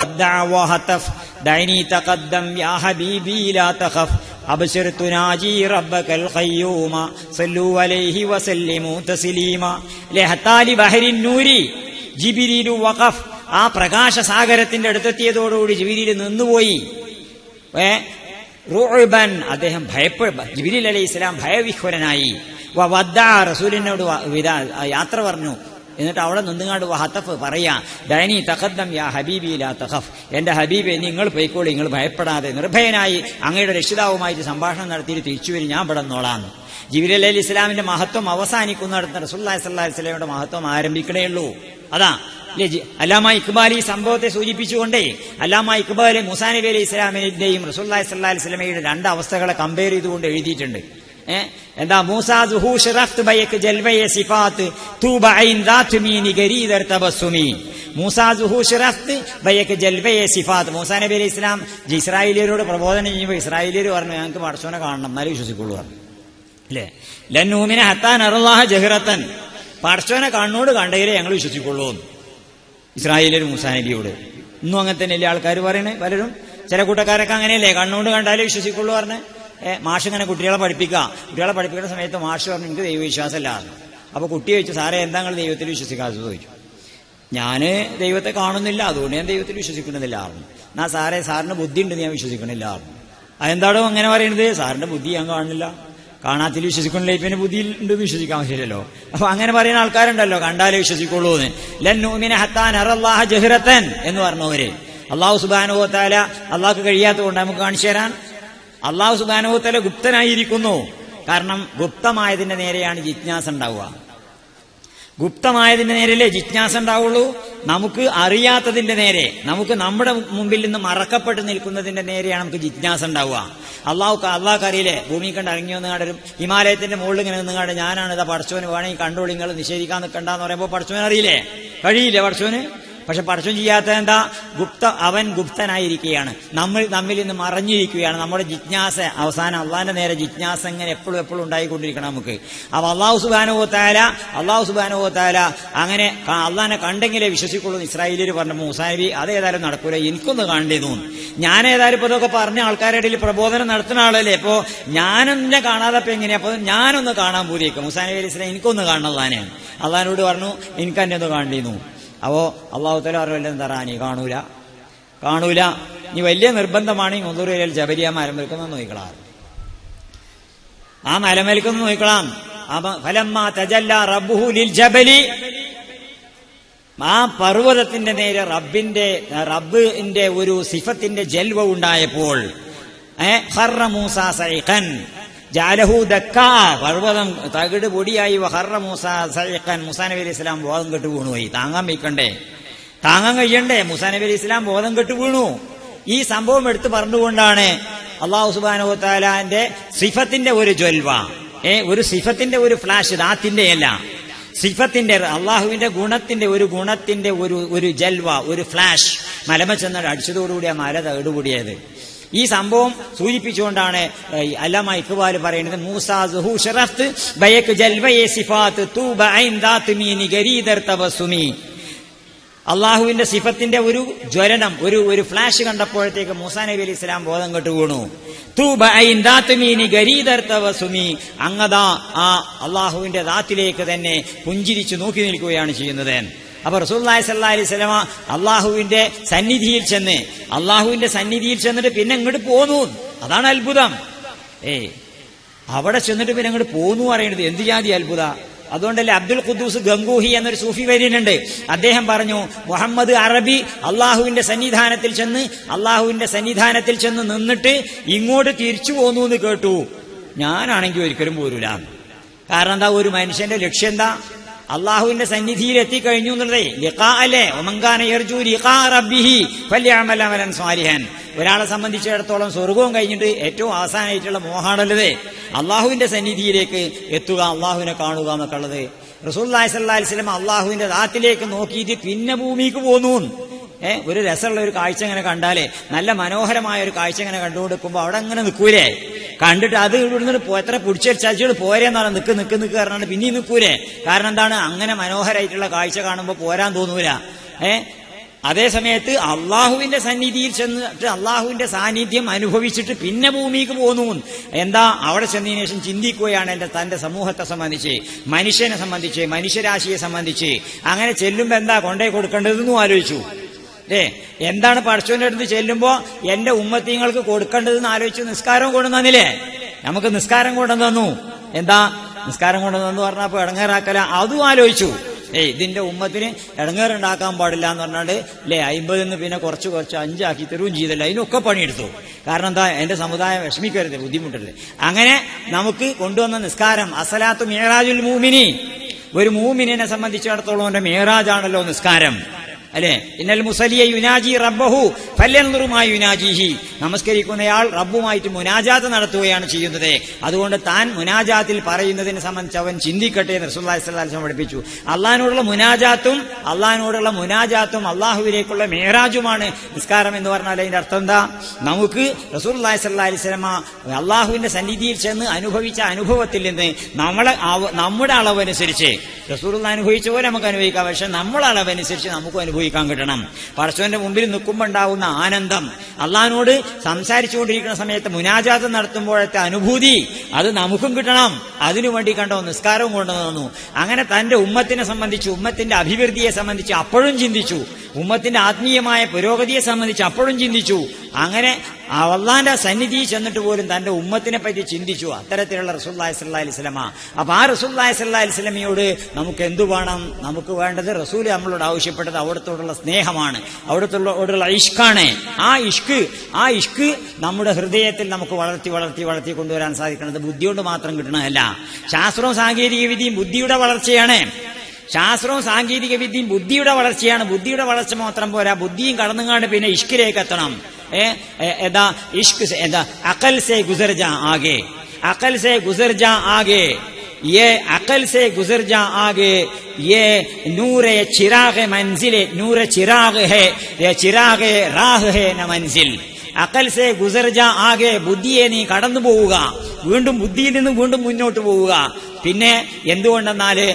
الدعوة هتف دعني تقدم يا حبيبي لا تخف أبشر تناجي ربك القيوم صلوا عليه وسلموا تسليما لحتى بحر النور ജിബ്രീൽ വഖഫ്. ആ പ്രകാശ സാഗരത്തിന്റെ അടുത്തെത്തിയതോടുകൂടി ജിബ്രീൽ നിന്നുപോയി. റുഅബൻ, അദ്ദേഹം ജിബ്രീൽ അലൈഹി ഇസ്ലാം ഭയവിഹ്വലനായി. വവദ്ദഅ, റസൂലിനോട് യാത്ര പറഞ്ഞു. എന്നിട്ട് അവിടെ നിന്നുങ്ങാണ്ട് വഹതഫ് പറയാ, ദഅനി തഖദ്ദം യാ ഹബീബി ലാ തഖഫ്, എന്റെ ഹബീബെ നിങ്ങൾ പോയിക്കോളി, നിങ്ങൾ ഭയപ്പെടാതെ നിർഭയനായി അങ്ങയുടെ രക്ഷിതാവുമായിട്ട് സംഭാഷണം നടത്തിയിട്ട് തിരിച്ചു വരും, ഞാൻ ഇവിടെ നിന്നോളാം. ജിബ്രീൽ അലൈഹി ഇസ്ലാമിന്റെ മഹത്വം അവസാനിക്കുന്നിടത്ത് റസൂലുള്ളാഹി സ്വല്ലല്ലാഹി അലൈഹി വസല്ലമയുടെ മഹത്വം ആരംഭിക്കണേ ഉള്ളൂ. അതാ അല്ലാമ ഇഖ്ബാൽ ഈ സംഭവത്തെ സൂചിപ്പിച്ചുകൊണ്ടേ അല്ലാമ ഇഖ്ബാൽ മൂസാ നബി അലൈഹി ഇസ്ലാമിന്റെയും റസൂലുള്ളാഹി സ്വല്ലല്ലാഹി അലൈഹി വസല്ലമയുടെ രണ്ട് അവസ്ഥകളെ കമ്പയർ ചെയ്തുകൊണ്ട് എഴുതിയിട്ടുണ്ട്. എന്താ? മൂസാ സുഹു ശറഫ്ത് ബയക ജൽവയ സിഫാത്ത് തൂബ ഐൻ ദാത് മീനി ഗരീദർ തബസ്സുമി. മൂസാ സുഹു ശറഫ്ത് ബയക ജൽവയ സിഫാത്ത്. മൂസാ നബി അലൈഹി ഇസ്ലാം ഇസ്രായേലിയരോട് പ്രബോധനം ചെയ്യുമ്പോൾ ഇസ്രായേലിയർ പറഞ്ഞു, ഞങ്ങൾക്ക് പടച്ചോനെ കാണണം എന്നാലേ വിശ്വസിക്കുള്ളൂ പറഞ്ഞു അല്ലേ. ലൻ നൂമിന ഹത്താ നറല്ലാഹ ജഹ്റത്തൻ, പടച്ചോനെ കണ്ണോട് കണ്ടതിലേ ഞങ്ങൾ വിശ്വസിക്കുള്ളൂ ഇസ്രായേലിയർ മൂസാ നബിയോട്. ഇന്നും അങ്ങനെ തന്നെയല്ലേ ആൾക്കാർ പറയണേ? പലരും ചില കൂട്ടക്കാരൊക്കെ അങ്ങനെയല്ലേ, കണ്ണോട് കണ്ടാലേ വിശ്വസിക്കുള്ളൂ പറഞ്ഞ്. മാഷ് ഇങ്ങനെ കുട്ടികളെ പഠിപ്പിക്കുന്ന സമയത്ത് മാഷ് പറഞ്ഞു, എനിക്ക് ദൈവവിശ്വാസമല്ല. അപ്പൊ കുട്ടി ചോദിച്ചു, സാറേ എന്താ നിങ്ങൾ ദൈവത്തിൽ വിശ്വസിക്കാത്തത് ചോദിച്ചു. ഞാൻ ദൈവത്തെ കാണുന്നില്ല, അതുകൊണ്ട് ഞാൻ ദൈവത്തിൽ വിശ്വസിക്കുന്നില്ല പറഞ്ഞു. എന്നാ സാറിന് ബുദ്ധി ഉണ്ടെന്ന് ഞാൻ വിശ്വസിക്കണില്ല പറഞ്ഞു. അതെന്താണോ അങ്ങനെ പറയുന്നത്? സാറിന്റെ ബുദ്ധി ഞാൻ കാണുന്നില്ല, കാണാത്തിൽ വിശ്വസിക്കണില്ല, ഇപ്പൊ ബുദ്ധി ഉണ്ടെന്ന് വിശ്വസിക്കാൻ പറ്റില്ലല്ലോ. അപ്പൊ അങ്ങനെ പറയുന്ന ആൾക്കാരുണ്ടല്ലോ, കണ്ടാലേ വിശ്വസിക്കുള്ളൂ എന്ന്. ലൻ നൂമിന ഹത്താ നറല്ലാഹ ജഹ്റത്തൻ എന്ന് പറഞ്ഞവര് അല്ലാഹു സുബ്ഹാനഹു വ തആല അള്ളാഹ്ക്ക് കഴിയാത്തതുകൊണ്ട് നമുക്ക് കാണിച്ചു തരാൻ. അല്ലാഹു സുബ്ഹാനഹു വ തആല ഗുപ്തനായിരിക്കുന്നു. കാരണം ഗുപ്തമായതിന്റെ നേരെയാണ് ജിജ്ഞാസ ഉണ്ടാവുക. ഗുപ്തമായതിന്റെ നേരെയല്ലേ ജിജ്ഞാസ ഉണ്ടാവുള്ളൂ. നമുക്ക് അറിയാത്തതിന്റെ നേരെ, നമുക്ക് നമ്മുടെ മുമ്പിൽ നിന്ന് മറക്കപ്പെട്ട് നിൽക്കുന്നതിന്റെ നേരെയാണ് നമുക്ക് ജിജ്ഞാസ ഉണ്ടാവുക. അള്ളാഹ്ക്ക് അറിയില്ലേ, ഭൂമി കണ്ട് ഇറങ്ങി വന്ന് കാണ്ടരും ഹിമാലയത്തിന്റെ മുകളിൽ ഇങ്ങനെ നിന്ന് കാണ്ട് ഞാനാണ് ഇതാ പടച്ചോന് വേണമെങ്കിൽ കണ്ടോളി, നിങ്ങൾ നിഷേധിക്കാൻ നിൽക്കണ്ടെന്ന് പറയുമ്പോൾ പടച്ചോന് അറിയില്ലേ? കഴിയില്ലേ പടച്ചോന്? പക്ഷെ പടച്ചോൻ ചെയ്യാത്തത് എന്താ? അവൻ ഗുപ്തനായിരിക്കുകയാണ്, നമ്മിൽ നിന്ന് മറഞ്ഞിരിക്കുകയാണ്. നമ്മുടെ ജിജ്ഞാസ അവസാനം അള്ളാന്റെ നേരെ ജിജ്ഞാസ ഇങ്ങനെ എപ്പോഴും ഉണ്ടായിക്കൊണ്ടിരിക്കണം നമുക്ക്. അപ്പൊ അല്ലാഹു സുബ്ഹാനഹു വ തആല അങ്ങനെ അള്ളാനെ കണ്ടെങ്കിലേ വിശ്വസിക്കുള്ളൂ ഇസ്രായേലിയർ പറഞ്ഞു. മൂസാ നബി അതേതായാലും നടക്കൂല, എനിക്കൊന്ന് കാണേണ്ടി ഞാൻ ഏതായാലും ഇപ്പൊ ഇതൊക്കെ പറഞ്ഞ ആൾക്കാരുടെ ഇടയിൽ പ്രബോധനം നടത്തുന്ന ആളല്ലേ, ഇപ്പോ ഞാനൊന്നെ കാണാതെ ഇപ്പൊ എങ്ങനെയാ? അപ്പൊ ഞാനൊന്ന് കാണാൻ പൂരിയേക്കും. മൂസാ നബി അലൈഹി സ്വലാം എനിക്കൊന്ന് കാണണം അള്ളാനെ. അള്ളഹാനോട് പറഞ്ഞു എനിക്ക് എന്നെ ഒന്ന് കാണേണ്ടിന്നു. അപ്പോ അള്ളാഹു തആല അറിയില്ല എന്താ നീ കാണൂല, നീ വലിയ നിർബന്ധമാണെങ്കിൽ മുൻദൂറിൽ ജബലിയ മലമേൽക്കുന്ന നോക്കിക്കളാം, ആ മലമേൽക്കുന്ന നോക്കിക്കളാം. ഫലമ്മാ തജല്ലാ റബ്ബുഹു ലിൽ ജബലി, ആ പർവ്വതത്തിന്റെ നേരെ റബ്ബിന്റെ ഒരു സിഫത്തിന്റെ ജൽവ ഉണ്ടായപ്പോൾ ഖറ മൂസാ സൈഖൻ ജഅലഹു ദക്കാ, പർവ്വതം തകിട് പൊടിയായി. ഖറ മൂസാ സൈഖൻ, മൂസാ നബി അലൈഹി സ്വലാം ബോധം കെട്ട് വീണുപോയി. താങ്ങാൻ കഴിയണ്ടേ? മൂസാ നബി അലൈഹി സ്വലാം ബോധം കെട്ട് വീണു. ഈ സംഭവം എടുത്തു പറഞ്ഞുകൊണ്ടാണ് അള്ളാഹു സുബ്ഹാനഹു വ തആലാന്റെ സിഫത്തിന്റെ ഒരു ജ്വൽവ, ഒരു സിഫത്തിന്റെ ഒരു ഫ്ലാഷ്, ദാത്തിന്റെ അല്ല, സിഫത്തിന്റെ അള്ളാഹുവിന്റെ ഗുണത്തിന്റെ ഒരു ജൽവ, ഒരു ഫ്ലാഷ് മലമ ചെന്ന് അടിച്ചതോടുകൂടി ആ മല തേടുകൂടിയത്. ഈ സംഭവം സൂചിപ്പിച്ചുകൊണ്ടാണ് അല്ലാമ ഇഖ്ബാൽ പറയുന്നത്, മൂസാ സുഹു ശറഫ്ത് ബയക് ജൽവയെ സിഫാത്ത് തൂബ ഐൻ ദാത് മീനി ഗരീദർ തബസുമി. അള്ളാഹുവിന്റെ സിഫത്തിന്റെ ഒരു ജ്വലനം, ഒരു ഫ്ലാഷ് കണ്ടപ്പോഴത്തേക്ക് മൂസാ നബി അലൈഹി സ്വലാം ബോധം കെട്ടു വീണു. തൂബ ഐൻ ദാത് മീനി ഗരീദർ തബസുമി. അങ്ങതാ ആ അള്ളാഹുവിന്റെ ദാത്തിലേക്ക് തന്നെ പുഞ്ചിരിച്ചു നോക്കി നിൽക്കുകയാണ് ചെയ്യുന്നത്. അപ്പൊ റസൂലുള്ളാഹി സ്വല്ലല്ലാഹി അലൈഹി വസല്ലമ അള്ളാഹുവിന്റെ സന്നിധിയിൽ ചെന്നിട്ട് പിന്നെ ഇങ്ങോട്ട് പോന്നു. അതാണ് അത്ഭുതം. അവിടെ ചെന്നിട്ട് പിന്നെ അങ്ങോട്ട് പോന്നു പറയുന്നത് എന്ത് ജാതി അത്ഭുത. അതുകൊണ്ടല്ലേ അബ്ദുൽ ഖുദ്ദൂസ് ഗംഗൂഹി എന്നൊരു സൂഫി വര്യനുണ്ട്. അദ്ദേഹം പറഞ്ഞു, മുഹമ്മദ് അറബി അള്ളാഹുവിന്റെ സന്നിധാനത്തിൽ ചെന്ന് നിന്നിട്ട് ഇങ്ങോട്ട് തിരിച്ചു പോന്നു എന്ന് കേട്ടു. ഞാനാണെങ്കിൽ ഒരിക്കലും പോരൂല. കാരണം എന്താ, ഒരു മനുഷ്യന്റെ ലക്ഷ്യം എന്താ? അള്ളാഹുവിന്റെ സന്നിധിയിൽ എത്തിക്കഴിഞ്ഞു എന്നുള്ളതേ ലിഖാ അല്ലേ. ഒമങ്കാന യർജു ലിഖാ റബ്ബിഹി ഫല്യഅമൽ അമലൻ സ്വാലിഹൻ. ഒരാളെ സംബന്ധിച്ചിടത്തോളം സ്വർഗവും കഴിഞ്ഞിട്ട് ഏറ്റവും അവസാനമായിട്ടുള്ള മോഹാണുള്ളത് അള്ളാഹുവിന്റെ സന്നിധിയിലേക്ക് എത്തുക, അള്ളാഹുവിനെ കാണുക എന്നൊക്കെ ഉള്ളത്. റസൂലുള്ളാഹി സ്വല്ലല്ലാഹി അലൈഹി വസല്ലം അള്ളാഹുവിന്റെ ദാത്തിലേക്ക് നോക്കിയിട്ട് പിന്നെ ഭൂമിക്ക് പോന്നു. ഒരു രസമുള്ള ഒരു കാഴ്ച ഇങ്ങനെ കണ്ടാലേ, നല്ല മനോഹരമായ ഒരു കാഴ്ച ഇങ്ങനെ കണ്ടുകൊടുക്കുമ്പോൾ അവിടെ അങ്ങനെ നിൽക്കൂലേ, കണ്ടിട്ട് അത് ഇവിടുന്ന് എത്ര പിടിച്ചടിച്ചാൽ പോരെന്നാണ് നിക്ക് പറഞ്ഞാണ് പിന്നെയും നിൽക്കൂലേ. കാരണം എന്താണ്, അങ്ങനെ മനോഹരമായിട്ടുള്ള കാഴ്ച കാണുമ്പോൾ പോരാൻ തോന്നൂല. അതേ സമയത്ത് അള്ളാഹുവിന്റെ സന്നിധിയിൽ ചെന്നിട്ട് അള്ളാഹുവിന്റെ സാന്നിധ്യം അനുഭവിച്ചിട്ട് പിന്നെ ഭൂമിക്ക് പോന്നു. എന്താ, അവിടെ ചെന്നതിന് ശേഷം ചിന്തിക്കുകയാണ് തന്റെ സമൂഹത്തെ സംബന്ധിച്ച്, മനുഷ്യനെ സംബന്ധിച്ച്, മനുഷ്യരാശിയെ സംബന്ധിച്ച്. അങ്ങനെ ചെല്ലുമ്പോ എന്താ കൊണ്ടുപോയി കൊടുക്കേണ്ടതെന്നും ആലോചിച്ചു. എന്താണ് പടച്ചോന്റെ അടുത്ത് ചെല്ലുമ്പോ എന്റെ ഉമ്മത്തീങ്ങൾക്ക് കൊടുക്കേണ്ടതെന്ന് ആലോചിച്ച് നിസ്കാരം കൊണ്ടുവന്നില്ലേ. നമുക്ക് നിസ്കാരം കൊണ്ടുവന്നു. എന്താ നിസ്കാരം കൊണ്ടുവന്നു പറഞ്ഞപ്പോ ഇടങ്ങേറാക്കല, അതും ആലോചിച്ചു. ഇതിന്റെ ഉമ്മത്തിന് ഇടങ്ങേറുണ്ടാക്കാൻ പാടില്ല എന്ന് പറഞ്ഞാണ്ട് 50 പിന്നെ കുറച്ച് 5 ആക്കി തരുകയും ചെയ്തല്ല. അതിനൊക്കെ പണിയെടുത്തു. കാരണം എന്താ, എന്റെ സമുദായം വിഷമിക്കരുത്, ബുദ്ധിമുട്ടല്ലേ. അങ്ങനെ നമുക്ക് കൊണ്ടുവന്ന നിസ്കാരം അസ്സലാത്തു മിഅ്റാജുൽ മൂമിനി. ഒരു മൂമിനെ സംബന്ധിച്ചിടത്തോളം അവന്റെ മിഅ്റാജാണല്ലോ നിസ്കാരം, അല്ലെ. ഇന്നൽ മുസല്ലിയ യുനാജി റബ്ബഹു ഫല്യൻദുറു മാ യുനാജിഹി. നമസ്കരിക്കുന്നയാൾ റബ്ബുമായിട്ട് മുനാജാത്ത് നടത്തുകയാണ് ചെയ്യുന്നത്. അതുകൊണ്ട് താൻ മുനാജാത്തിൽ പറയുന്നതിനെ സംബന്ധിച്ച് അവൻ ചിന്തിക്കട്ടെ എന്ന് റസൂലുള്ളാഹി സ്വല്ലല്ലാഹി അലൈഹി വസല്ലം പഠിപ്പിച്ചു. അള്ളാഹിനോടുള്ള മുനാജാത്തും അള്ളാഹുവിലേക്കുള്ള മേറാജുമാണ് നിസ്കാരം എന്ന് പറഞ്ഞാൽ അതിന്റെ അർത്ഥം എന്താ? നമുക്ക് റസൂലുള്ളാഹി സ്വല്ലല്ലാഹി അലൈഹി വസല്ലം അള്ളാഹുവിന്റെ സന്നിധിയിൽ ചെന്ന് അനുഭവിച്ച അനുഭവത്തിൽ നിന്ന് നമ്മുടെ അളവനുസരിച്ച് റസൂലുള്ളാഹി അനുഭവിച്ച പോലെ നമുക്ക് അനുഭവിക്കാം. പക്ഷെ നമ്മളെ അളവനുസരിച്ച് നമുക്ക് അനുഭവിക്കാൻ കിട്ടണം. പടച്ചവന്റെ മുമ്പിൽ നിൽക്കുമ്പോൾ ഉണ്ടാവുന്ന ആനന്ദം, അള്ളാഹിനോട് സംസാരിച്ചുകൊണ്ടിരിക്കുന്ന സമയത്ത് മുനാജാത്ത് നടത്തുമ്പോഴത്തെ അനുഭൂതി, അത് നമുക്കും കിട്ടണം. അതിനുവേണ്ടി കണ്ടോ നിസ്കാരവും കൊണ്ടുവന്നു. അങ്ങനെ തന്റെ ഉമ്മത്തിനെ സംബന്ധിച്ച്, ഉമ്മത്തിന്റെ അഭിവൃദ്ധിയെ സംബന്ധിച്ച് അപ്പോഴും ചിന്തിച്ചു. ഉമ്മത്തിന്റെ ആത്മീയമായ പുരോഗതിയെ സംബന്ധിച്ച് അപ്പോഴും ചിന്തിച്ചു. അങ്ങനെ അള്ളാന്റെ സന്നിധി ചെന്നിട്ട് പോലും തന്റെ ഉമ്മത്തിനെ പറ്റി ചിന്തിച്ചു. അത്തരത്തിലുള്ള റസൂലുള്ളാഹി സ്വല്ലല്ലാഹി അലൈഹി വസല്ലമ. അപ്പൊ ആ റസൂലുള്ളാഹി സ്വല്ലല്ലാഹി അലൈഹി വസല്ലമയോട് നമുക്ക് എന്തു വേണം? നമുക്ക് വേണ്ടത് റസൂൽ നമ്മളോട് ആവശ്യപ്പെട്ടത് അവിടത്തോടുള്ള സ്നേഹമാണ്, അവിടത്തോടുള്ള ഇഷ്കാണ്. ആ ഇഷ്ക് നമ്മുടെ ഹൃദയത്തിൽ നമുക്ക് വളർത്തി കൊണ്ടുവരാൻ സാധിക്കുന്നത് ബുദ്ധിയോട് മാത്രം കിട്ടണമല്ല. ശാസ്ത്രവും സാങ്കേതിക വിദ്യയും ബുദ്ധിയുടെ വളർച്ചയാണ്. ശാസ്ത്രവും സാങ്കേതിക വിദ്യയും ബുദ്ധിയുടെ വളർച്ചയാണ്. ബുദ്ധിയുടെ വളർച്ച മാത്രം പോരാ, ബുദ്ധിയും കടന്നുകാണ്ട് പിന്നെ ഇഷ്കിലേക്ക് എത്തണം. അഖൽ സേ ഗുസർ ജാ ആകെ, अकल से गुजर जा आगे, ये अकल से गुजर जा आगे, ये नूर चिराग मंजिल, नूर चिराग है, ये चिराग राह है न मंजिल. അക്കൽ സേ ഗുസർ ജാ ആകെ, ബുദ്ധിയെ നീ കടന്നു പോവുക, വീണ്ടും ബുദ്ധിയിൽ നിന്നും വീണ്ടും മുന്നോട്ട് പോവുക. പിന്നെ എന്തുകൊണ്ടെന്നാല്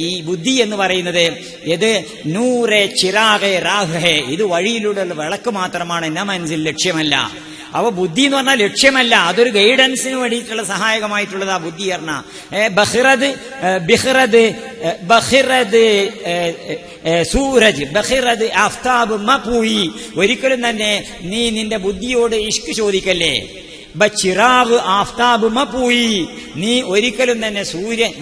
ഈ ബുദ്ധി എന്ന് പറയുന്നത് നൂറെ ചിറാഗെ രാഹേ, ഇത് വഴിയിലൂടെയുള്ള വിളക്ക് മാത്രമാണ്, ന മനസ്സിൽ ലക്ഷ്യമല്ല. അവ ബുദ്ധി എന്ന് പറഞ്ഞാൽ ലക്ഷ്യമല്ല, അതൊരു ഗൈഡൻസിന് വേണ്ടിയിട്ടുള്ള സഹായകമായിട്ടുള്ളത് ആ ബുദ്ധി പറഞ്ഞ. സൂരജ് ബഹിറദ് ആഫ്താബ് മപൂയി. ഒരിക്കലും തന്നെ നീ നിന്റെ ബുദ്ധിയോട് ഇഷ്ക് ചോദിക്കല്ലേ. ബച്ചിറാവ് ആഫ്താബ് മപൂയി, നീ ഒരിക്കലും തന്നെ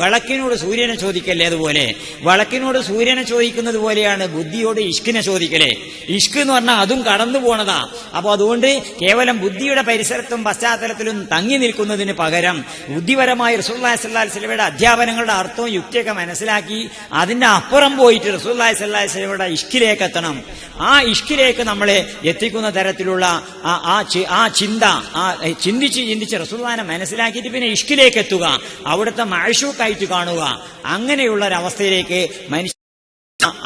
വിളക്കിനോട് സൂര്യനെ ചോദിക്കല്ലേ. അതുപോലെ വിളക്കിനോട് സൂര്യനെ ചോദിക്കുന്നത് പോലെയാണ് ബുദ്ധിയോട് ഇഷ്കിനെ ചോദിക്കലേ. ഇഷ്ക് എന്ന് പറഞ്ഞാൽ അതും കടന്നു പോണതാ. അപ്പൊ അതുകൊണ്ട് കേവലം ബുദ്ധിയുടെ പരിസരത്തും പശ്ചാത്തലത്തിലും തങ്ങി നിൽക്കുന്നതിന് പകരം ബുദ്ധിപരമായി റസൂലുള്ളാഹി സ്വല്ലല്ലാഹി അലൈഹി വസല്ലമയുടെ അധ്യാപനങ്ങളുടെ അർത്ഥവും യുക്തിയൊക്കെ മനസ്സിലാക്കി അതിന്റെ അപ്പുറം പോയിട്ട് റസൂലുള്ളാഹി സ്വല്ലല്ലാഹി അലൈഹി വസല്ലമയുടെ ഇഷ്കിലേക്ക് എത്തണം. ആ ഇഷ്കിലേക്ക് നമ്മളെ എത്തിക്കുന്ന തരത്തിലുള്ള ആ ചിന്ത, ചിന്തിച്ച് റസൂലുള്ളാഹിനെ മനസ്സിലാക്കിയിട്ട് പിന്നെ ഇഷ്കിലേക്ക് എത്തുക, അവിടുത്തെ മഅ്ശൂഖായിട്ട് കാണുക. അങ്ങനെയുള്ള ഒരവസ്ഥയിലേക്ക് മനുഷ്യ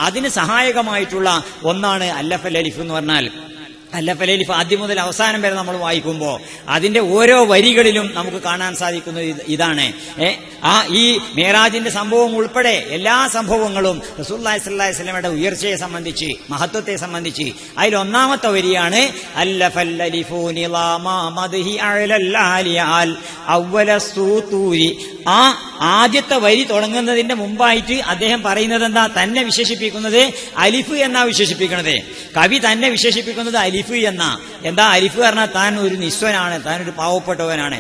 അതിന് സഹായകമായിട്ടുള്ള ഒന്നാണ് അല്ലഫൽ അലിഫ് എന്ന് പറഞ്ഞാൽ. അല്ലഫൽ അലിഫ് ആദ്യം മുതൽ അവസാനം വരെ നമ്മൾ വായിക്കുമ്പോൾ അതിന്റെ ഓരോ വരികളിലും നമുക്ക് കാണാൻ സാധിക്കുന്നത് ഇതാണ്. ഈ മേറാജിന്റെ സംഭവം ഉൾപ്പെടെ എല്ലാ സംഭവങ്ങളും റസൂലുള്ളാഹി സ്വല്ലല്ലാഹി അലൈഹി വസല്ലമയുടെ ഉയർച്ചയെ സംബന്ധിച്ച്, മഹത്വത്തെ സംബന്ധിച്ച്. അതിൽ ഒന്നാമത്തെ വരിയാണ് അല്ലഫൽ അലിഫു നിളാമ മദ്ഹി അലൽ ആലിയാൽ അവ്വല സൂതൂരി. ആ ആദ്യത്തെ വരി തുടങ്ങുന്നതിന്റെ മുമ്പായിട്ട് അദ്ദേഹം പറയുന്നത് എന്താ? തന്നെ വിശേഷിപ്പിക്കുന്നത് അലിഫ് എന്നാ വിശേഷിപ്പിക്കുന്നത്. കവി തന്നെ വിശേഷിപ്പിക്കുന്നത് അലിഫ് എന്നാ. എന്താ അലിഫ് പറഞ്ഞാൽ താൻ ഒരു നിസ്വനാണ്, താൻ ഒരു പാവപ്പെട്ടവനാണ്.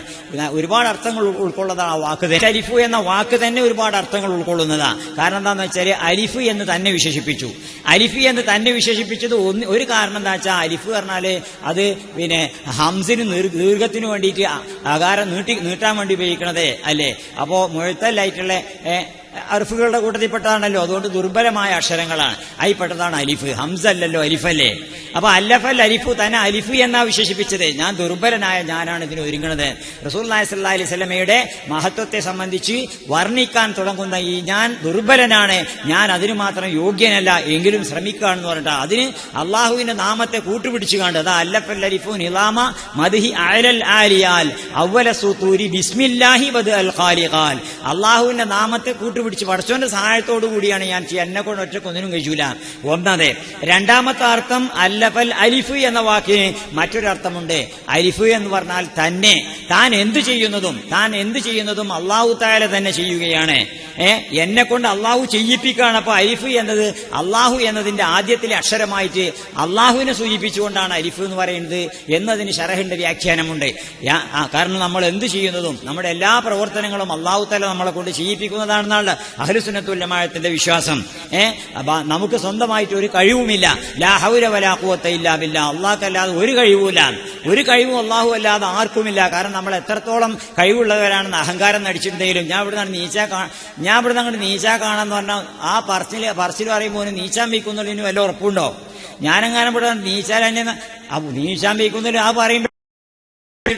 ഒരുപാട് അർത്ഥങ്ങൾ ഉൾക്കൊള്ളുന്നതാണ് ആ വാക്ക്. അലിഫ് എന്ന വാക്ക് തന്നെ ഒരുപാട് അർത്ഥങ്ങൾ ഉൾക്കൊള്ളുന്നതാ. കാരണം എന്താന്ന് വെച്ചാല് അലിഫ് എന്ന് തന്നെ വിശേഷിപ്പിച്ചു. അലിഫ് എന്ന് തന്നെ വിശേഷിപ്പിച്ചത് ഒരു കാരണം എന്താ വെച്ചാൽ അലിഫ് പറഞ്ഞാല് അത് പിന്നെ ഹംസിന് ദീർഘത്തിന് വേണ്ടിയിട്ട് ആകാരം നീട്ടാൻ വേണ്ടി ഉപയോഗിക്കണതേ അല്ലേ. അപ്പോ മുഴുത്തല്ലായിട്ടുള്ള അർഫുകളുടെ കൂട്ടത്തിൽപ്പെട്ടതാണല്ലോ. അതുകൊണ്ട് ദുർബലമായ അക്ഷരങ്ങളാണ്. അതിൽപ്പെട്ടതാണ് അലിഫ്. ഹംസ അല്ലല്ലോ, അലിഫല്ലേ. അപ്പൊ അല്ലഫൽ അലിഫു തന്നെ അലിഫ് എന്നാ വിശേഷിപ്പിച്ചത്. ഞാൻ ദുർബലനായ ഞാനാണ് ഇതിന് ഒരുങ്ങുന്നത്. റസൂലുള്ളാഹി സ്വല്ലല്ലാഹി അലൈഹി വസല്ലമയുടെ മഹത്വത്തെ സംബന്ധിച്ച് വർണ്ണിക്കാൻ തുടങ്ങുന്ന ഈ ഞാൻ ദുർബലനാണ്, ഞാൻ അതിന് മാത്രം യോഗ്യനല്ല, എങ്കിലും ശ്രമിക്കുകയാണെന്ന് പറഞ്ഞിട്ട് അതിന് അള്ളാഹുവിന്റെ നാമത്തെ കൂട്ടുപിടിച്ചു കണ്ട് അതാ അല്ലഫൽ അലിഫു നിളാമ മദ്ഹി അലൽ ആലിയാൽ അവ്വല സൂതൂരി ബിസ്മില്ലാഹി ബദഅൽ ഖാലിഖാൽ. അള്ളാഹുവിന്റെ നാമത്തെ പിടിച്ച് പടച്ചോന്റെ സഹായത്തോടു കൂടിയാണ് ഞാൻ എന്നെ കൊണ്ട് ഒറ്റക്കൊന്നിനും കഴിയൂല. ഒന്നത്. രണ്ടാമത്തെ അർത്ഥം അല്ലഫൽ അലിഫ് എന്ന വാക്കിന് മറ്റൊരർത്ഥമുണ്ട്. അലിഫ് എന്ന് പറഞ്ഞാൽ തന്നെ, താൻ എന്ത് ചെയ്യുന്നതും അള്ളാഹു തആല തന്നെ ചെയ്യുകയാണ്. എന്നെ കൊണ്ട് അള്ളാഹു ചെയ്യിപ്പിക്കുകയാണ്. അപ്പൊ അലിഫ് എന്നത് അള്ളാഹു എന്നതിന്റെ ആദ്യത്തിലെ അക്ഷരമായിട്ട് അള്ളാഹുവിനെ സൂചിപ്പിച്ചുകൊണ്ടാണ് അലിഫ് എന്ന് പറയുന്നത് എന്നതിന് ശറഹിന്റെ വ്യാഖ്യാനമുണ്ട്. കാരണം നമ്മൾ എന്ത് ചെയ്യുന്നതും നമ്മുടെ എല്ലാ പ്രവർത്തനങ്ങളും അള്ളാഹു തആല നമ്മളെ കൊണ്ട് ചെയ്യിപ്പിക്കുന്നതാണെന്നാണ് അഹ്ലുസുന്നത്തുൽ ജമാഅത്തിന്റെ വിശ്വാസം. നമുക്ക് സ്വന്തമായിട്ട് ഒരു കഴിവുമില്ല. ലാ ഹൗല വലാ ഖുവത ഇല്ലാ ബില്ലാ. അല്ലാഹുക്കല്ലാതെ ഒരു കഴിവുമില്ല. ഒരു കഴിവും അള്ളാഹു അല്ലാതെ ആർക്കുമില്ല. കാരണം നമ്മൾ എത്രത്തോളം കഴിവുള്ളവരാണെന്ന് അഹങ്കാരം നടിച്ചിട്ടുണ്ടെങ്കിലും ഞാൻ ഇവിടെ അങ്ങോട്ട് നീച്ചാ കാണാന്ന് പറഞ്ഞാൽ ആ പറച്ചിൽ പറയുമ്പോൾ നീച്ചാൻ വയ്ക്കുന്നുള്ളതിന് വല്ല ഉറപ്പുണ്ടോ? ഞാനെങ്ങാനും ഇവിടെ നീച്ചാൻ വയ്ക്കുന്നില്ല ആ പറയുമ്പോൾ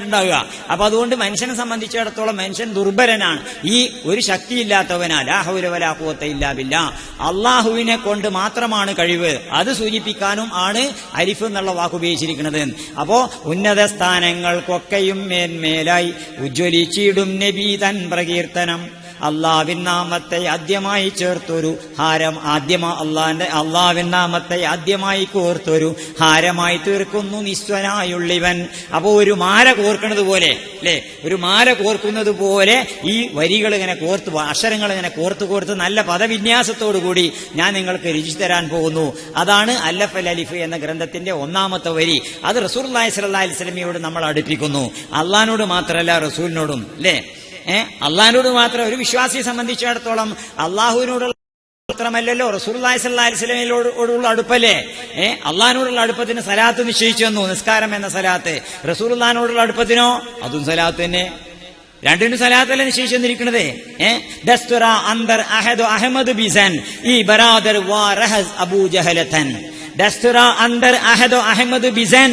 ഉണ്ടാവുക. അപ്പൊ അതുകൊണ്ട് മനുഷ്യനെ സംബന്ധിച്ചിടത്തോളം മനുഷ്യൻ ദുർബലനാണ്, ഈ ഒരു ശക്തിയില്ലാത്തവനാ. ലാ ഹൗല വലാ ഖുവത ഇല്ലാ ബില്ലാ. അള്ളാഹുവിനെ കൊണ്ട് മാത്രമാണ് കഴിവ്. അത് സൂചിപ്പിക്കാനും ആണ് അലിഫ് എന്നുള്ള വാക്ക് ഉപയോഗിച്ചിരിക്കുന്നത്. അപ്പോ ഉന്നത സ്ഥാനങ്ങൾക്കൊക്കെയും മേന്മേലായി ഉജ്ജ്വലിച്ചിടും നബി തൻ പ്രകീർത്തനം. അള്ളാവിൻ നാമത്തെ ആദ്യമായി ചേർത്തൊരു ഹാരം, അള്ളാവിൻ നാമത്തെ ആദ്യമായി കോർത്തൊരു ഹാരമായി തീർക്കുന്നു നിസ്വനായുള്ളിവൻ. അപ്പോ ഒരു മാല കോർക്കുന്നത് പോലെ അല്ലെ, ഒരു മാല കോർക്കുന്നത് പോലെ ഈ വരികൾ ഇങ്ങനെ കോർത്ത്, അക്ഷരങ്ങൾ ഇങ്ങനെ കോർത്ത് നല്ല പദവിന്യാസത്തോടു കൂടി ഞാൻ നിങ്ങൾക്ക് രചിച്ചു തരാൻ പോകുന്നു. അതാണ് അല്ലഫൽ അലിഫ് എന്ന ഗ്രന്ഥത്തിന്റെ ഒന്നാമത്തെ വരി. അത് റസൂലുള്ളാഹി സ്വല്ലല്ലാഹി അലൈഹി വസല്ലമയോട് നമ്മൾ അടുപ്പിക്കുന്നു. അള്ളാഹിനോട് മാത്രമല്ല റസൂലിനോടും അല്ലേ. അള്ളാഹിനോട് മാത്രം ഒരു വിശ്വാസിയെ സംബന്ധിച്ചിടത്തോളം അള്ളാഹുവിനോടുള്ള മാത്രമല്ലല്ലോ റസൂലുള്ളാഹി സ്വല്ലല്ലാഹി അലൈഹി വസല്ലമയോടുള്ള അടുപ്പല്ലേ. അള്ളാഹിനോടുള്ള അടുപ്പത്തിന് സലാത്ത് നിശ്ചയിച്ചു വന്നു, നിസ്കാരം എന്ന സലാത്ത്. റസൂലുള്ളാഹിനോടുള്ള അടുപ്പത്തിനോ അതും സലാത്ത് തന്നെ. രണ്ടിനും സലാത്തല്ലേ നിശ്ചയിച്ചു വന്നിരിക്കുന്നത്. ദസ്തുറ അന്തർ അഹദ് അഹമ്മദ് ബിസൻ ഈ ബറാദർ വാ റഹസ് അബൂ ജഹലതൻ. ദസ്തുറ അന്തർ അഹദ് അഹമ്മദ് ബിസൻ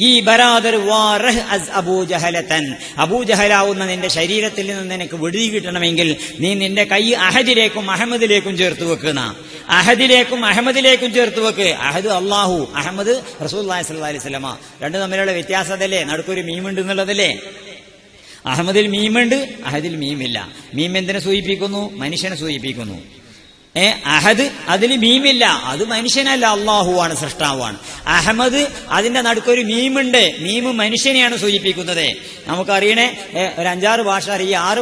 ഈ ബറാദർ വാറഹ് അസ് അബൂജഹലതൻ. അബൂജഹലാവുന്ന നിന്റെ ശരീരത്തിൽ നിന്ന് നിനക്ക് വിടുതി കിട്ടണമെങ്കിൽ നീ നിന്റെ കൈ അഹദിലേക്കും അഹമ്മദിലേക്കും ചേർത്ത് വെക്കുന്ന, അഹദിലേക്കും അഹമ്മദിലേക്കും ചേർത്ത് വെക്ക്. അഹദ് അള്ളാഹു, അഹമ്മദ് റസൂലുള്ളാഹി സ്വല്ലല്ലാഹി അലൈഹി വസല്ലമ. രണ്ടു തമ്മിലുള്ള വ്യത്യാസം അതല്ലേ, നടുക്കൊരു മീമുണ്ട് എന്നുള്ളതല്ലേ. അഹമ്മദിൽ മീമുണ്ട്, അഹദിൽ മീമില്ല. മീം എന്തിനെ സൂചിപ്പിക്കുന്നു? മനുഷ്യനെ സൂചിപ്പിക്കുന്നു. അഹദ് അതിൽ മീമില്ല, അത് മനുഷ്യനല്ല, അള്ളാഹുവാണ്, സൃഷ്ടാവാണ്. അഹമ്മദ് അതിന്റെ നടുക്കൊരു മീമുണ്ട്, മീമ് മനുഷ്യനെയാണ് സൂചിപ്പിക്കുന്നത്. നമുക്കറിയണേ ഒരു 5-6 ഭാഷ അറിയാം, 6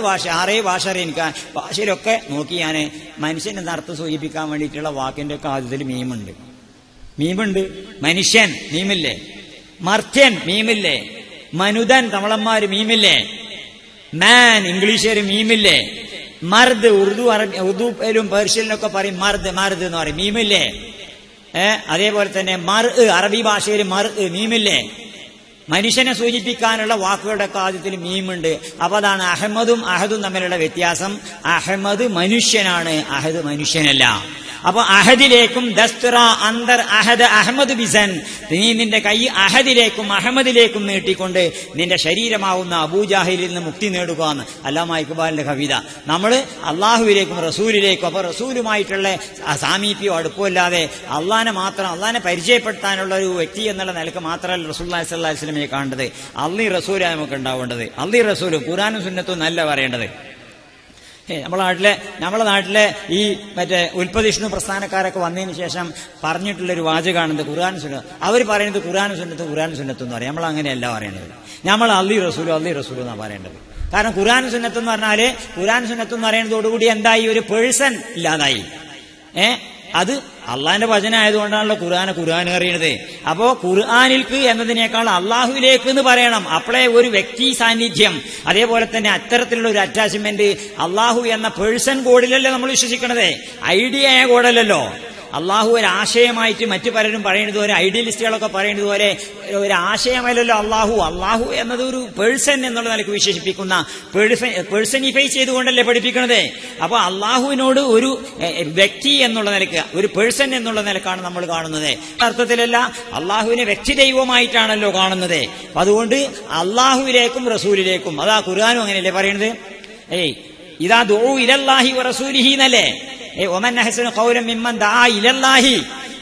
ഭാഷ അറിയാം. എനിക്ക് ഭാഷയിലൊക്കെ നോക്കി ഞാൻ മനുഷ്യൻ എന്ന അർത്ഥം സൂചിപ്പിക്കാൻ വേണ്ടിയിട്ടുള്ള വാക്കിന്റെ ഒക്കെ ആദ്യത്തിൽ മീമുണ്ട്. മനുഷ്യൻ മീമില്ലേ, മർത്യൻ മീമില്ലേ, മനുദൻ തമിളന്മാര് മീമില്ലേ, മാൻ ഇംഗ്ലീഷുകാര് മീമില്ലേ, മർദ് ഉറുദുയിലും പേർഷ്യനിലൊക്കെ പറയും മർദ് എന്ന് പറയും മീമില്ലേ. അതേപോലെ തന്നെ അറബി ഭാഷയിൽ മീമില്ലേ. മനുഷ്യനെ സൂചിപ്പിക്കാനുള്ള വാക്കുകളുടെ ആദ്യത്തിൽ മീമുണ്ട്. അപ്പൊ അതാണ് അഹമ്മദും അഹദും തമ്മിലുള്ള വ്യത്യാസം. അഹമ്മദ് മനുഷ്യനാണ്, അഹദ് മനുഷ്യനല്ല. അപ്പൊ അഹദിലേക്കും ദസ്തുറ അന്തർ അഹദ് അഹമ്മദ് ബിസൻ, നീ നിന്റെ കൈ അഹദിലേക്കും അഹമ്മദിലേക്കും നീട്ടിക്കൊണ്ട് നിന്റെ ശരീരമാവുന്ന അബൂജാഹിലിൽ നിന്ന് മുക്തി നേടുക എന്ന് അല്ലാമ ഇക്ബാലിന്റെ കവിത. നമ്മള് അള്ളാഹുവിലേക്കും റസൂലിലേക്കും, അപ്പൊ റസൂലുമായിട്ടുള്ള സാമീപ്യോ അടുപ്പമില്ലാതെ അള്ളാനെ പരിചയപ്പെടുത്താനുള്ള ഒരു വ്യക്തി എന്നുള്ള നിലക്ക് മാത്രമല്ല റസൂലുള്ളാഹി സ്വല്ലല്ലാഹു അലൈഹി വസല്ലമയെ കാണേണ്ടത്. അള്ളി റസൂലാണ് നമുക്ക് ഉണ്ടാവേണ്ടത്. അള്ളി റസൂലും ഖുർആനും സുന്നത്തും നല്ല പറയേണ്ടത്. നമ്മളെ നാട്ടിലെ ഈ മറ്റേ ഉൽപ്പതിഷ്ണു പ്രസ്ഥാനക്കാരൊക്കെ വന്നതിന് ശേഷം പറഞ്ഞിട്ടുള്ളൊരു വാചകമാണെന്ന് ഖുർആൻ സുന്നത്ത്. അവർ പറയുന്നത് ഖുർആൻ സുന്നത്ത് എന്ന് പറയും. നമ്മൾ അങ്ങനെയല്ല പറയേണ്ടത്. നമ്മൾ അള്ളി റസൂലും എന്നാണ് പറയേണ്ടത്. കാരണം ഖുർആൻ സുന്നത്ത് എന്ന് പറഞ്ഞാല് ഖുർആൻ സുന്നത്ത് എന്ന് പറയുന്നതോടുകൂടി എന്തായി, ഒരു പേഴ്സൺ ഇല്ലാതായി. അത് അള്ളാന്റെ വചനമായതുകൊണ്ടാണല്ലോ ഖുർആൻ അറിയണത്. അപ്പോ ഖുർആനിൽക്ക് എന്നതിനേക്കാൾ അള്ളാഹുവിലേക്ക് എന്ന് പറയണം. അപ്പോഴേ ഒരു വ്യക്തി സാന്നിധ്യം, അതേപോലെ തന്നെ അത്തരത്തിലുള്ള ഒരു അറ്റാച്ച്മെന്റ് അള്ളാഹു എന്ന പേഴ്സൺ കോഡിലല്ലേ നമ്മൾ വിശ്വസിക്കണത്, ഐഡിയ കോഡല്ലല്ലോ. അള്ളാഹു ഒരു ആശയമായിട്ട് മറ്റു പലരും പറയുന്നത് പോലെ, ഐഡിയലിസ്റ്റുകളൊക്കെ പറയുന്നത് പോലെ ഒരു ആശയമല്ലല്ലോ അള്ളാഹു എന്നത് ഒരു പേഴ്സൺ എന്നുള്ള നിലയ്ക്ക് വിശേഷിപ്പിക്കുന്ന പേഴ്സണിഫൈ ചെയ്തുകൊണ്ടല്ലേ പഠിപ്പിക്കണത്. അപ്പൊ അള്ളാഹുവിനോട് ഒരു വ്യക്തി എന്നുള്ള നിലയ്ക്ക്, ഒരു പേഴ്സൺ എന്നുള്ള നിലക്കാണ് നമ്മൾ കാണുന്നത്. അർത്ഥത്തിലല്ല, അള്ളാഹുവിനെ വ്യക്തി ദൈവമായിട്ടാണല്ലോ കാണുന്നത്. അപ്പൊ അതുകൊണ്ട് അള്ളാഹുവിലേക്കും റസൂലിലേക്കും, അതാ ഖുർആനും അങ്ങനെയല്ലേ പറയുന്നത്. ഇതാ ദുഊ ഇലല്ലാഹി വറസൂലിഹി എന്നല്ലേ. ഒമൻ അഹ്സനു ഖൗലൻ മിമ്മൻ ദആ ഇലല്ലാഹി,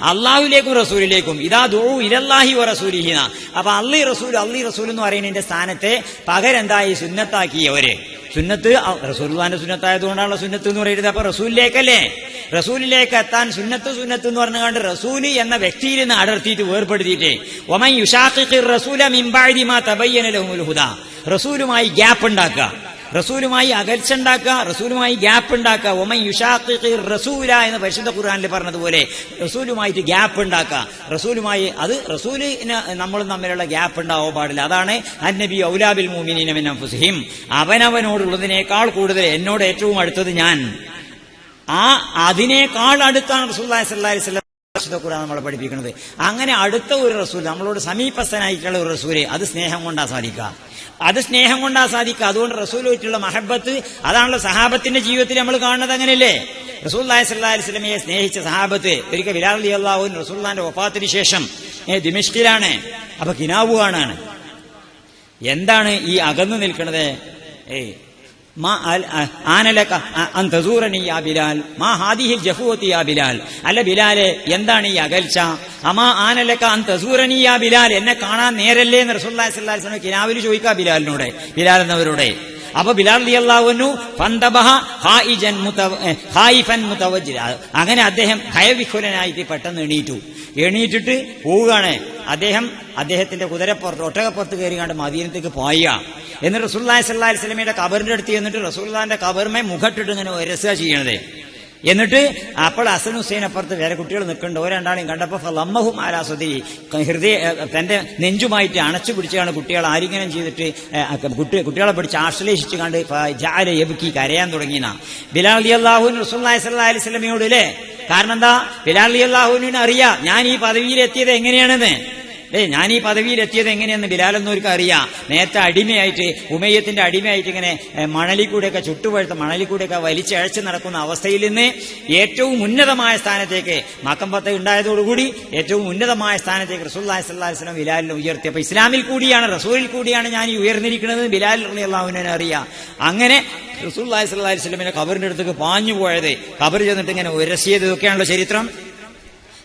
അള്ളാഹുവിലേക്കും റസൂലിലേക്കും. ഇതാ ദുഊ ഇലല്ലാഹി വറസൂലിഹി. അപ്പൊ അള്ളി റസൂൽ എന്ന് പറയുന്നതിന്റെ സ്ഥാനത്തെ പകരെന്തായി സുന്നത്താക്കിയവര്. സുന്നത്ത് റസൂലുള്ളാഹിന്റെ സുന്നത്തായതുകൊണ്ടാണല്ലോ സുന്നത്ത് എന്ന് പറയുന്നത്. അപ്പൊ റസൂലിലേക്കല്ലേ, റസൂലിലേക്ക് എത്താൻ സുന്നത്ത് എന്ന് പറഞ്ഞുകൊണ്ട് റസൂല് എന്ന വ്യക്തിയിൽ നിന്ന് അടർത്തിയിട്ട് വേർപ്പെടുത്തിയിട്ട് വമൻ യുശാഖിഖിർ റസൂല മിൻ ബഅദി മാ തബയ്യന ലഹുൽ ഹുദാ, റസൂലുമായി ഗ്യാപ്പ് ഉണ്ടാക്കുക, റസൂലുമായി അകൽച്ച ഉണ്ടാക്കുക, റസൂലുമായി ഗ്യാപ്പ് ഉണ്ടാക്കുക. ഒമൻ യുശാഖിഖിർ റസൂല എന്ന് പരിശുദ്ധ ഖുർആനിൽ പറഞ്ഞതുപോലെ റസൂലുമായിട്ട് ഗ്യാപ്പ് ഉണ്ടാക്കുക. റസൂലുമായി അത് റസൂലിന് നമ്മളും തമ്മിലുള്ള ഗ്യാപ്പ് ഉണ്ടാവാൻ പാടില്ല. അതാണ് അന്നബി ഔലാ ബിൽ മുഅ്മിനീന മിൻ അൻഫുസിഹിം, അവനവനോടുള്ളതിനേക്കാൾ കൂടുതൽ എന്നോട് ഏറ്റവും അടുത്തത് ഞാൻ. അതിനേക്കാൾ അടുത്താണ് റസൂലുള്ളാഹി സ്വല്ലല്ലാഹി അലൈഹി വസല്ലം ഖുർആൻ നമ്മളെ പഠിപ്പിക്കുന്നത്. അങ്ങനെ അടുത്ത ഒരു റസൂൽ, നമ്മളോട് സമീപസ്ഥനായിട്ടുള്ള ഒരു റസൂല്, അത് സ്നേഹം കൊണ്ടാ സാധിക്കുക. അതുകൊണ്ട് റസൂലുമായിട്ടുള്ള മഹബത്ത്, അതാണല്ലോ സഹാബത്തിന്റെ ജീവിതത്തിൽ നമ്മൾ കാണുന്നത്. അങ്ങനെയല്ലേ റസൂലുള്ളാഹി സ്വല്ലല്ലാഹി അലൈഹി വസല്ലമയെ സ്നേഹിച്ച സഹാബത്ത്. ഒരിക്കൽ ബിലാൽ റളിയല്ലാഹു അൻഹു റസൂലുള്ളാഹിന്റെ വഫാത്തിന് ശേഷം ദിമഷ്കിലാണ്. അപ്പൊ കിനാബു കാണാണ്. എന്താണ് ഈ അകന്നു നിൽക്കുന്നത്? അല്ല ബിലാലെ, എന്താണ് ഈ അകൽച്ച? അമാ ആനലക അൻ തസൂറനി യാ ബിലാൽ, എന്നെ കാണാൻ നേരല്ലേ എന്ന് റസൂലുള്ളാഹി സ്വല്ലല്ലാഹി അലൈഹി വസല്ലം കിനാവിൽ ചോദിക്കുക ബിലാൽ എന്നവരോട്. അപ്പൊ ബിലാൽ റളിയല്ലാഹു അൻഹു ഫന്തബഹ ഖായിഫൻ മുതവജ്ജില, അങ്ങനെ അദ്ദേഹം ഭയവിഹ്വലനായിട്ട് പെട്ടെന്ന് എണീറ്റിട്ട് പോവുകയാണ്. അദ്ദേഹത്തിന്റെ കുതിരപ്പുറത്ത്, ഒട്ടകപ്പുറത്ത് കയറി കണ്ട് മദീനത്തേക്ക് പോയ. എന്നിട്ട് റസൂലുള്ളാഹി സ്വല്ലല്ലാഹി അലൈഹി വസല്ലമയുടെ ഖബറിന്റെ അടുത്ത് ചെന്നിട്ട് റസൂലുള്ളാഹിന്റെ ഖബറിനെ മുഖട്ടിട്ട് ഇങ്ങനെ ഉരസുക ചെയ്യണത്. എന്നിട്ട് അപ്പോൾ ഹസൻ ഹുസൈൻ അപ്പുറത്ത് വേറെ കുട്ടികൾ നിൽക്കുന്നുണ്ട്. ഓരണ്ടാളെയും കണ്ടപ്പോ ഫളമ്മഹും അലാ സദരി, തന്റെ നെഞ്ചുമായിട്ട് അണച്ചു പിടിച്ചാണ് കുട്ടികൾ ആലിംഗനം ചെയ്തിട്ട് കുട്ടികളെ പിടിച്ച് ആശ്ലേഷിച്ചു കണ്ട് ജഅല യബ്കി, കരയാൻ തുടങ്ങിയെന്ന. ബിലാൽ റളിയല്ലാഹു അൻഹു റസൂലുള്ളാഹി സ്വല്ലല്ലാഹി അലൈഹി വസല്ലമയോട് അല്ലേ. കാരണം എന്താ, ബിലാൽ റളിയല്ലാഹു അൻഹുവിന് അറിയാം ഞാൻ ഈ പദവിയിലെത്തിയത് എങ്ങനെയാണെന്ന്. ഞാൻ ഈ പദവിയിലെത്തിയത് എങ്ങനെയെന്ന് ബിലാലെന്നവർക്ക് അറിയാം. നേരത്തെ അടിമയായിട്ട്, ഉമയ്യത്തിന്റെ അടിമയായിട്ട് ഇങ്ങനെ മണലിക്കൂടെയൊക്കെ ചുട്ടുപഴുത്ത മണലിക്കൂടെയൊക്കെ വലിച്ചഴച്ച് നടക്കുന്ന അവസ്ഥയിൽ നിന്ന് ഏറ്റവും ഉന്നതമായ സ്ഥാനത്തേക്ക് മക്കമ്പത്ത് ഉണ്ടായതോടുകൂടി ഏറ്റവും ഉന്നതമായ സ്ഥാനത്തേക്ക് റസൂലുള്ളാഹി സ്വല്ലല്ലാഹി അലൈഹി വസല്ലം ബിലാലിനെ ഉയർത്തി. അപ്പൊ ഇസ്ലാമിൽ കൂടിയാണ്, റസൂലിൽ കൂടിയാണ് ഞാൻ ഈ ഉയർന്നിരിക്കുന്നത് ബിലാൽ റളിയല്ലാഹു അൻഹുവിനെ അറിയാം. അങ്ങനെ റസൂലുള്ളാഹി സ്വല്ലല്ലാഹി അലൈഹി വസല്ലമിന്റെ ഖബറിന്റെ അടുത്തേക്ക് പാഞ്ഞു പോയത്, ഖബർ ചെന്നിട്ട് ഇങ്ങനെ ഉരസിയത്, ഇതൊക്കെയാണല്ലോ ചരിത്രം.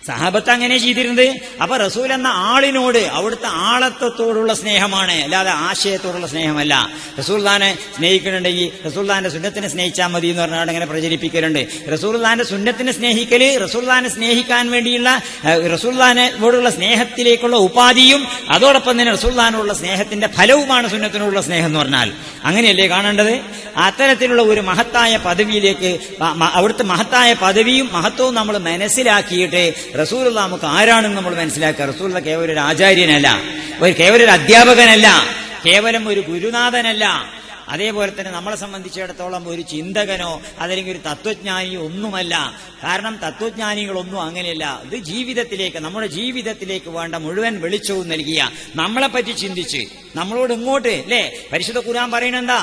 സഹാബത്ത് അങ്ങനെ ചെയ്തിരുന്നത്. അപ്പൊ റസൂൽ എന്ന ആളിനോട് അവിടുത്തെ ആളത്വത്തോടുള്ള സ്നേഹമാണ്, അല്ലാതെ ആശയത്തോടുള്ള സ്നേഹമല്ല. റസൂലുള്ളാഹിനെ സ്നേഹിക്കുന്നുണ്ടെങ്കിൽ റസൂലുള്ളാഹിന്റെ സുന്നത്തിനെ സ്നേഹിച്ചാൽ മതി എന്ന് പറഞ്ഞാൽ അങ്ങനെ പ്രചരിപ്പിക്കലുണ്ട്. റസൂലുള്ളാഹിന്റെ സുന്നത്തിനെ സ്നേഹിക്കല് റസൂലുള്ളാഹിനെ സ്നേഹിക്കാൻ വേണ്ടിയുള്ള, റസൂലുള്ളാഹിനോടുള്ള സ്നേഹത്തിലേക്കുള്ള ഉപാധിയും അതോടൊപ്പം തന്നെ റസൂലുള്ളാഹിനോടുള്ള സ്നേഹത്തിന്റെ ഫലവുമാണ് സുന്നത്തിനോടുള്ള സ്നേഹം എന്ന് പറഞ്ഞാൽ. അങ്ങനെയല്ലേ കാണേണ്ടത്? അത്തരത്തിലുള്ള ഒരു മഹത്തായ പദവിയിലേക്ക്, അവിടുത്തെ മഹത്തായ പദവിയും മഹത്വവും നമ്മൾ മനസ്സിലാക്കിയിട്ട് റസൂലുള്ള നമുക്ക് ആരാണെന്ന് നമ്മൾ മനസ്സിലാക്കുക. റസൂലുള്ള കേവലം ഒരു ആചാര്യനല്ല, കേവലം ഒരു അധ്യാപകനല്ല, കേവലം ഒരു ഗുരുനാഥനല്ല. അതേപോലെ തന്നെ നമ്മളെ സംബന്ധിച്ചിടത്തോളം ഒരു ചിന്തകനോ അതല്ലെങ്കിൽ ഒരു തത്വജ്ഞാനിയോ ഒന്നുമല്ല. കാരണം തത്വജ്ഞാനികളൊന്നും അങ്ങനെയല്ല. ഇത് ജീവിതത്തിലേക്ക്, നമ്മുടെ ജീവിതത്തിലേക്ക് വേണ്ട മുഴുവൻ വെളിച്ചവും നൽകിയ, നമ്മളെപ്പറ്റി ചിന്തിച്ച് നമ്മളോട് ഇങ്ങോട്ട് അല്ലേ പരിശുദ്ധ ഖുർആൻ പറയണെന്താ?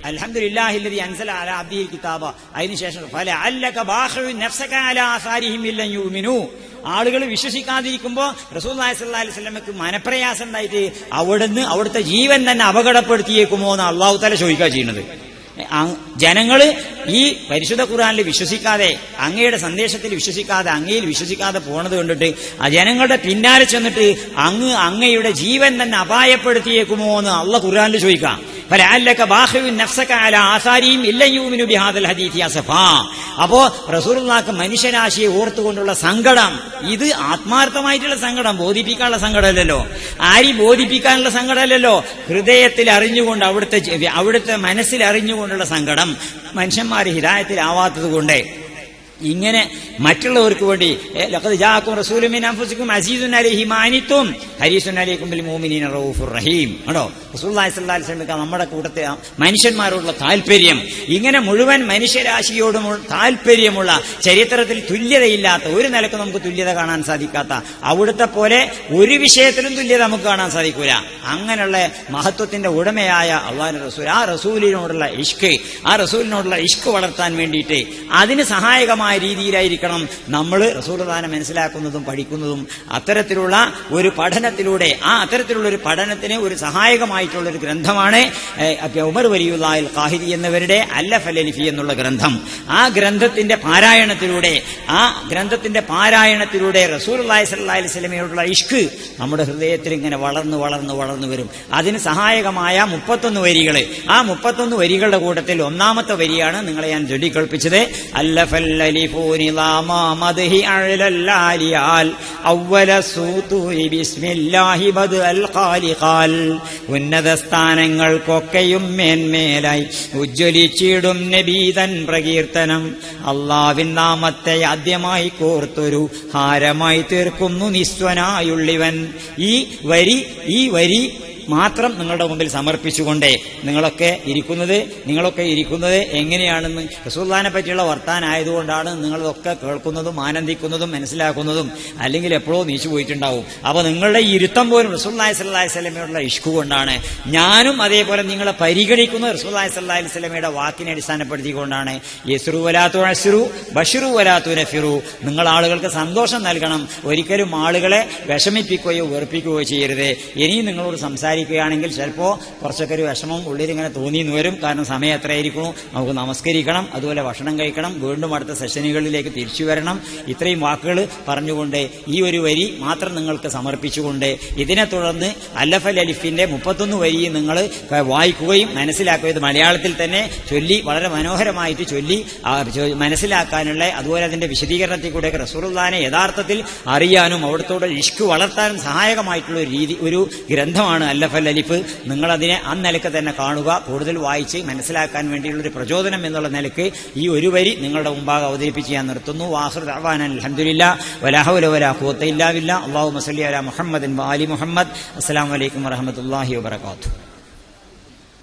അൽഹംദുലില്ലാഹില്ലദീ അൻസല അലാ അബ്ദിഹിൽ കിതാബ. അതിനുശേഷം ഫലഅല്ലക ബാഖിഉൻ നഫ്സക അലാ ആസാരിഹിം ഇല്ലൻ യുമിനൂ. ആളുകൾ വിശ്വസിക്കാതിരിക്കുമ്പോൾ റസൂലുള്ളാഹി സ്വല്ലല്ലാഹു അലൈഹി വസല്ലമക്ക് മനപ്രയാസം ഉണ്ടായിട്ട് അവിടുത്തെ ജീവൻ തന്നെ അപകടപ്പെടുത്തിയേക്കുമോ എന്ന് അള്ളാഹു തആല ചോദിക്കുക ചെയ്യുന്നത്. ജനങ്ങള് ഈ പരിശുദ്ധ ഖുർആനിൽ വിശ്വസിക്കാതെ, അങ്ങയുടെ സന്ദേശത്തിൽ വിശ്വസിക്കാതെ, അങ്ങയിൽ വിശ്വസിക്കാതെ പോണത് കണ്ടിട്ട് ആ ജനങ്ങളുടെ പിന്നാലെ ചെന്നിട്ട് അങ്ങയുടെ ജീവൻ തന്നെ അപായപ്പെടുത്തിയേക്കുമോ എന്ന് അള്ളാഹ് ഖുർആനിൽ ചോദിക്കാം. അപ്പോ റസൂലുള്ളാഹിക്ക് മനുഷ്യരാശിയെ ഓർത്തുകൊണ്ടുള്ള സങ്കടം, ഇത് ആത്മാർത്ഥമായിട്ടുള്ള സങ്കടം, ബോധിപ്പിക്കാനുള്ള സങ്കടമല്ലല്ലോ, ആരെയും ബോധിപ്പിക്കാനുള്ള സങ്കടമല്ലല്ലോ, ഹൃദയത്തിൽ അറിഞ്ഞുകൊണ്ട് അവിടുത്തെ മനസ്സിൽ അറിഞ്ഞുകൊണ്ടുള്ള സങ്കടം. മനുഷ്യന്മാർ ഹിദായത്തിലാവാത്തത് കൊണ്ട് ഇങ്ങനെ മറ്റുള്ളവർക്ക് വേണ്ടി ലഖദ് ജാഅക്കും റസൂലുൻ മിൻ അൻഫുസിക്കും അസീസുൻ അലൈഹി മാ അനിത്തും ഹരീസുൻ അലൈക്കും ബിൽ മുഅ്മിനീന റഊഫുർ റഹീം. ആണോ റസൂലുള്ളാഹി സ്വല്ലല്ലാഹി അലൈഹി വസല്ലം നമ്മുടെ കൂട്ടത്തെ മനുഷ്യന്മാരോടുള്ള താല്പര്യം, ഇങ്ങനെ മുഴുവൻ മനുഷ്യരാശിയോടും താല്പര്യമുള്ള, ചരിത്രത്തിൽ തുല്യതയില്ലാത്ത, ഒരു നിലക്ക് നമുക്ക് തുല്യത കാണാൻ സാധിക്കാത്ത, അവിടുത്തെ പോലെ ഒരു വിഷയത്തിലും തുല്യത നമുക്ക് കാണാൻ സാധിക്കൂല. അങ്ങനെയുള്ള മഹത്വത്തിന്റെ ഉടമയായ അല്ലാഹുവിന്റെ റസൂൽ, ആ റസൂലിനോടുള്ള ഇഷ്ക് വളർത്താൻ വേണ്ടിയിട്ട് അതിന് സഹായകമായ രീതിയിലായിരിക്കണം നമ്മൾ റസൂലുള്ളാഹിനെ മനസ്സിലാക്കുന്നതും പഠിക്കുന്നതും. അത്തരത്തിലുള്ള ഒരു പഠനത്തിലൂടെ, അത്തരത്തിലുള്ള ഒരു പഠനത്തിന് ഒരു സഹായകമായിട്ടുള്ള ഒരു ഗ്രന്ഥമാണ് ഉമർ വലിയുല്ലാഹിൽ ഖാഹിരി എന്നവരുടെ അല്ലഫൽ അലിഫി എന്നുള്ള ഗ്രന്ഥം. ആ ഗ്രന്ഥത്തിന്റെ പാരായണത്തിലൂടെ റസൂലുള്ളാഹി സ്വല്ലല്ലാഹി അലൈഹി വസല്ലമയോടുള്ള ഇഷ്ക് നമ്മുടെ ഹൃദയത്തിൽ ഇങ്ങനെ വളർന്നു വരും. അതിന് സഹായകമായ 31 വരികൾ. ആ 31 വരികളുടെ കൂട്ടത്തിൽ ഒന്നാമത്തെ വരിയാണ് നിങ്ങളെ ഞാൻ ചൊല്ലിക്കൽപ്പിച്ചത്. അല്ലഫൽ ഉന്നത സ്ഥാനങ്ങൾക്കൊക്കെയും മേന്മേലായി ഉജ്ജ്വലിച്ചിടും നബീതൻ പ്രകീർത്തനം. അല്ലാഹുവിൻ നാമത്തെ ആദ്യമായി കോർത്തൊരു ഹാരമായി തീർക്കുന്നു നിസ്വനായുള്ളിവൻ. ഈ വരി മാത്രം നിങ്ങളുടെ മുമ്പിൽ സമർപ്പിച്ചുകൊണ്ട് നിങ്ങളൊക്കെ ഇരിക്കുന്നത് എങ്ങനെയാണെന്ന് റസൂലുള്ളാഹിനെ പറ്റിയുള്ള വർത്താനായതുകൊണ്ടാണ് നിങ്ങളതൊക്കെ കേൾക്കുന്നതും ആനന്ദിക്കുന്നതും മനസ്സിലാക്കുന്നതും. അല്ലെങ്കിൽ എപ്പോഴോ നീച്ചു പോയിട്ടുണ്ടാവും. അപ്പോൾ നിങ്ങളുടെ ഇരുത്തം പോലും റസൂലുള്ളാഹി സ്വല്ലല്ലാഹി അലൈഹി വസല്ലമയോടുള്ള ഇഷ്ക് കൊണ്ടാണ്. ഞാനും അതേപോലെ നിങ്ങളെ പരിഗണിക്കുന്നത് റസൂലുള്ളാഹി സ്വല്ലല്ലാഹി അലൈഹി വസല്ലമയുടെ വാക്കിനെ അടിസ്ഥാനപ്പെടുത്തിക്കൊണ്ടാണ്. യസ്റു വലാ തുഅസ്റു ബശിറു വലാ തുനഫിറു. നിങ്ങൾ ആളുകൾക്ക് സന്തോഷം നൽകണം, ഒരിക്കലും ആളുകളെ വിഷമിപ്പിക്കുകയോ വെറുപ്പിക്കുകയോ ചെയ്യരുത്. ഇനിയും നിങ്ങളോട് സംസാരിക്കുകയാണെങ്കിൽ ചിലപ്പോൾ കുറച്ചൊക്കെ ഒരു വിഷമം ഉള്ളിലിങ്ങനെ തോന്നിയെന്ന് വരും. കാരണം സമയം എത്രയായിരിക്കുന്നു, നമുക്ക് നമസ്കരിക്കണം, അതുപോലെ ഭക്ഷണം കഴിക്കണം, വീണ്ടും അടുത്ത സെഷനുകളിലേക്ക് തിരിച്ചു വരണം. ഇത്രയും വാക്കുകൾ പറഞ്ഞുകൊണ്ട് ഈ ഒരു വരി മാത്രം നിങ്ങൾക്ക് സമർപ്പിച്ചുകൊണ്ട് ഇതിനെ തുടർന്ന് അല്ലഫൽ അലിഫിന്റെ 31 വരി നിങ്ങൾ വായിക്കുകയും മനസ്സിലാക്കുകയും, ഇത് മലയാളത്തിൽ തന്നെ ചൊല്ലി വളരെ മനോഹരമായിട്ട് ചൊല്ലി മനസ്സിലാക്കാനുള്ള, അതുപോലെ അതിന്റെ വിശദീകരണത്തിൽ കൂടെ റസൂലുള്ളാഹിനെ യഥാർത്ഥത്തിൽ അറിയാനും അവിടത്തോടെ ഇഷ്ക് വളർത്താനും സഹായകമായിട്ടുള്ള ഒരു ഗ്രന്ഥമാണ് അല്ലഫൽ അലിഫ്. നിങ്ങളതിനെ അന്നിലക്ക് തന്നെ കാണുക, കൂടുതൽ വായിച്ച് മനസ്സിലാക്കാൻ വേണ്ടിയുള്ള ഒരു പ്രചോദനം എന്നുള്ള നിലക്ക് ഈ ഒരു വരി നിങ്ങളുടെ മുമ്പാകെ അവതരിപ്പിച്ച് ഞാൻ നിർത്തുന്നു. വാഖിറു ദഅ്വാനാ അൽഹംദുലില്ലാഹി വലാ ഹൗല വലാ ഖുവത ഇല്ലാ ബില്ലാഹ്. അല്ലാഹുമ്മ സ്വല്ലി അലാ മുഹമ്മദിൻ വആലി മുഹമ്മദ്. അസ്സലാമു അലൈക്കും വറഹ്മത്തുള്ളാഹി വബറകാതുഹു.